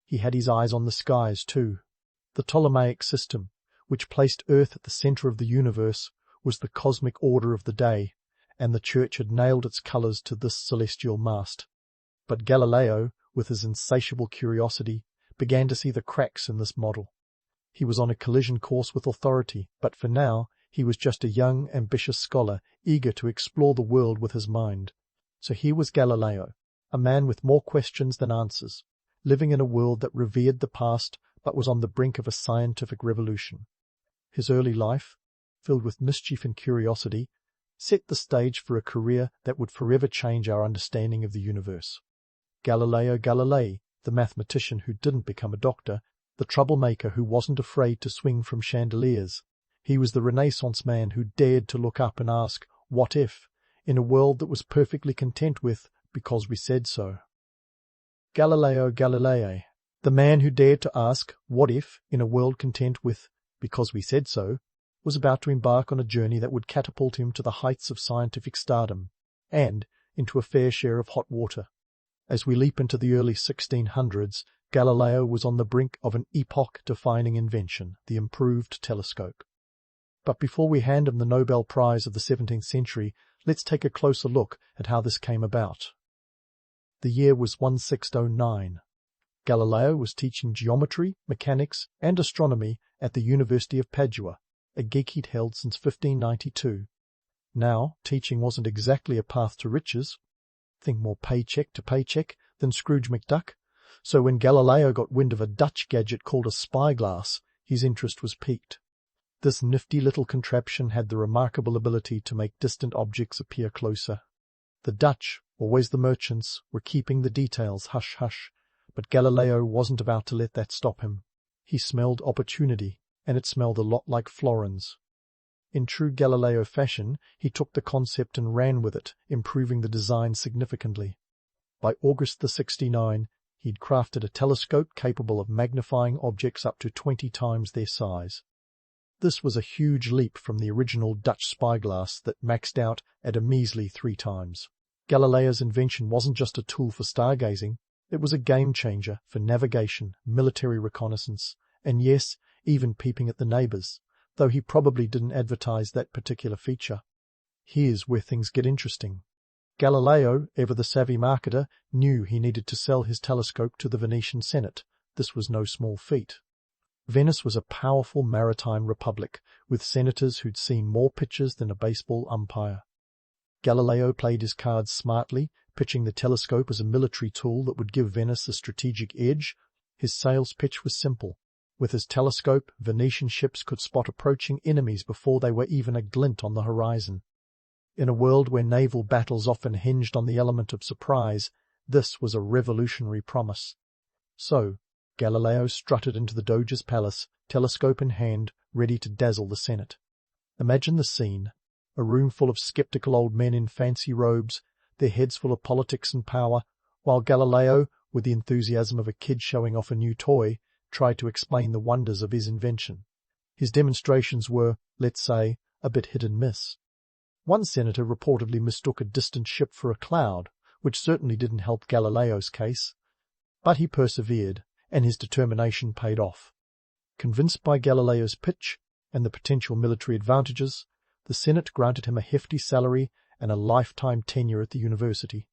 He had his eyes on the skies, too. The Ptolemaic system, which placed Earth at the center of the universe, was the cosmic order of the day, and the Church had nailed its colors to this celestial mast. But Galileo, with his insatiable curiosity, began to see the cracks in this model. He was on a collision course with authority, but for now he was just a young, ambitious scholar, eager to explore the world with his mind. So here was Galileo, a man with more questions than answers, living in a world that revered the past but was on the brink of a scientific revolution. His early life, filled with mischief and curiosity, set the stage for a career that would forever change our understanding of the universe. Galileo Galilei, the mathematician who didn't become a doctor, the troublemaker who wasn't afraid to swing from chandeliers. He was the Renaissance man who dared to look up and ask, what if, in a world that was perfectly content with, because we said so. Galileo Galilei, the man who dared to ask, what if, in a world content with, because we said so, was about to embark on a journey that would catapult him to the heights of scientific stardom, and into a fair share of hot water. As we leap into the early 1600s, Galileo was on the brink of an epoch-defining invention, the improved telescope. But before we hand him the Nobel Prize of the 17th century, let's take a closer look at how this came about. The year was 1609. Galileo was teaching geometry, mechanics, and astronomy at the University of Padua, a gig he'd held since 1592. Now, teaching wasn't exactly a path to riches. Think more paycheck to paycheck than Scrooge McDuck? So when Galileo got wind of a Dutch gadget called a spyglass, his interest was piqued. This nifty little contraption had the remarkable ability to make distant objects appear closer. The Dutch, always the merchants, were keeping the details hush-hush, but Galileo wasn't about to let that stop him. He smelled opportunity, and it smelled a lot like florins. In true Galileo fashion, he took the concept and ran with it, improving the design significantly. By August the 69, he'd crafted a telescope capable of magnifying objects up to 20 times their size. This was a huge leap from the original Dutch spyglass that maxed out at a measly 3 times. Galileo's invention wasn't just a tool for stargazing, it was a game-changer for navigation, military reconnaissance, and yes, even peeping at the neighbours, though he probably didn't advertise that particular feature. Here's where things get interesting. Galileo, ever the savvy marketer, knew he needed to sell his telescope to the Venetian Senate. This was no small feat. Venice was a powerful maritime republic, with senators who'd seen more pitches than a baseball umpire. Galileo played his cards smartly, pitching the telescope as a military tool that would give Venice a strategic edge. His sales pitch was simple. With his telescope, Venetian ships could spot approaching enemies before they were even a glint on the horizon. In a world where naval battles often hinged on the element of surprise, this was a revolutionary promise. So, Galileo strutted into the Doge's palace, telescope in hand, ready to dazzle the Senate. Imagine the scene. A room full of skeptical old men in fancy robes, their heads full of politics and power, while Galileo, with the enthusiasm of a kid showing off a new toy, tried to explain the wonders of his invention. His demonstrations were, let's say, a bit hit and miss. One senator reportedly mistook a distant ship for a cloud, which certainly didn't help Galileo's case. But he persevered, and his determination paid off. Convinced by Galileo's pitch and the potential military advantages, the Senate granted him a hefty salary and a lifetime tenure at the university.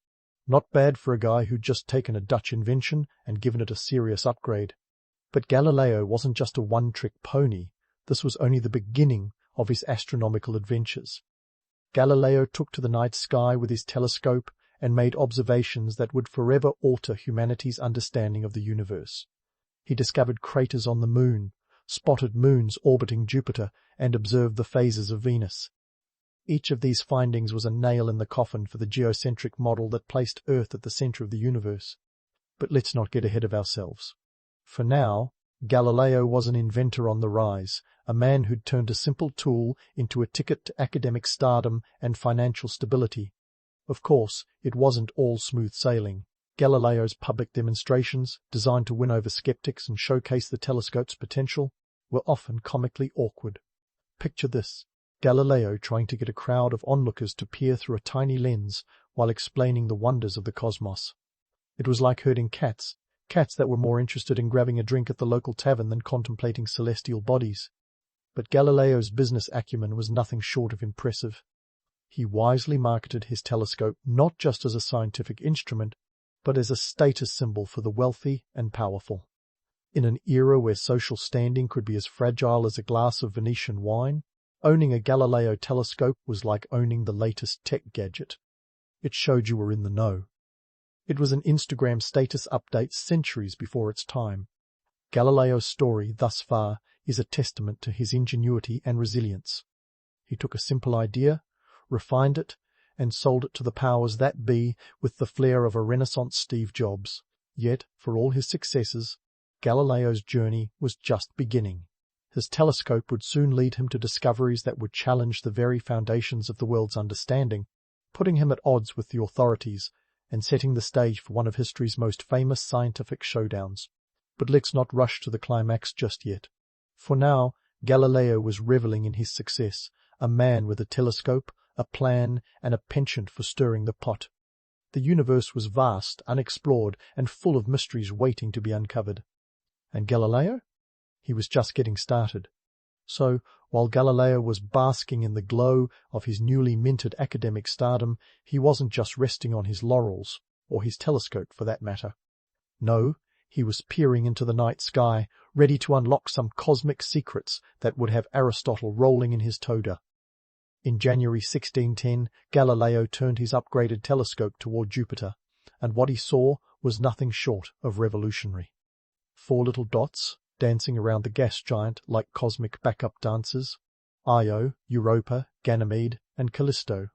Not bad for a guy who'd just taken a Dutch invention and given it a serious upgrade. But Galileo wasn't just a one-trick pony. This was only the beginning of his astronomical adventures. Galileo took to the night sky with his telescope and made observations that would forever alter humanity's understanding of the universe. He discovered craters on the moon, spotted moons orbiting Jupiter, and observed the phases of Venus. Each of these findings was a nail in the coffin for the geocentric model that placed Earth at the center of the universe. But let's not get ahead of ourselves. For now, Galileo was an inventor on the rise, a man who'd turned a simple tool into a ticket to academic stardom and financial stability. Of course, it wasn't all smooth sailing. Galileo's public demonstrations, designed to win over skeptics and showcase the telescope's potential, were often comically awkward. Picture this: Galileo trying to get a crowd of onlookers to peer through a tiny lens while explaining the wonders of the cosmos. It was like herding cats that were more interested in grabbing a drink at the local tavern than contemplating celestial bodies. But Galileo's business acumen was nothing short of impressive. He wisely marketed his telescope not just as a scientific instrument, but as a status symbol for the wealthy and powerful. In an era where social standing could be as fragile as a glass of Venetian wine, owning a Galileo telescope was like owning the latest tech gadget. It showed you were in the know. It was an Instagram status update centuries before its time. Galileo's story, thus far, is a testament to his ingenuity and resilience. He took a simple idea, refined it, and sold it to the powers that be with the flair of a Renaissance Steve Jobs. Yet, for all his successes, Galileo's journey was just beginning. His telescope would soon lead him to discoveries that would challenge the very foundations of the world's understanding, putting him at odds with the authorities and setting the stage for one of history's most famous scientific showdowns. But let's not rush to the climax just yet. For now, Galileo was reveling in his success, a man with a telescope, a plan, and a penchant for stirring the pot. The universe was vast, unexplored, and full of mysteries waiting to be uncovered. And Galileo? He was just getting started. So, while Galileo was basking in the glow of his newly minted academic stardom, he wasn't just resting on his laurels, or his telescope for that matter. No, he was peering into the night sky, ready to unlock some cosmic secrets that would have Aristotle rolling in his toga. In January 1610, Galileo turned his upgraded telescope toward Jupiter, and what he saw was nothing short of revolutionary. 4 little dots, dancing around the gas giant like cosmic backup dancers: Io, Europa, Ganymede, and Callisto.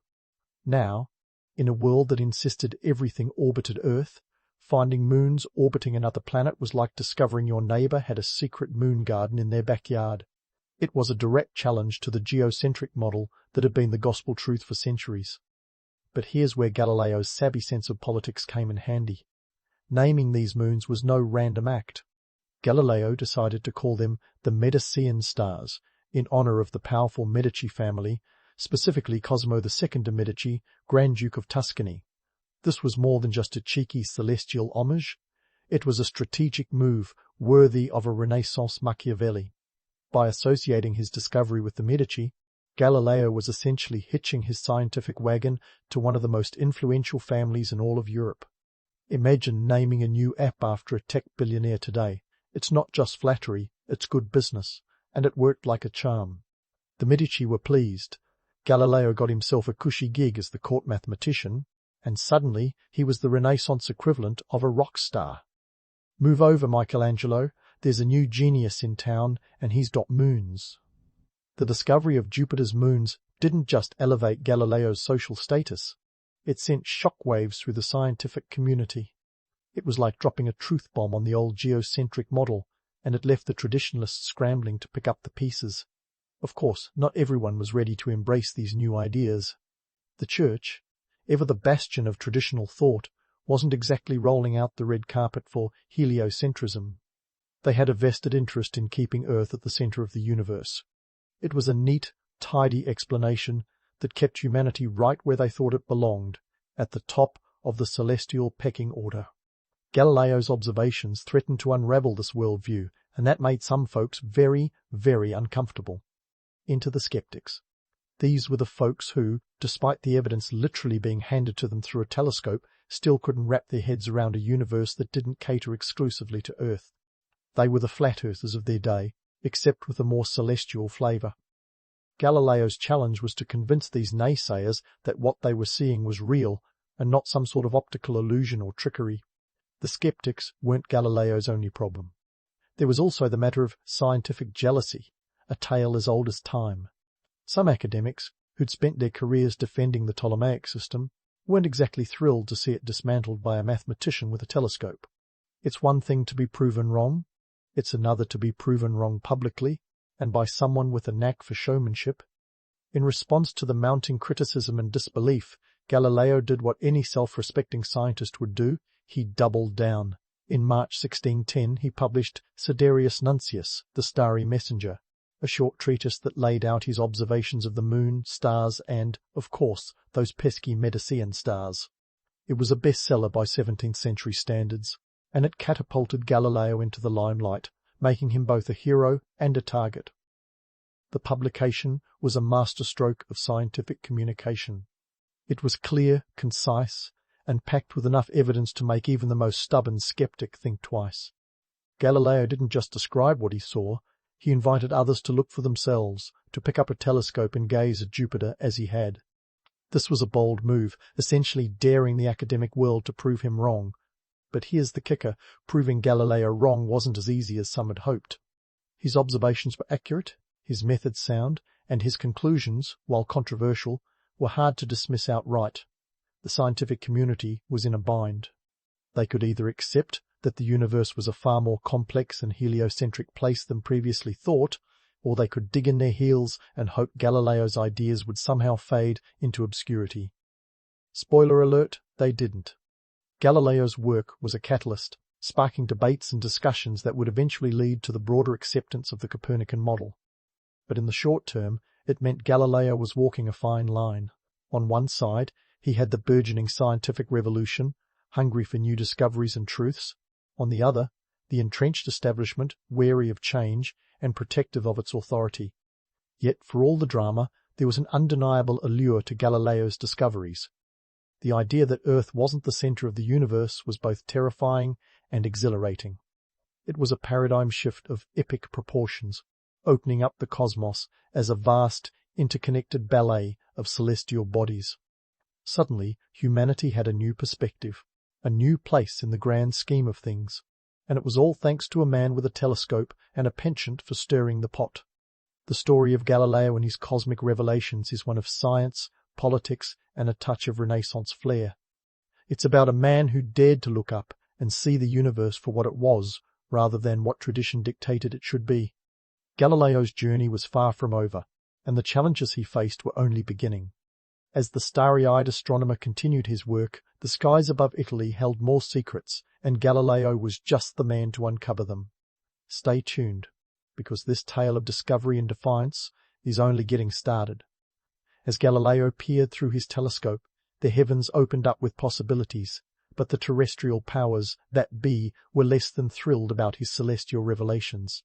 Now, in a world that insisted everything orbited Earth, finding moons orbiting another planet was like discovering your neighbor had a secret moon garden in their backyard. It was a direct challenge to the geocentric model that had been the gospel truth for centuries. But here's where Galileo's savvy sense of politics came in handy. Naming these moons was no random act. Galileo decided to call them the Medicean stars, in honor of the powerful Medici family, specifically Cosimo II de' Medici, Grand Duke of Tuscany. This was more than just a cheeky celestial homage. It was a strategic move worthy of a Renaissance Machiavelli. By associating his discovery with the Medici, Galileo was essentially hitching his scientific wagon to one of the most influential families in all of Europe. Imagine naming a new app after a tech billionaire today. It's not just flattery, it's good business, and it worked like a charm. The Medici were pleased. Galileo got himself a cushy gig as the court mathematician, and suddenly he was the Renaissance equivalent of a rock star. Move over, Michelangelo. There's a new genius in town, and he's got moons. The discovery of Jupiter's moons didn't just elevate Galileo's social status. It sent shockwaves through the scientific community. It was like dropping a truth bomb on the old geocentric model, and it left the traditionalists scrambling to pick up the pieces. Of course, not everyone was ready to embrace these new ideas. The Church, ever the bastion of traditional thought, wasn't exactly rolling out the red carpet for heliocentrism. They had a vested interest in keeping Earth at the center of the universe. It was a neat, tidy explanation that kept humanity right where they thought it belonged, at the top of the celestial pecking order. Galileo's observations threatened to unravel this worldview, and that made some folks very, very uncomfortable. Enter the skeptics. These were the folks who, despite the evidence literally being handed to them through a telescope, still couldn't wrap their heads around a universe that didn't cater exclusively to Earth. They were the flat earthers of their day, except with a more celestial flavour. Galileo's challenge was to convince these naysayers that what they were seeing was real and not some sort of optical illusion or trickery. The skeptics weren't Galileo's only problem. There was also the matter of scientific jealousy, a tale as old as time. Some academics, who'd spent their careers defending the Ptolemaic system, weren't exactly thrilled to see it dismantled by a mathematician with a telescope. It's one thing to be proven wrong, it's another to be proven wrong publicly, and by someone with a knack for showmanship. In response to the mounting criticism and disbelief, Galileo did what any self-respecting scientist would do: he doubled down. In March 1610 he published Sidereus Nuncius, the Starry Messenger, a short treatise that laid out his observations of the moon, stars, and, of course, those pesky Medicean stars. It was a bestseller by 17th century standards, and it catapulted Galileo into the limelight, making him both a hero and a target. The publication was a masterstroke of scientific communication. It was clear, concise, and packed with enough evidence to make even the most stubborn skeptic think twice. Galileo didn't just describe what he saw, he invited others to look for themselves, to pick up a telescope and gaze at Jupiter as he had. This was a bold move, essentially daring the academic world to prove him wrong. But here's the kicker: proving Galileo wrong wasn't as easy as some had hoped. His observations were accurate, his methods sound, and his conclusions, while controversial, were hard to dismiss outright. The scientific community was in a bind. They could either accept that the universe was a far more complex and heliocentric place than previously thought, or they could dig in their heels and hope Galileo's ideas would somehow fade into obscurity. Spoiler alert, they didn't. Galileo's work was a catalyst, sparking debates and discussions that would eventually lead to the broader acceptance of the Copernican model. But in the short term, it meant Galileo was walking a fine line. On one side, he had the burgeoning scientific revolution, hungry for new discoveries and truths. On the other, the entrenched establishment, wary of change and protective of its authority. Yet, for all the drama, there was an undeniable allure to Galileo's discoveries. The idea that Earth wasn't the center of the universe was both terrifying and exhilarating. It was a paradigm shift of epic proportions, opening up the cosmos as a vast, interconnected ballet of celestial bodies. Suddenly, humanity had a new perspective, a new place in the grand scheme of things, and it was all thanks to a man with a telescope and a penchant for stirring the pot. The story of Galileo and his cosmic revelations is one of science, politics, and a touch of Renaissance flair. It's about a man who dared to look up and see the universe for what it was, rather than what tradition dictated it should be. Galileo's journey was far from over, and the challenges he faced were only beginning. As the starry-eyed astronomer continued his work, the skies above Italy held more secrets, and Galileo was just the man to uncover them. Stay tuned, because this tale of discovery and defiance is only getting started. As Galileo peered through his telescope, the heavens opened up with possibilities, but the terrestrial powers that be were less than thrilled about his celestial revelations.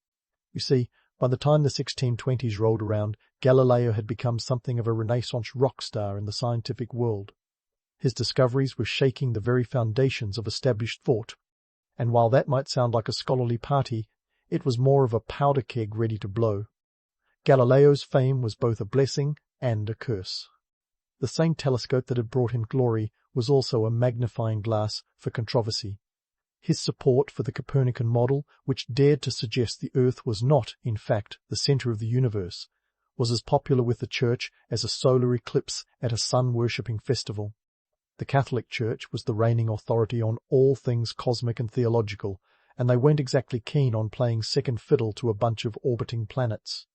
You see, by the time the 1620s rolled around, Galileo had become something of a Renaissance rock star in the scientific world. His discoveries were shaking the very foundations of established thought, and while that might sound like a scholarly party, it was more of a powder keg ready to blow. Galileo's fame was both a blessing and a curse. The same telescope that had brought him glory was also a magnifying glass for controversy. His support for the Copernican model, which dared to suggest the Earth was not, in fact, the centre of the universe, was as popular with the Church as a solar eclipse at a sun-worshipping festival. The Catholic Church was the reigning authority on all things cosmic and theological, and they weren't exactly keen on playing second fiddle to a bunch of orbiting planets.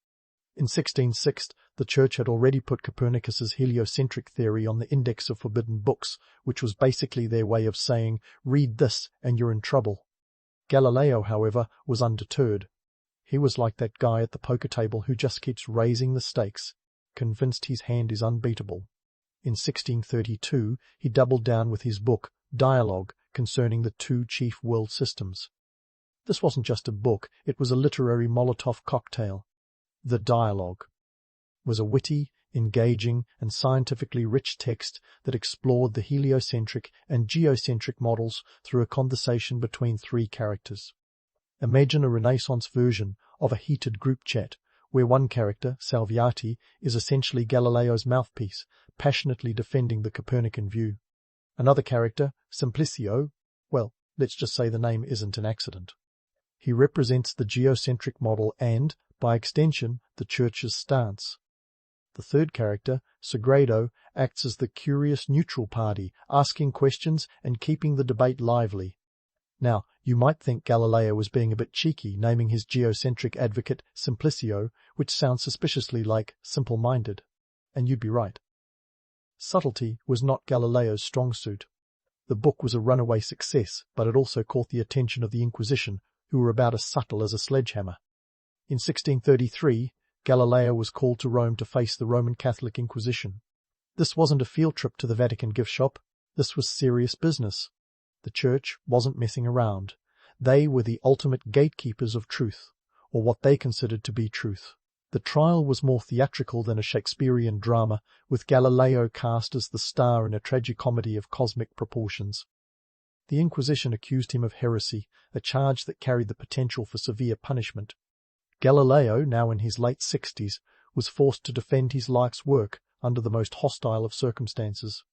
In 1606, the Church had already put Copernicus's heliocentric theory on the Index of Forbidden Books, which was basically their way of saying, read this and you're in trouble. Galileo, however, was undeterred. He was like that guy at the poker table who just keeps raising the stakes, convinced his hand is unbeatable. In 1632, he doubled down with his book, Dialogue, concerning the two chief world systems. This wasn't just a book, it was a literary Molotov cocktail. The Dialogue was a witty, engaging, and scientifically rich text that explored the heliocentric and geocentric models through a conversation between three characters. Imagine a Renaissance version of a heated group chat, where one character, Salviati, is essentially Galileo's mouthpiece, passionately defending the Copernican view. Another character, Simplicio, well, let's just say the name isn't an accident. He represents the geocentric model and, by extension, the Church's stance. The third character, Sagredo, acts as the curious neutral party, asking questions and keeping the debate lively. Now, you might think Galileo was being a bit cheeky, naming his geocentric advocate Simplicio, which sounds suspiciously like simple-minded. And you'd be right. Subtlety was not Galileo's strong suit. The book was a runaway success, but it also caught the attention of the Inquisition, who were about as subtle as a sledgehammer. In 1633, Galileo was called to Rome to face the Roman Catholic Inquisition. This wasn't a field trip to the Vatican gift shop. This was serious business. The Church wasn't messing around. They were the ultimate gatekeepers of truth, or what they considered to be truth. The trial was more theatrical than a Shakespearean drama, with Galileo cast as the star in a tragicomedy of cosmic proportions. The Inquisition accused him of heresy, a charge that carried the potential for severe punishment. Galileo, now in his late 60s, was forced to defend his life's work under the most hostile of circumstances.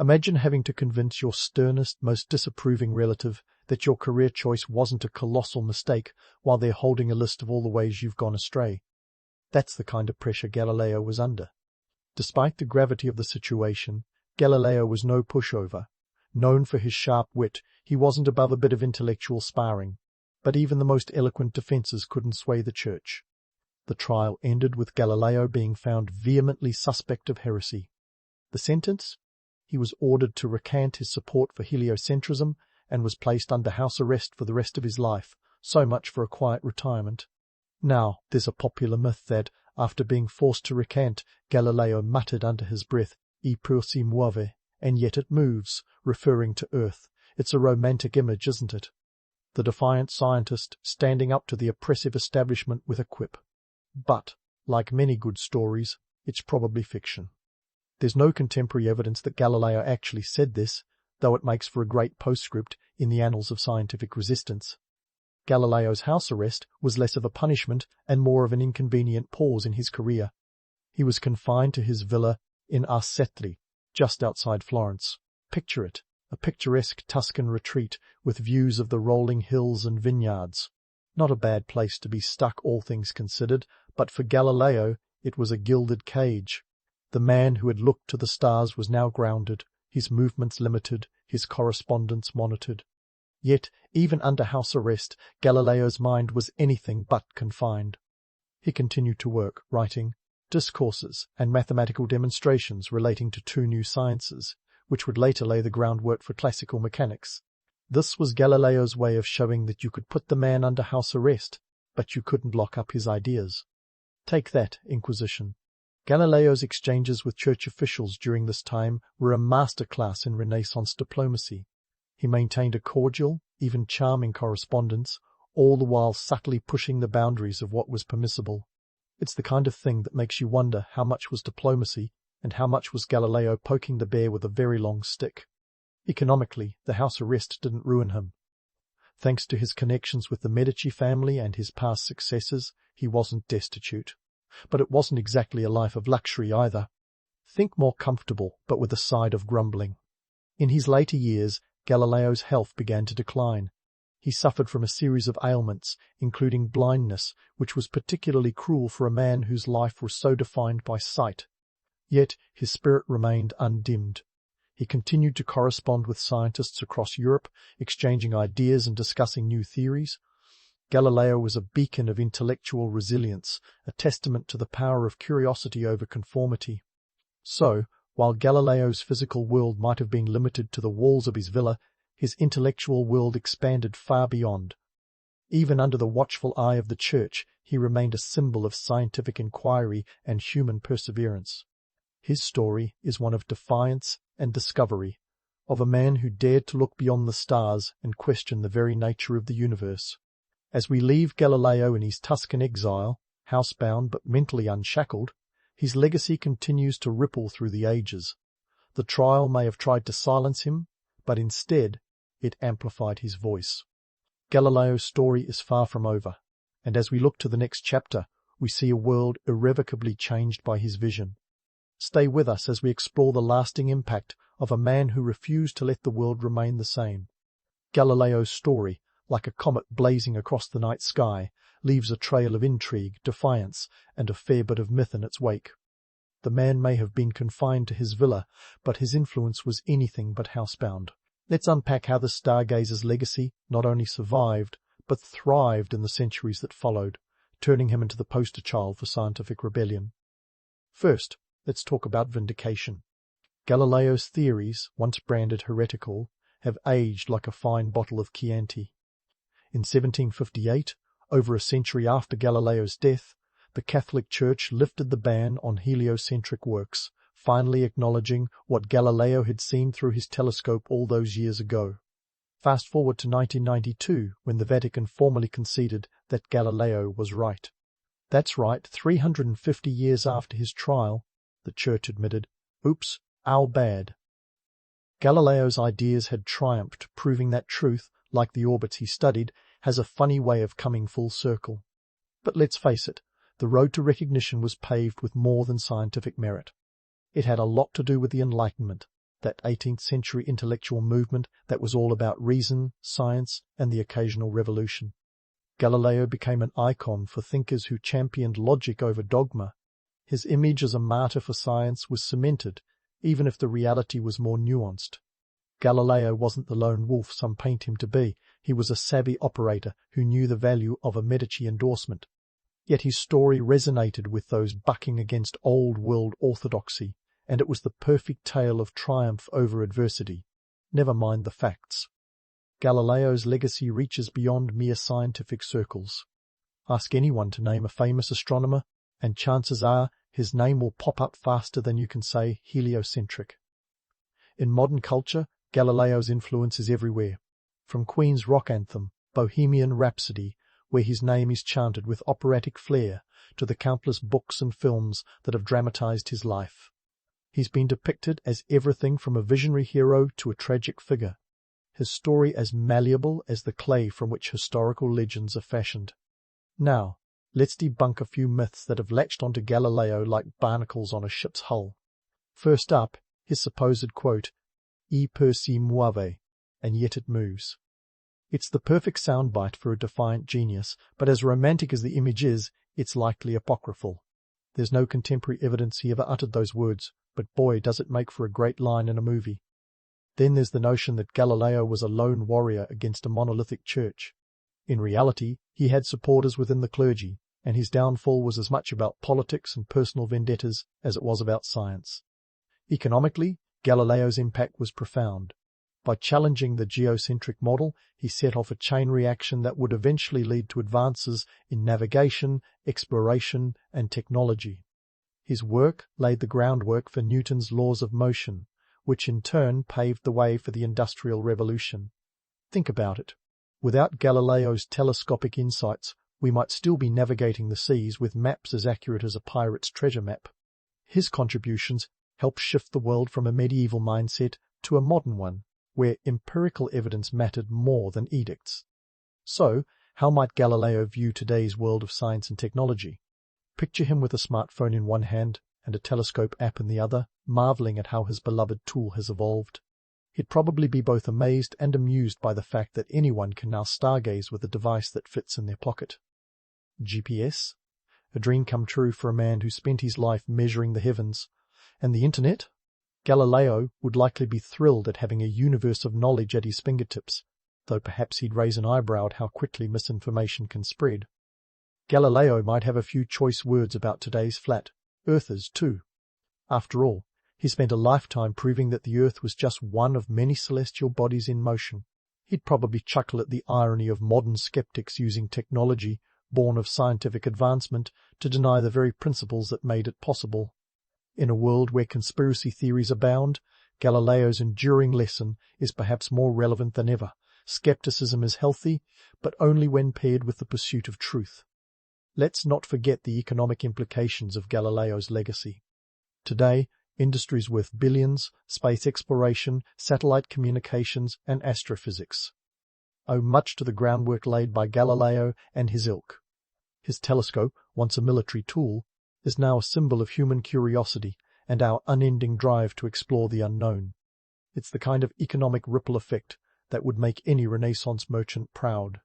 Imagine having to convince your sternest, most disapproving relative that your career choice wasn't a colossal mistake while they're holding a list of all the ways you've gone astray. That's the kind of pressure Galileo was under. Despite the gravity of the situation, Galileo was no pushover. Known for his sharp wit, he wasn't above a bit of intellectual sparring. But even the most eloquent defences couldn't sway the Church. The trial ended with Galileo being found vehemently suspect of heresy. The sentence? He was ordered to recant his support for heliocentrism and was placed under house arrest for the rest of his life. So much for a quiet retirement. Now, there's a popular myth that, after being forced to recant, Galileo muttered under his breath, "E pur si muove," and yet it moves, referring to Earth. It's a romantic image, isn't it? The defiant scientist standing up to the oppressive establishment with a quip. But, like many good stories, it's probably fiction. There's no contemporary evidence that Galileo actually said this, though it makes for a great postscript in the annals of scientific resistance. Galileo's house arrest was less of a punishment and more of an inconvenient pause in his career. He was confined to his villa in Arcetri, just outside Florence. Picture it, a picturesque Tuscan retreat with views of the rolling hills and vineyards. Not a bad place to be stuck, all things considered, but for Galileo it was a gilded cage. The man who had looked to the stars was now grounded, his movements limited, his correspondence monitored. Yet, even under house arrest, Galileo's mind was anything but confined. He continued to work, writing discourses and mathematical demonstrations relating to two new sciences, which would later lay the groundwork for classical mechanics. This was Galileo's way of showing that you could put the man under house arrest, but you couldn't lock up his ideas. Take that, Inquisition. Galileo's exchanges with church officials during this time were a masterclass in Renaissance diplomacy. He maintained a cordial, even charming correspondence, all the while subtly pushing the boundaries of what was permissible. It's the kind of thing that makes you wonder how much was diplomacy and how much was Galileo poking the bear with a very long stick. Economically, the house arrest didn't ruin him. Thanks to his connections with the Medici family and his past successes, he wasn't destitute. But it wasn't exactly a life of luxury either. Think more comfortable, but with a side of grumbling. In his later years, Galileo's health began to decline. He suffered from a series of ailments, including blindness, which was particularly cruel for a man whose life was so defined by sight. Yet his spirit remained undimmed. He continued to correspond with scientists across Europe, exchanging ideas and discussing new theories. Galileo was a beacon of intellectual resilience, a testament to the power of curiosity over conformity. So, while Galileo's physical world might have been limited to the walls of his villa, his intellectual world expanded far beyond. Even under the watchful eye of the Church, he remained a symbol of scientific inquiry and human perseverance. His story is one of defiance and discovery, of a man who dared to look beyond the stars and question the very nature of the universe. As we leave Galileo in his Tuscan exile, housebound but mentally unshackled, his legacy continues to ripple through the ages. The trial may have tried to silence him, but instead it amplified his voice. Galileo's story is far from over, and as we look to the next chapter, we see a world irrevocably changed by his vision. Stay with us as we explore the lasting impact of a man who refused to let the world remain the same. Galileo's story, like a comet blazing across the night sky, leaves a trail of intrigue, defiance, and a fair bit of myth in its wake. The man may have been confined to his villa, but his influence was anything but housebound. Let's unpack how the stargazer's legacy not only survived, but thrived in the centuries that followed, turning him into the poster child for scientific rebellion. First, let's talk about vindication. Galileo's theories, once branded heretical, have aged like a fine bottle of Chianti. In 1758, over a century after Galileo's death, the Catholic Church lifted the ban on heliocentric works, finally acknowledging what Galileo had seen through his telescope all those years ago. Fast forward to 1992, when the Vatican formally conceded that Galileo was right. That's right, 350 years after his trial, the Church admitted, "Oops, our bad." Galileo's ideas had triumphed, proving that truth, like the orbits he studied, has a funny way of coming full circle. But let's face it, the road to recognition was paved with more than scientific merit. It had a lot to do with the Enlightenment, that 18th century intellectual movement that was all about reason, science, and the occasional revolution. Galileo became an icon for thinkers who championed logic over dogma. His image as a martyr for science was cemented, even if the reality was more nuanced. Galileo wasn't the lone wolf some paint him to be. He was a savvy operator who knew the value of a Medici endorsement. Yet his story resonated with those bucking against old-world orthodoxy, and it was the perfect tale of triumph over adversity. Never mind the facts. Galileo's legacy reaches beyond mere scientific circles. Ask anyone to name a famous astronomer, and chances are his name will pop up faster than you can say heliocentric. In modern culture, Galileo's influence is everywhere. From Queen's rock anthem, Bohemian Rhapsody, where his name is chanted with operatic flair, to the countless books and films that have dramatized his life. He's been depicted as everything from a visionary hero to a tragic figure, his story as malleable as the clay from which historical legends are fashioned. Now, let's debunk a few myths that have latched onto Galileo like barnacles on a ship's hull. First up, his supposed quote, "E per si muove," and yet it moves. It's the perfect soundbite for a defiant genius, but as romantic as the image is, it's likely apocryphal. There's no contemporary evidence he ever uttered those words, but boy does it make for a great line in a movie. Then there's the notion that Galileo was a lone warrior against a monolithic church. In reality, he had supporters within the clergy, and his downfall was as much about politics and personal vendettas as it was about science. Economically, Galileo's impact was profound. By challenging the geocentric model, he set off a chain reaction that would eventually lead to advances in navigation, exploration, and technology. His work laid the groundwork for Newton's laws of motion, which in turn paved the way for the Industrial Revolution. Think about it. Without Galileo's telescopic insights, we might still be navigating the seas with maps as accurate as a pirate's treasure map. His contributions helped shift the world from a medieval mindset to a modern one, where empirical evidence mattered more than edicts. So, how might Galileo view today's world of science and technology? Picture him with a smartphone in one hand and a telescope app in the other, marveling at how his beloved tool has evolved. He'd probably be both amazed and amused by the fact that anyone can now stargaze with a device that fits in their pocket. GPS? A dream come true for a man who spent his life measuring the heavens. And the internet? Galileo would likely be thrilled at having a universe of knowledge at his fingertips, though perhaps he'd raise an eyebrow at how quickly misinformation can spread. Galileo might have a few choice words about today's flat earthers too. After all, he spent a lifetime proving that the Earth was just one of many celestial bodies in motion. He'd probably chuckle at the irony of modern skeptics using technology, born of scientific advancement, to deny the very principles that made it possible. In a world where conspiracy theories abound, Galileo's enduring lesson is perhaps more relevant than ever. Skepticism is healthy, but only when paired with the pursuit of truth. Let's not forget the economic implications of Galileo's legacy. Today, industries worth billions, space exploration, satellite communications, and astrophysics owe much to the groundwork laid by Galileo and his ilk. His telescope, once a military tool, is now a symbol of human curiosity and our unending drive to explore the unknown. It's the kind of economic ripple effect that would make any Renaissance merchant proud.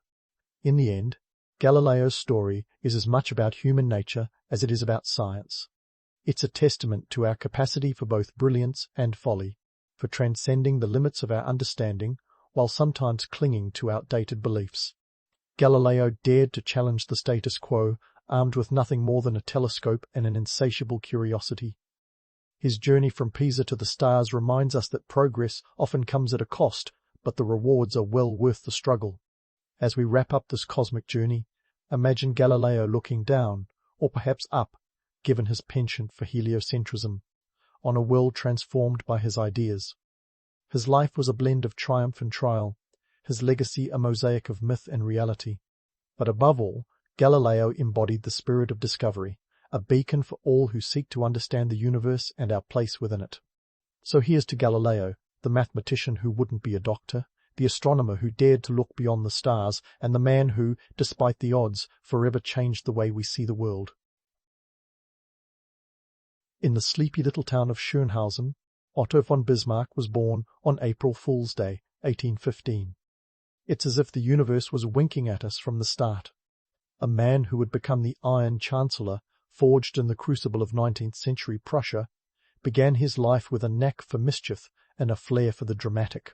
In the end, Galileo's story is as much about human nature as it is about science. It's a testament to our capacity for both brilliance and folly, for transcending the limits of our understanding while sometimes clinging to outdated beliefs. Galileo dared to challenge the status quo, armed with nothing more than a telescope and an insatiable curiosity. His journey from Pisa to the stars reminds us that progress often comes at a cost, but the rewards are well worth the struggle. As we wrap up this cosmic journey, imagine Galileo looking down, or perhaps up, given his penchant for heliocentrism, on a world transformed by his ideas. His life was a blend of triumph and trial, his legacy a mosaic of myth and reality. But above all, Galileo embodied the spirit of discovery, a beacon for all who seek to understand the universe and our place within it. So here's to Galileo, the mathematician who wouldn't be a doctor, the astronomer who dared to look beyond the stars, and the man who, despite the odds, forever changed the way we see the world. In the sleepy little town of Schönhausen, Otto von Bismarck was born on April Fool's Day, 1815. It's as if the universe was winking at us from the start. A man who would become the Iron Chancellor, forged in the crucible of 19th-century Prussia, began his life with a knack for mischief and a flair for the dramatic.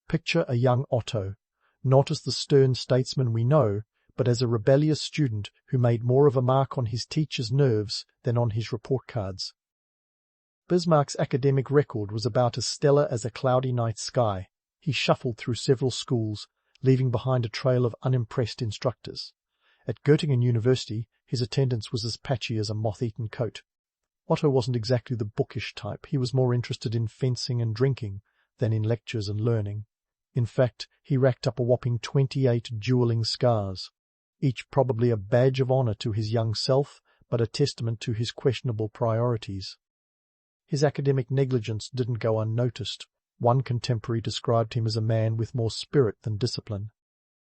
Picture a young Otto, not as the stern statesman we know, but as a rebellious student who made more of a mark on his teacher's nerves than on his report cards. Bismarck's academic record was about as stellar as a cloudy night sky. He shuffled through several schools, leaving behind a trail of unimpressed instructors. At Göttingen University, his attendance was as patchy as a moth-eaten coat. Otto wasn't exactly the bookish type. He was more interested in fencing and drinking than in lectures and learning. In fact, he racked up a whopping 28 dueling scars, each probably a badge of honor to his young self, but a testament to his questionable priorities. His academic negligence didn't go unnoticed. One contemporary described him as a man with more spirit than discipline.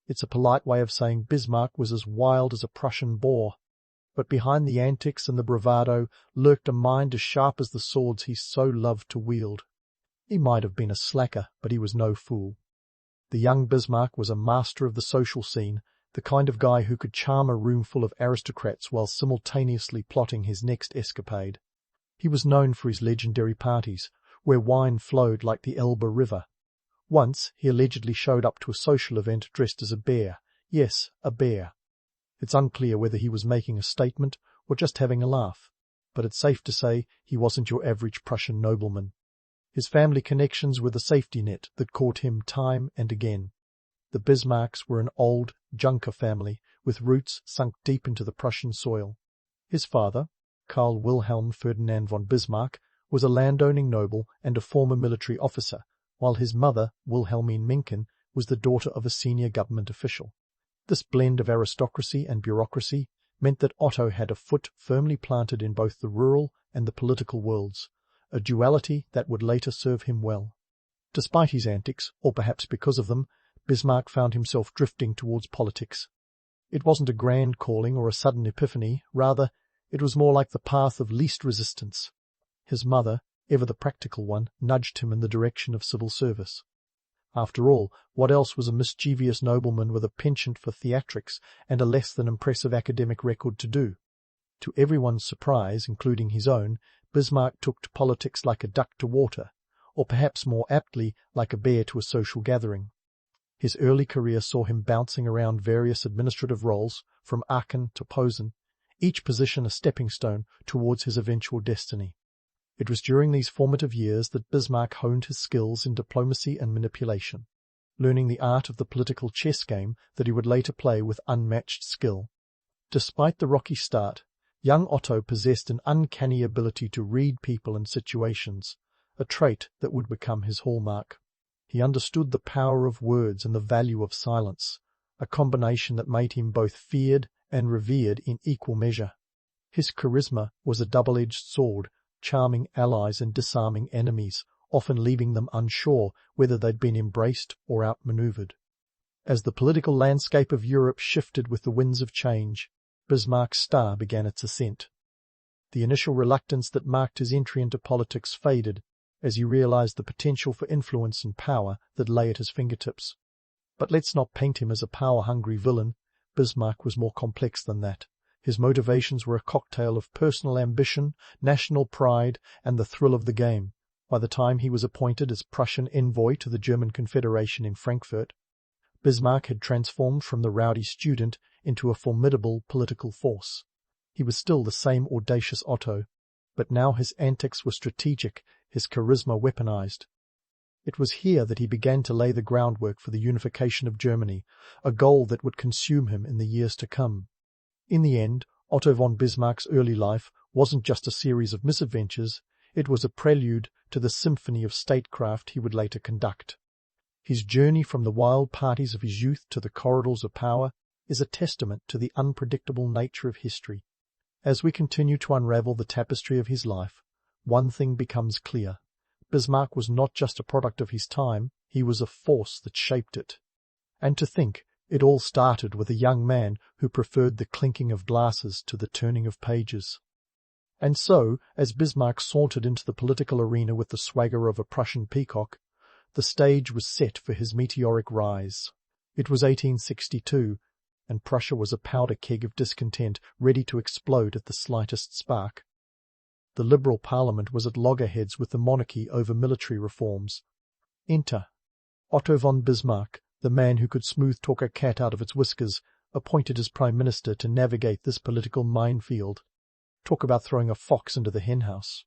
It's a polite way of saying Bismarck was as wild as a Prussian boar. But behind the antics and the bravado lurked a mind as sharp as the swords he so loved to wield. He might have been a slacker, but he was no fool. The young Bismarck was a master of the social scene, the kind of guy who could charm a room full of aristocrats while simultaneously plotting his next escapade. He was known for his legendary parties, where wine flowed like the Elbe River. Once he allegedly showed up to a social event dressed as a bear. Yes, a bear. It's unclear whether he was making a statement or just having a laugh, but it's safe to say he wasn't your average Prussian nobleman. His family connections were the safety net that caught him time and again. The Bismarcks were an old Junker family with roots sunk deep into the Prussian soil. His father, Karl Wilhelm Ferdinand von Bismarck, was a landowning noble and a former military officer, while his mother, Wilhelmine Mencken, was the daughter of a senior government official. This blend of aristocracy and bureaucracy meant that Otto had a foot firmly planted in both the rural and the political worlds, a duality that would later serve him well. Despite his antics, or perhaps because of them, Bismarck found himself drifting towards politics. It wasn't a grand calling or a sudden epiphany, rather, it was more like the path of least resistance. His mother, ever the practical one, nudged him in the direction of civil service. After all, what else was a mischievous nobleman with a penchant for theatrics and a less than impressive academic record to do? To everyone's surprise, including his own, Bismarck took to politics like a duck to water, or perhaps more aptly like a bear to a social gathering. His early career saw him bouncing around various administrative roles, from Aachen to Posen, each position a stepping stone towards his eventual destiny. It was during these formative years that Bismarck honed his skills in diplomacy and manipulation, learning the art of the political chess game that he would later play with unmatched skill. Despite the rocky start, young Otto possessed an uncanny ability to read people and situations, a trait that would become his hallmark. He understood the power of words and the value of silence, a combination that made him both feared and revered in equal measure. His charisma was a double-edged sword, charming allies and disarming enemies, often leaving them unsure whether they'd been embraced or outmaneuvered. As the political landscape of Europe shifted with the winds of change, Bismarck's star began its ascent. The initial reluctance that marked his entry into politics faded as he realized the potential for influence and power that lay at his fingertips. But let's not paint him as a power-hungry villain. Bismarck was more complex than that. His motivations were a cocktail of personal ambition, national pride, and the thrill of the game. By the time he was appointed as Prussian envoy to the German Confederation in Frankfurt, Bismarck had transformed from the rowdy student into a formidable political force. He was still the same audacious Otto, but now his antics were strategic, his charisma weaponized. It was here that he began to lay the groundwork for the unification of Germany, a goal that would consume him in the years to come. In the end, Otto von Bismarck's early life wasn't just a series of misadventures, it was a prelude to the symphony of statecraft he would later conduct. His journey from the wild parties of his youth to the corridors of power is a testament to the unpredictable nature of history. As we continue to unravel the tapestry of his life, one thing becomes clear. Bismarck was not just a product of his time, he was a force that shaped it. And to think, it all started with a young man who preferred the clinking of glasses to the turning of pages. And so, as Bismarck sauntered into the political arena with the swagger of a Prussian peacock, the stage was set for his meteoric rise. It was 1862, and Prussia was a powder keg of discontent ready to explode at the slightest spark. The Liberal Parliament was at loggerheads with the monarchy over military reforms. Enter Otto von Bismarck, the man who could smooth-talk a cat out of its whiskers, appointed as Prime Minister to navigate this political minefield. Talk about throwing a fox into the henhouse.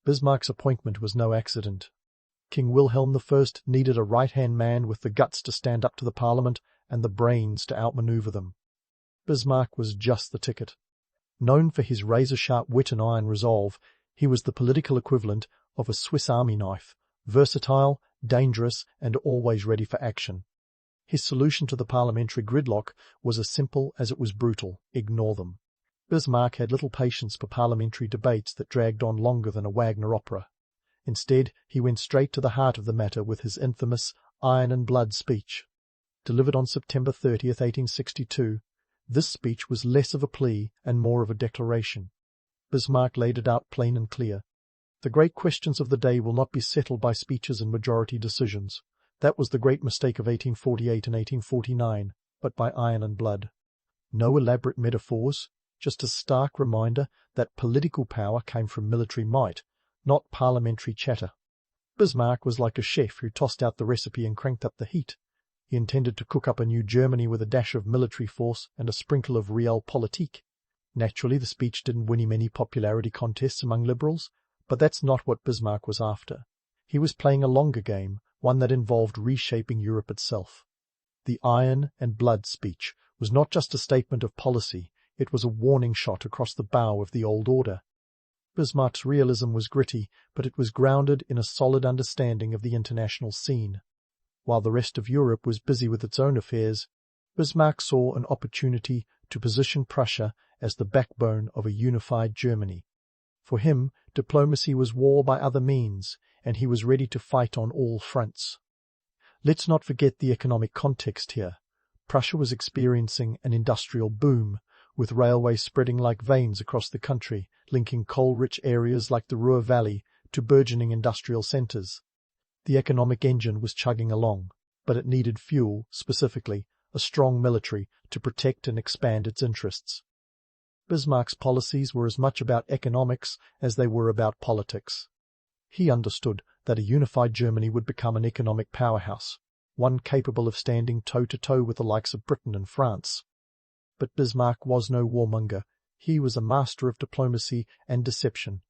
Bismarck's appointment was no accident. King Wilhelm I needed a right-hand man with the guts to stand up to the Parliament and the brains to outmaneuver them. Bismarck was just the ticket. Known for his razor-sharp wit and iron resolve, he was the political equivalent of a Swiss Army knife, versatile, dangerous, and always ready for action. His solution to the parliamentary gridlock was as simple as it was brutal: ignore them. Bismarck had little patience for parliamentary debates that dragged on longer than a Wagner opera. Instead, he went straight to the heart of the matter with his infamous Iron and Blood speech. Delivered on September 30, 1862, This speech was less of a plea and more of a declaration. Bismarck laid it out plain and clear. The great questions of the day will not be settled by speeches and majority decisions. That was the great mistake of 1848 and 1849, but by iron and blood. No elaborate metaphors, just a stark reminder that political power came from military might, not parliamentary chatter. Bismarck was like a chef who tossed out the recipe and cranked up the heat. He intended to cook up a new Germany with a dash of military force and a sprinkle of realpolitik. Naturally, the speech didn't win him any popularity contests among liberals, but that's not what Bismarck was after. He was playing a longer game, one that involved reshaping Europe itself. The iron and blood speech was not just a statement of policy, it was a warning shot across the bow of the old order. Bismarck's realism was gritty, but it was grounded in a solid understanding of the international scene. While the rest of Europe was busy with its own affairs, Bismarck saw an opportunity to position Prussia as the backbone of a unified Germany. For him, diplomacy was war by other means, and he was ready to fight on all fronts. Let's not forget the economic context here. Prussia was experiencing an industrial boom, with railways spreading like veins across the country, linking coal-rich areas like the Ruhr Valley to burgeoning industrial centres. The economic engine was chugging along, but it needed fuel, specifically a strong military, to protect and expand its interests. Bismarck's policies were as much about economics as they were about politics. He understood that a unified Germany would become an economic powerhouse, one capable of standing toe-to-toe with the likes of Britain and France. But Bismarck was no warmonger. He was a master of diplomacy and deception.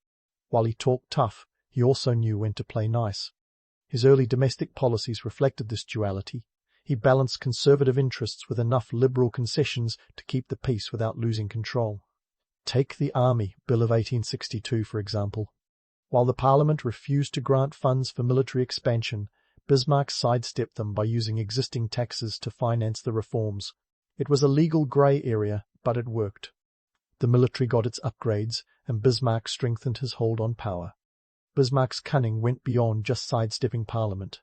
While he talked tough, he also knew when to play nice. His early domestic policies reflected this duality. He balanced conservative interests with enough liberal concessions to keep the peace without losing control. Take the Army Bill of 1862, for example. While the Parliament refused to grant funds for military expansion, Bismarck sidestepped them by using existing taxes to finance the reforms. It was a legal grey area, but it worked. The military got its upgrades, and Bismarck strengthened his hold on power. Bismarck's cunning went beyond just sidestepping Parliament.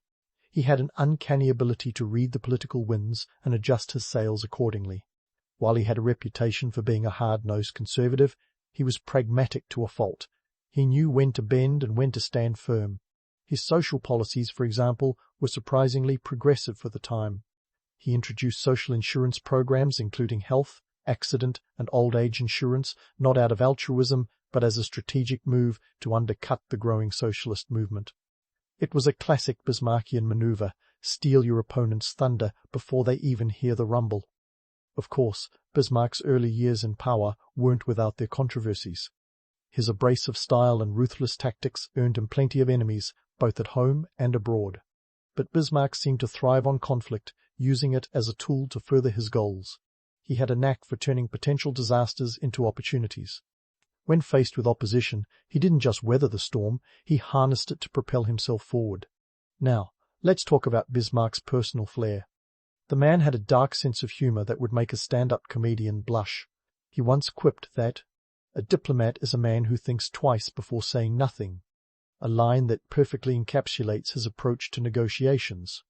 He had an uncanny ability to read the political winds and adjust his sails accordingly. While he had a reputation for being a hard-nosed conservative, he was pragmatic to a fault. He knew when to bend and when to stand firm. His social policies, for example, were surprisingly progressive for the time. He introduced social insurance programs including health, accident, and old age insurance, not out of altruism, but as a strategic move to undercut the growing socialist movement. It was a classic Bismarckian maneuver: steal your opponent's thunder before they even hear the rumble. Of course, Bismarck's early years in power weren't without their controversies. His abrasive style and ruthless tactics earned him plenty of enemies, both at home and abroad. But Bismarck seemed to thrive on conflict, using it as a tool to further his goals. He had a knack for turning potential disasters into opportunities. When faced with opposition, he didn't just weather the storm, he harnessed it to propel himself forward. Now, let's talk about Bismarck's personal flair. The man had a dark sense of humor that would make a stand-up comedian blush. He once quipped that, "A diplomat is a man who thinks twice before saying nothing," a line that perfectly encapsulates his approach to negotiations.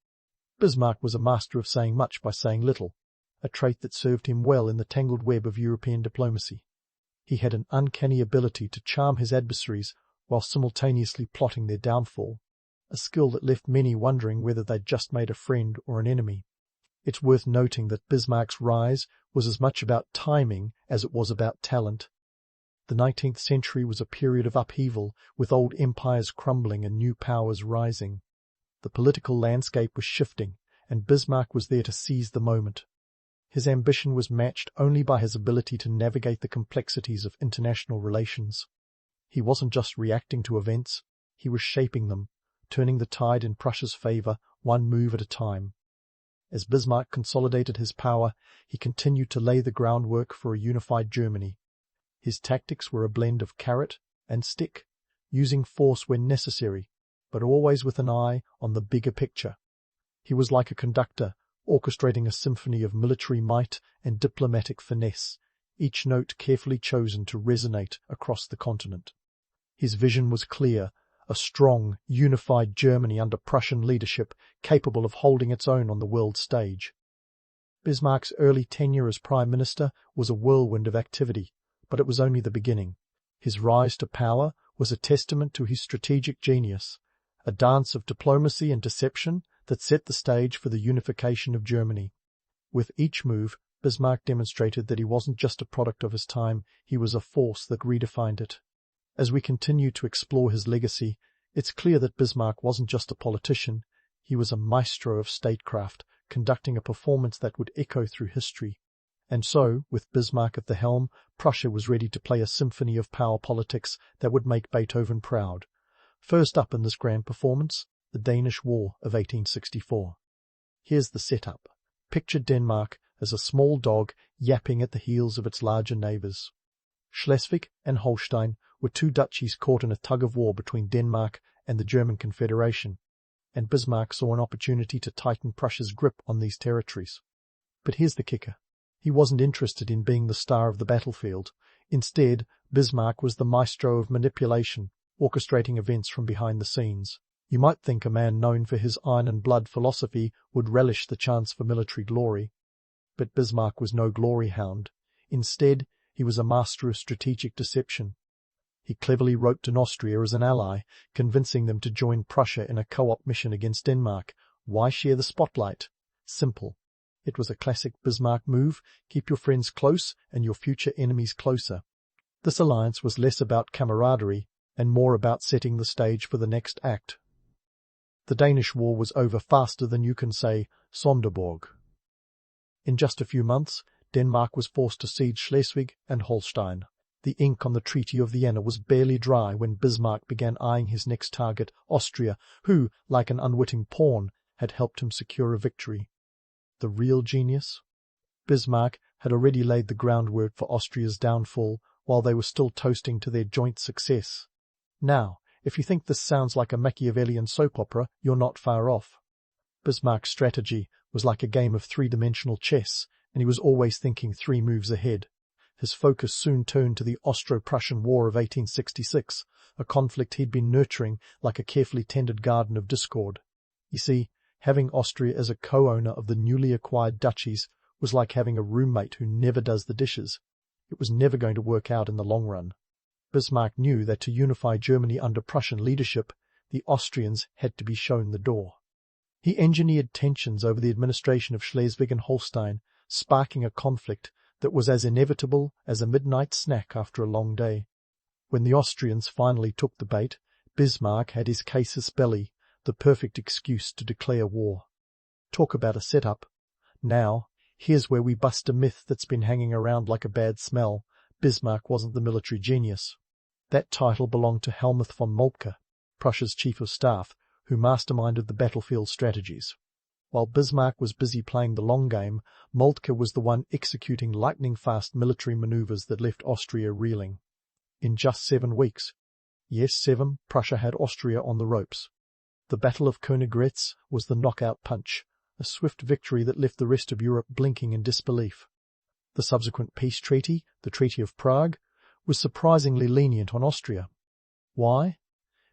Bismarck was a master of saying much by saying little, a trait that served him well in the tangled web of European diplomacy. He had an uncanny ability to charm his adversaries while simultaneously plotting their downfall, a skill that left many wondering whether they'd just made a friend or an enemy. It's worth noting that Bismarck's rise was as much about timing as it was about talent. The 19th century was a period of upheaval, with old empires crumbling and new powers rising. The political landscape was shifting, and Bismarck was there to seize the moment. His ambition was matched only by his ability to navigate the complexities of international relations. He wasn't just reacting to events, he was shaping them, turning the tide in Prussia's favour one move at a time. As Bismarck consolidated his power, he continued to lay the groundwork for a unified Germany. His tactics were a blend of carrot and stick, using force when necessary, but always with an eye on the bigger picture. He was like a conductor, orchestrating a symphony of military might and diplomatic finesse, each note carefully chosen to resonate across the continent. His vision was clear: a strong, unified Germany under Prussian leadership, capable of holding its own on the world stage. Bismarck's early tenure as Prime Minister was a whirlwind of activity, but it was only the beginning. His rise to power was a testament to his strategic genius, a dance of diplomacy and deception that set the stage for the unification of Germany. With each move, Bismarck demonstrated that he wasn't just a product of his time, he was a force that redefined it. As we continue to explore his legacy, it's clear that Bismarck wasn't just a politician, he was a maestro of statecraft, conducting a performance that would echo through history. And so, with Bismarck at the helm, Prussia was ready to play a symphony of power politics that would make Beethoven proud. First up in this grand performance, the Danish War of 1864. Here's the setup. Picture Denmark as a small dog yapping at the heels of its larger neighbours. Schleswig and Holstein were two duchies caught in a tug-of-war between Denmark and the German Confederation, and Bismarck saw an opportunity to tighten Prussia's grip on these territories. But here's the kicker. He wasn't interested in being the star of the battlefield. Instead, Bismarck was the maestro of manipulation, orchestrating events from behind the scenes. You might think a man known for his iron and blood philosophy would relish the chance for military glory. But Bismarck was no glory hound. Instead, he was a master of strategic deception. He cleverly roped in Austria as an ally, convincing them to join Prussia in a co-op mission against Denmark. Why share the spotlight? Simple. It was a classic Bismarck move: keep your friends close and your future enemies closer. This alliance was less about camaraderie and more about setting the stage for the next act. The Danish War was over faster than you can say Sonderborg. In just a few months, Denmark was forced to cede Schleswig and Holstein. The ink on the Treaty of Vienna was barely dry when Bismarck began eyeing his next target, Austria, who, like an unwitting pawn, had helped him secure a victory. The real genius? Bismarck had already laid the groundwork for Austria's downfall while they were still toasting to their joint success. Now, if you think this sounds like a Machiavellian soap opera, you're not far off. Bismarck's strategy was like a game of three-dimensional chess, and he was always thinking 3 moves ahead. His focus soon turned to the Austro-Prussian War of 1866, a conflict he'd been nurturing like a carefully tended garden of discord. You see, having Austria as a co-owner of the newly acquired duchies was like having a roommate who never does the dishes. It was never going to work out in the long run. Bismarck knew that to unify Germany under Prussian leadership, the Austrians had to be shown the door. He engineered tensions over the administration of Schleswig and Holstein, sparking a conflict that was as inevitable as a midnight snack after a long day. When the Austrians finally took the bait, Bismarck had his casus belli, the perfect excuse to declare war. Talk about a setup. Now, here's where we bust a myth that's been hanging around like a bad smell. Bismarck wasn't the military genius. That title belonged to Helmuth von Moltke, Prussia's chief of staff, who masterminded the battlefield strategies. While Bismarck was busy playing the long game, Moltke was the one executing lightning-fast military maneuvers that left Austria reeling. In just 7 weeks, yes, 7, Prussia had Austria on the ropes. The Battle of Königgrätz was the knockout punch, a swift victory that left the rest of Europe blinking in disbelief. The subsequent peace treaty, the Treaty of Prague, was surprisingly lenient on Austria. Why?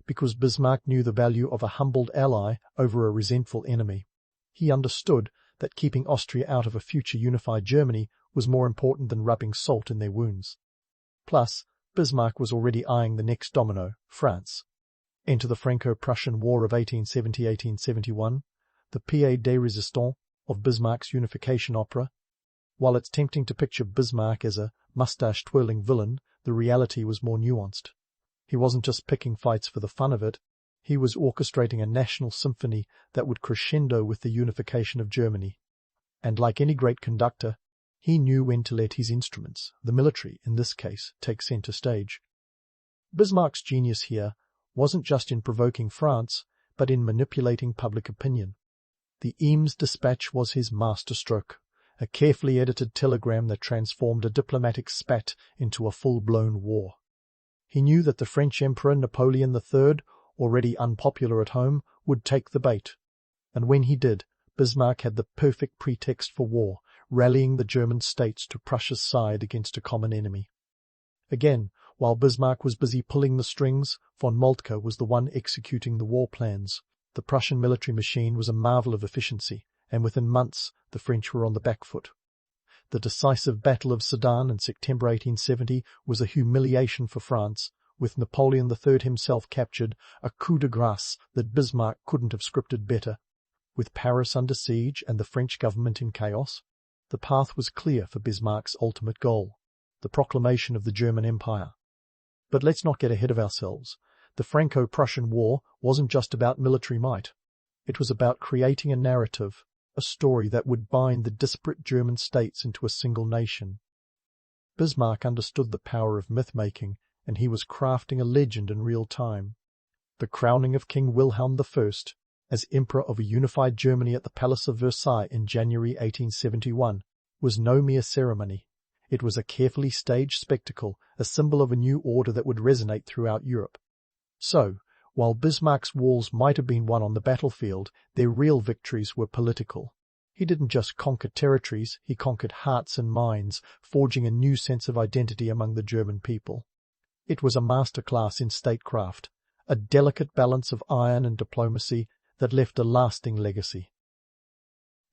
Because Bismarck knew the value of a humbled ally over a resentful enemy. He understood that keeping Austria out of a future unified Germany was more important than rubbing salt in their wounds. Plus, Bismarck was already eyeing the next domino, France. Enter the Franco-Prussian War of 1870-1871, the Pied de Résistance of Bismarck's unification opera. While it's tempting to picture Bismarck as a mustache-twirling villain, the reality was more nuanced. He wasn't just picking fights for the fun of it. He was orchestrating a national symphony that would crescendo with the unification of Germany. And like any great conductor, he knew when to let his instruments, the military in this case, take center stage. Bismarck's genius here wasn't just in provoking France, but in manipulating public opinion. The Eames dispatch was his masterstroke, a carefully edited telegram that transformed a diplomatic spat into a full-blown war. He knew that the French Emperor Napoleon III, already unpopular at home, would take the bait. And when he did, Bismarck had the perfect pretext for war, rallying the German states to Prussia's side against a common enemy. Again, while Bismarck was busy pulling the strings, von Moltke was the one executing the war plans. The Prussian military machine was a marvel of efficiency, and within months the French were on the back foot. The decisive Battle of Sedan in September 1870 was a humiliation for France, with Napoleon III himself captured, a coup de grace that Bismarck couldn't have scripted better. With Paris under siege and the French government in chaos, the path was clear for Bismarck's ultimate goal, the proclamation of the German Empire. But let's not get ahead of ourselves. The Franco-Prussian War wasn't just about military might. It was about creating a narrative, a story that would bind the disparate German states into a single nation. Bismarck understood the power of myth-making, and he was crafting a legend in real time. The crowning of King Wilhelm I as Emperor of a unified Germany at the Palace of Versailles in January 1871 was no mere ceremony. It was a carefully staged spectacle, a symbol of a new order that would resonate throughout Europe. So, while Bismarck's wars might have been won on the battlefield, their real victories were political. He didn't just conquer territories, he conquered hearts and minds, forging a new sense of identity among the German people. It was a masterclass in statecraft, a delicate balance of iron and diplomacy that left a lasting legacy.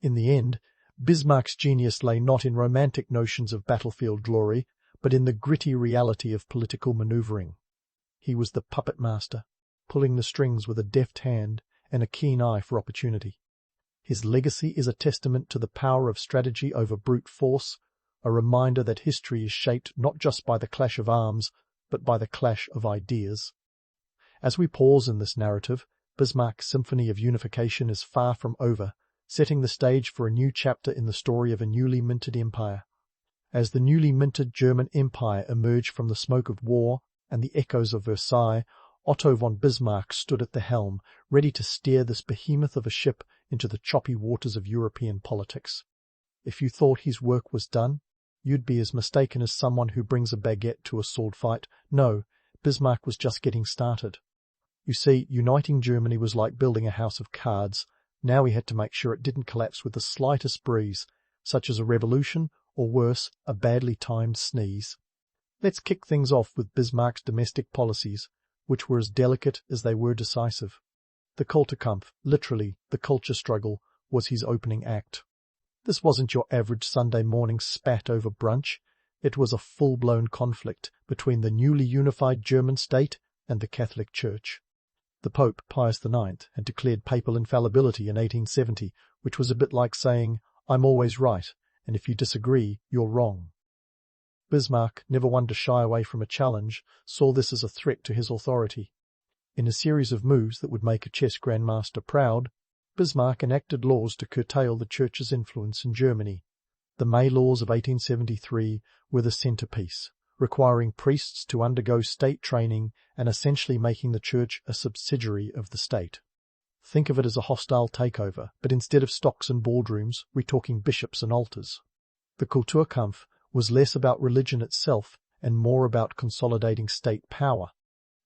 In the end, Bismarck's genius lay not in romantic notions of battlefield glory, but in the gritty reality of political maneuvering. He was the puppet master, pulling the strings with a deft hand and a keen eye for opportunity. His legacy is a testament to the power of strategy over brute force, a reminder that history is shaped not just by the clash of arms, but by the clash of ideas. As we pause in this narrative, Bismarck's symphony of unification is far from over, setting the stage for a new chapter in the story of a newly minted empire. As the newly minted German Empire emerged from the smoke of war and the echoes of Versailles, Otto von Bismarck stood at the helm, ready to steer this behemoth of a ship into the choppy waters of European politics. If you thought his work was done, you'd be as mistaken as someone who brings a baguette to a sword fight. No, Bismarck was just getting started. You see, uniting Germany was like building a house of cards. Now he had to make sure it didn't collapse with the slightest breeze, such as a revolution, or worse, a badly timed sneeze. Let's kick things off with Bismarck's domestic policies, which were as delicate as they were decisive. The Kulturkampf, literally the culture struggle, was his opening act. This wasn't your average Sunday morning spat over brunch. It was a full-blown conflict between the newly unified German state and the Catholic Church. The Pope, Pius IX, had declared papal infallibility in 1870, which was a bit like saying, "I'm always right, and if you disagree, you're wrong." Bismarck, never one to shy away from a challenge, saw this as a threat to his authority. In a series of moves that would make a chess grandmaster proud, Bismarck enacted laws to curtail the Church's influence in Germany. The May Laws of 1873 were the centerpiece, requiring priests to undergo state training and essentially making the Church a subsidiary of the state. Think of it as a hostile takeover, but instead of stocks and boardrooms, we're talking bishops and altars. The Kulturkampf was less about religion itself and more about consolidating state power,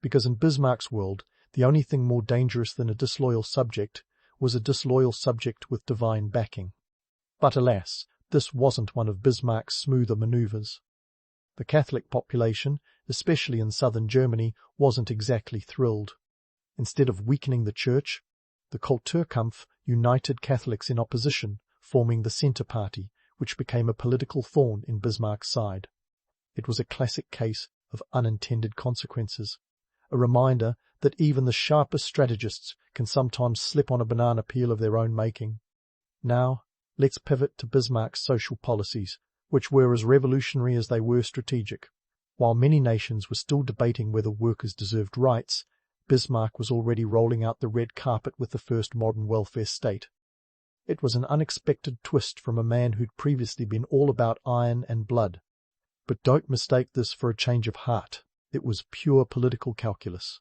because in Bismarck's world, the only thing more dangerous than a disloyal subject was a disloyal subject with divine backing. But alas, this wasn't one of Bismarck's smoother maneuvers. The Catholic population, especially in southern Germany, wasn't exactly thrilled. Instead of weakening the Church, the Kulturkampf united Catholics in opposition, forming the Centre Party, which became a political thorn in Bismarck's side. It was a classic case of unintended consequences, a reminder that even the sharpest strategists can sometimes slip on a banana peel of their own making. Now, let's pivot to Bismarck's social policies, which were as revolutionary as they were strategic. While many nations were still debating whether workers deserved rights, Bismarck was already rolling out the red carpet with the first modern welfare state. It was an unexpected twist from a man who'd previously been all about iron and blood. But don't mistake this for a change of heart. It was pure political calculus.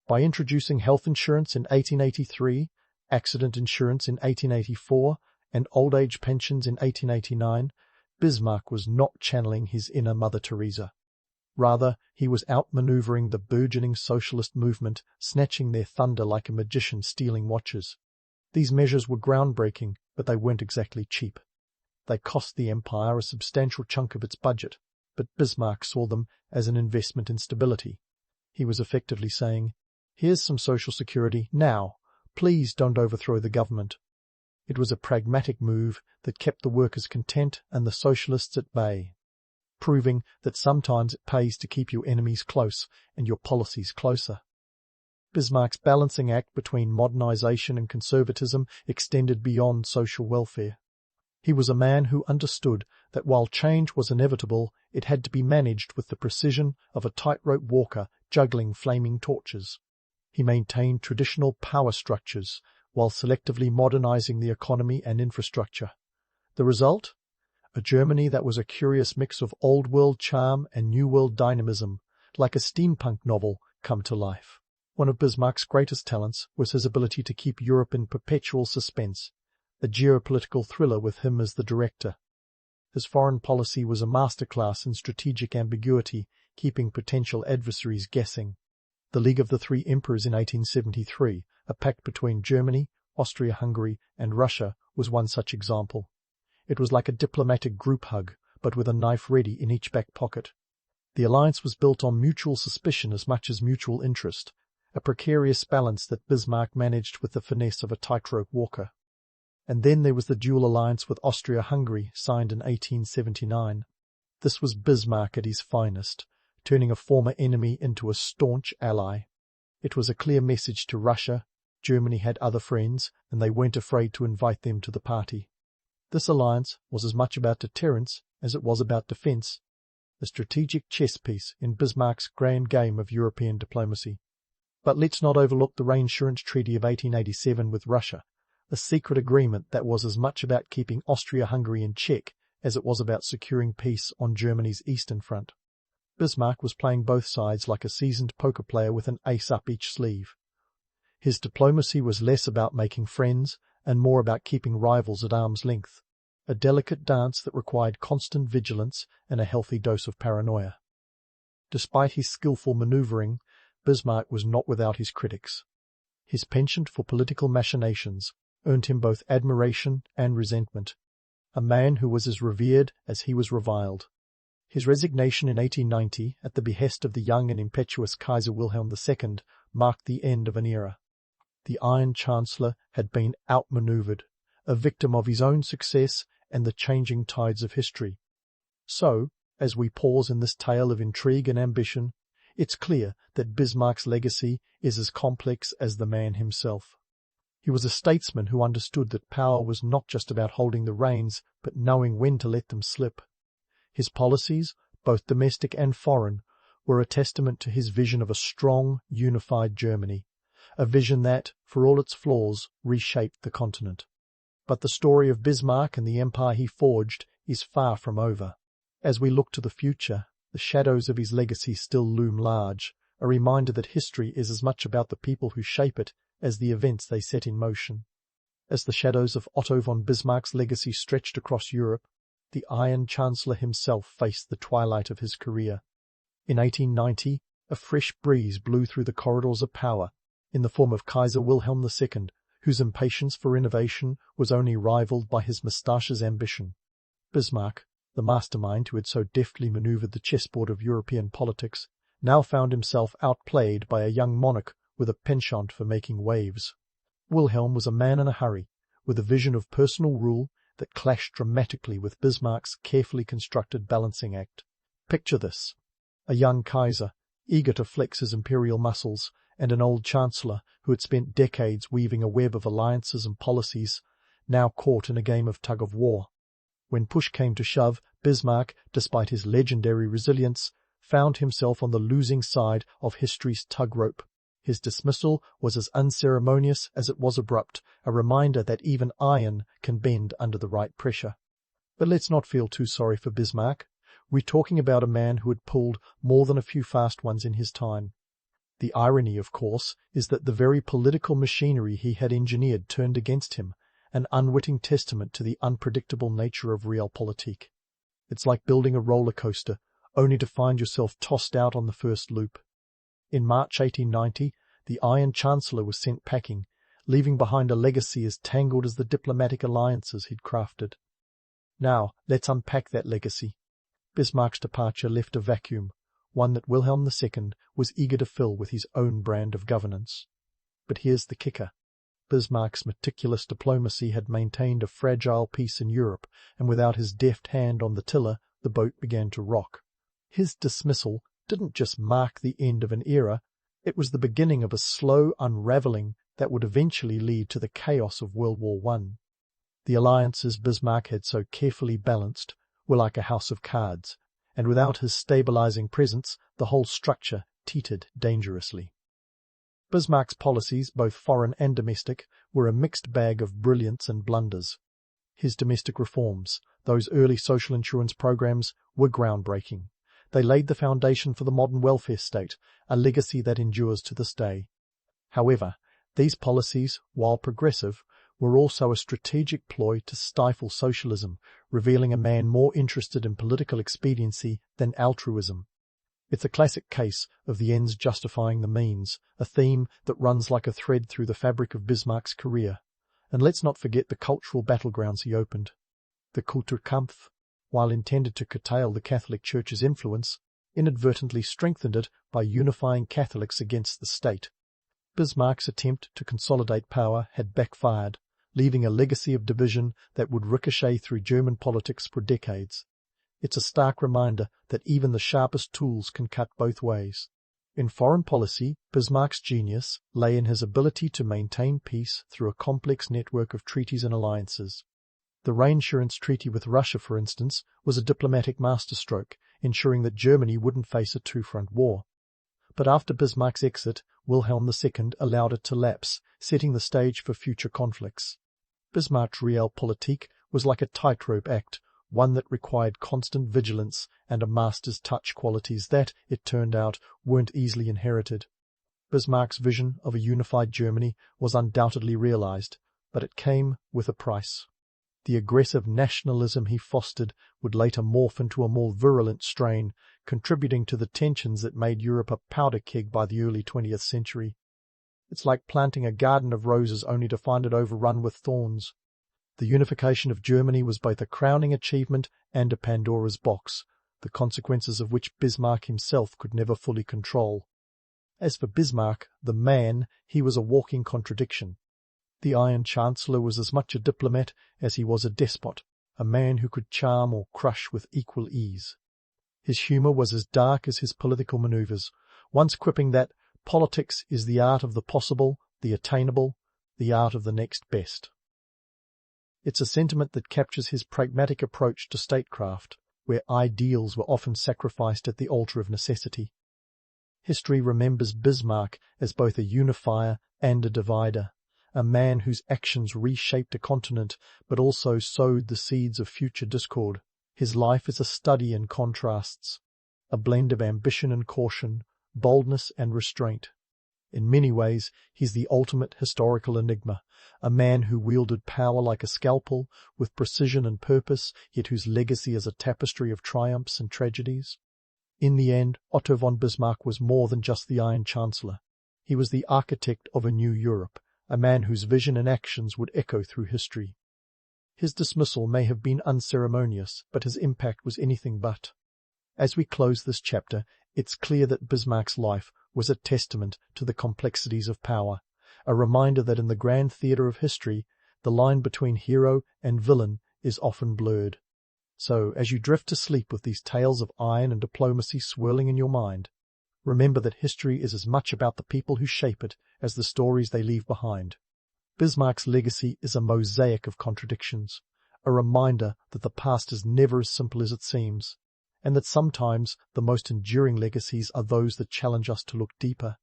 By introducing health insurance in 1883, accident insurance in 1884, and old age pensions in 1889, Bismarck was not channeling his inner Mother Teresa. Rather, he was outmaneuvering the burgeoning socialist movement, snatching their thunder like a magician stealing watches. These measures were groundbreaking, but they weren't exactly cheap. They cost the empire a substantial chunk of its budget, but Bismarck saw them as an investment in stability. He was effectively saying, "Here's some social security. Now, please don't overthrow the government." It was a pragmatic move that kept the workers content and the socialists at bay, proving that sometimes it pays to keep your enemies close and your policies closer. Bismarck's balancing act between modernization and conservatism extended beyond social welfare. He was a man who understood that while change was inevitable, it had to be managed with the precision of a tightrope walker juggling flaming torches. He maintained traditional power structures while selectively modernizing the economy and infrastructure. The result? A Germany that was a curious mix of old-world charm and new-world dynamism, like a steampunk novel come to life. One of Bismarck's greatest talents was his ability to keep Europe in perpetual suspense, a geopolitical thriller with him as the director. His foreign policy was a masterclass in strategic ambiguity, keeping potential adversaries guessing. The League of the Three Emperors in 1873, a pact between Germany, Austria-Hungary, and Russia, was one such example. It was like a diplomatic group hug, but with a knife ready in each back pocket. The alliance was built on mutual suspicion as much as mutual interest, a precarious balance that Bismarck managed with the finesse of a tightrope walker. And then there was the dual alliance with Austria-Hungary, signed in 1879. This was Bismarck at his finest, turning a former enemy into a staunch ally. It was a clear message to Russia. Germany had other friends, and they weren't afraid to invite them to the party. This alliance was as much about deterrence as it was about defence, a strategic chess piece in Bismarck's grand game of European diplomacy. But let's not overlook the Reinsurance Treaty of 1887 with Russia, a secret agreement that was as much about keeping Austria-Hungary in check as it was about securing peace on Germany's eastern front. Bismarck was playing both sides like a seasoned poker player with an ace up each sleeve. His diplomacy was less about making friends and more about keeping rivals at arm's length, a delicate dance that required constant vigilance and a healthy dose of paranoia. Despite his skillful manoeuvring, Bismarck was not without his critics. His penchant for political machinations earned him both admiration and resentment, a man who was as revered as he was reviled. His resignation in 1890, at the behest of the young and impetuous Kaiser Wilhelm II, marked the end of an era. The Iron Chancellor had been outmanoeuvred, a victim of his own success and the changing tides of history. So, as we pause in this tale of intrigue and ambition, it's clear that Bismarck's legacy is as complex as the man himself. He was a statesman who understood that power was not just about holding the reins, but knowing when to let them slip. His policies, both domestic and foreign, were a testament to his vision of a strong, unified Germany, a vision that, for all its flaws, reshaped the continent. But the story of Bismarck and the empire he forged is far from over. As we look to the future, the shadows of his legacy still loom large, a reminder that history is as much about the people who shape it as the events they set in motion. As the shadows of Otto von Bismarck's legacy stretched across Europe, the Iron Chancellor himself faced the twilight of his career. In 1890, a fresh breeze blew through the corridors of power, in the form of Kaiser Wilhelm II, whose impatience for innovation was only rivaled by his moustache's ambition. Bismarck, the mastermind who had so deftly manoeuvred the chessboard of European politics, now found himself outplayed by a young monarch with a penchant for making waves. Wilhelm was a man in a hurry, with a vision of personal rule that clashed dramatically with Bismarck's carefully constructed balancing act. Picture this: a young Kaiser, eager to flex his imperial muscles, and an old Chancellor who had spent decades weaving a web of alliances and policies, now caught in a game of tug-of-war. When push came to shove, Bismarck, despite his legendary resilience, found himself on the losing side of history's tug-rope. His dismissal was as unceremonious as it was abrupt, a reminder that even iron can bend under the right pressure. But let's not feel too sorry for Bismarck. We're talking about a man who had pulled more than a few fast ones in his time. The irony, of course, is that the very political machinery he had engineered turned against him, an unwitting testament to the unpredictable nature of realpolitik. It's like building a roller coaster, only to find yourself tossed out on the first loop. In March 1890, the Iron Chancellor was sent packing, leaving behind a legacy as tangled as the diplomatic alliances he'd crafted. Now, let's unpack that legacy. Bismarck's departure left a vacuum, one that Wilhelm II was eager to fill with his own brand of governance. But here's the kicker. Bismarck's meticulous diplomacy had maintained a fragile peace in Europe, and without his deft hand on the tiller, the boat began to rock. His dismissal didn't just mark the end of an era, it was the beginning of a slow unravelling that would eventually lead to the chaos of World War I. The alliances Bismarck had so carefully balanced were like a house of cards, and without his stabilizing presence, the whole structure teetered dangerously. Bismarck's policies, both foreign and domestic, were a mixed bag of brilliance and blunders. His domestic reforms, those early social insurance programs, were groundbreaking. They laid the foundation for the modern welfare state, a legacy that endures to this day. However, these policies, while progressive, were also a strategic ploy to stifle socialism, revealing a man more interested in political expediency than altruism. It's a classic case of the ends justifying the means, a theme that runs like a thread through the fabric of Bismarck's career. And let's not forget the cultural battlegrounds he opened. The Kulturkampf, while intended to curtail the Catholic Church's influence, inadvertently strengthened it by unifying Catholics against the state. Bismarck's attempt to consolidate power had backfired, leaving a legacy of division that would ricochet through German politics for decades. It's a stark reminder that even the sharpest tools can cut both ways. In foreign policy, Bismarck's genius lay in his ability to maintain peace through a complex network of treaties and alliances. The reinsurance treaty with Russia, for instance, was a diplomatic masterstroke, ensuring that Germany wouldn't face a two-front war. But after Bismarck's exit, Wilhelm II allowed it to lapse, setting the stage for future conflicts. Bismarck's realpolitik was like a tightrope act, one that required constant vigilance and a master's touch, qualities that, it turned out, weren't easily inherited. Bismarck's vision of a unified Germany was undoubtedly realized, but it came with a price. The aggressive nationalism he fostered would later morph into a more virulent strain, contributing to the tensions that made Europe a powder keg by the early 20th century. It's like planting a garden of roses only to find it overrun with thorns. The unification of Germany was both a crowning achievement and a Pandora's box, the consequences of which Bismarck himself could never fully control. As for Bismarck, the man, he was a walking contradiction. The Iron Chancellor was as much a diplomat as he was a despot, a man who could charm or crush with equal ease. His humour was as dark as his political manoeuvres, once quipping that politics is the art of the possible, the attainable, the art of the next best. It's a sentiment that captures his pragmatic approach to statecraft, where ideals were often sacrificed at the altar of necessity. History remembers Bismarck as both a unifier and a divider, a man whose actions reshaped a continent but also sowed the seeds of future discord. His life is a study in contrasts, a blend of ambition and caution, boldness and restraint. In many ways, he's the ultimate historical enigma, a man who wielded power like a scalpel, with precision and purpose, yet whose legacy is a tapestry of triumphs and tragedies. In the end, Otto von Bismarck was more than just the Iron Chancellor. He was the architect of a new Europe, a man whose vision and actions would echo through history. His dismissal may have been unceremonious, but his impact was anything but. As we close this chapter, it's clear that Bismarck's life was a testament to the complexities of power, a reminder that in the grand theatre of history, the line between hero and villain is often blurred. So, as you drift to sleep with these tales of iron and diplomacy swirling in your mind, remember that history is as much about the people who shape it as the stories they leave behind. Bismarck's legacy is a mosaic of contradictions, a reminder that the past is never as simple as it seems, and that sometimes the most enduring legacies are those that challenge us to look deeper,